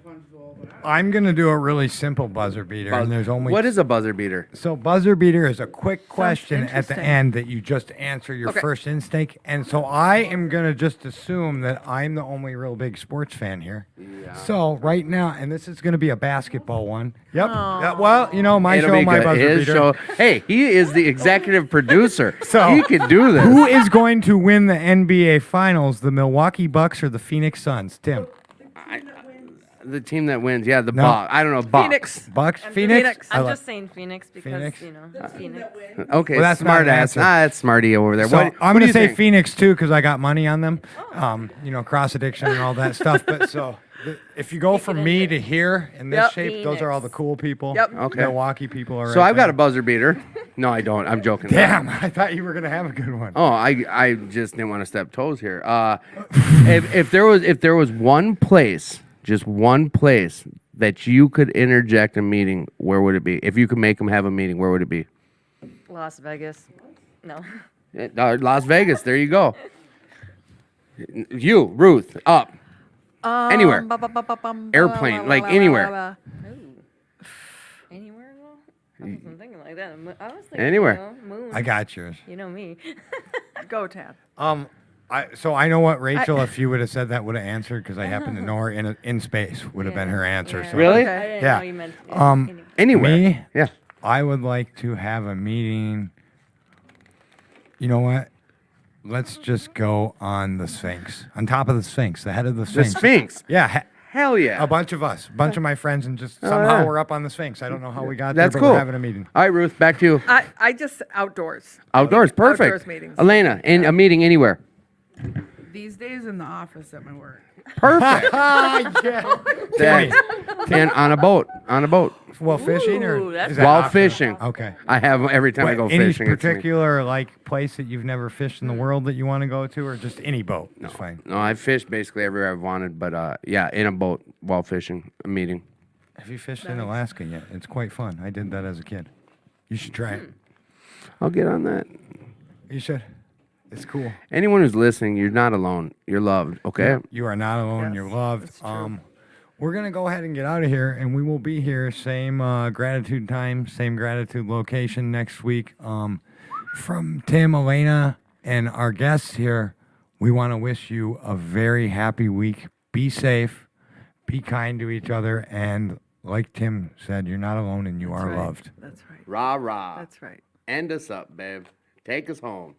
I'm gonna do a really simple buzzer beater, and there's only What is a buzzer beater? So buzzer beater is a quick question at the interesting. end that you just answer your Okay. first instinct. And so I am going to just assume that I'm the only real big sports fan here. Yeah. So right now, and this is going to be a basketball one. Yep. Yeah, well, my It'll show, be my good. buzzer His beater. show. Hey, he is the executive producer. So, he could do this. Who is going to win the NBA Finals, the Milwaukee Bucks or the Phoenix Suns? Tim. The team that wins, yeah, the No. Bucks. I don't know, Bucks. Phoenix. Bucks? Phoenix? Phoenix. I I'm like- just saying Phoenix because, Phoenix? it's Phoenix. Okay, Well, that's not smart an ass. answer. That's smarty over there. So What, I'm what going do to you say think? Phoenix too because I got money on them. Cross addiction and all that stuff. But so if you go from me to here in this Yep. shape, those are all the cool people. Yep. Okay. Milwaukee people are. So right I've got a there. buzzer beater. No, I don't. I'm joking. Damn, I thought you were gonna have a good one. Oh, I just didn't want to step toes here. If there was one place, just one place that you could interject a meeting, where would it be? If you could make them have a meeting, where would it be? Las Vegas. No. Las Vegas. There you go. You, Ruth, up. Anywhere. Airplane, like anywhere. Anywhere though? I wasn't thinking like that. I was thinking, Anywhere. Moon. I got yours. You know me. Go, Tad. So I know what Rachel, if you would have said that, would have answered because I happen to know her in space would have been her answer. Yeah. So Really? I didn't Yeah. know you meant. Anywhere. Me? Yeah. I would like to have a meeting. You know what? Let's just go on the Sphinx, on top of the Sphinx, the head of the The Sphinx. Sphinx. Yeah, Hell yeah. a bunch of us, a bunch of my friends, and just somehow yeah. we're up on the Sphinx. I don't know how we got That's there, but cool. we're having a meeting. All right, Ruth, back to you. I just outdoors. Outdoors, perfect. Outdoors meetings. Elena, in a meeting anywhere. These days in the office at my work. Perfect. Timmy. And on a boat. On a boat. Well, fishing or Ooh, that's is that While optional? fishing. Okay. I have every time I go Any fishing. it's me. particular place that you've never fished in the world that you want to go to, or just any boat? It's fine. No, I've fished basically everywhere I've wanted, but yeah, in a boat while fishing, a meeting. Have you fished in Alaska yet? It's quite fun. I did that as a kid. You should try it. I'll get on that. You should. It's cool. Anyone who's listening, you're not alone. You're loved, okay? You are not alone. Yes, You're loved. that's true. we're gonna go ahead and get out of here, and we will be here same gratitude time, same gratitude location next week. From Tim, Elena, and our guests here, we want to wish you a very happy week. Be safe, be kind to each other, and like Tim said, you're not alone and you That's are right. loved. That's right. Rah rah. That's right. End us up, babe. Take us home.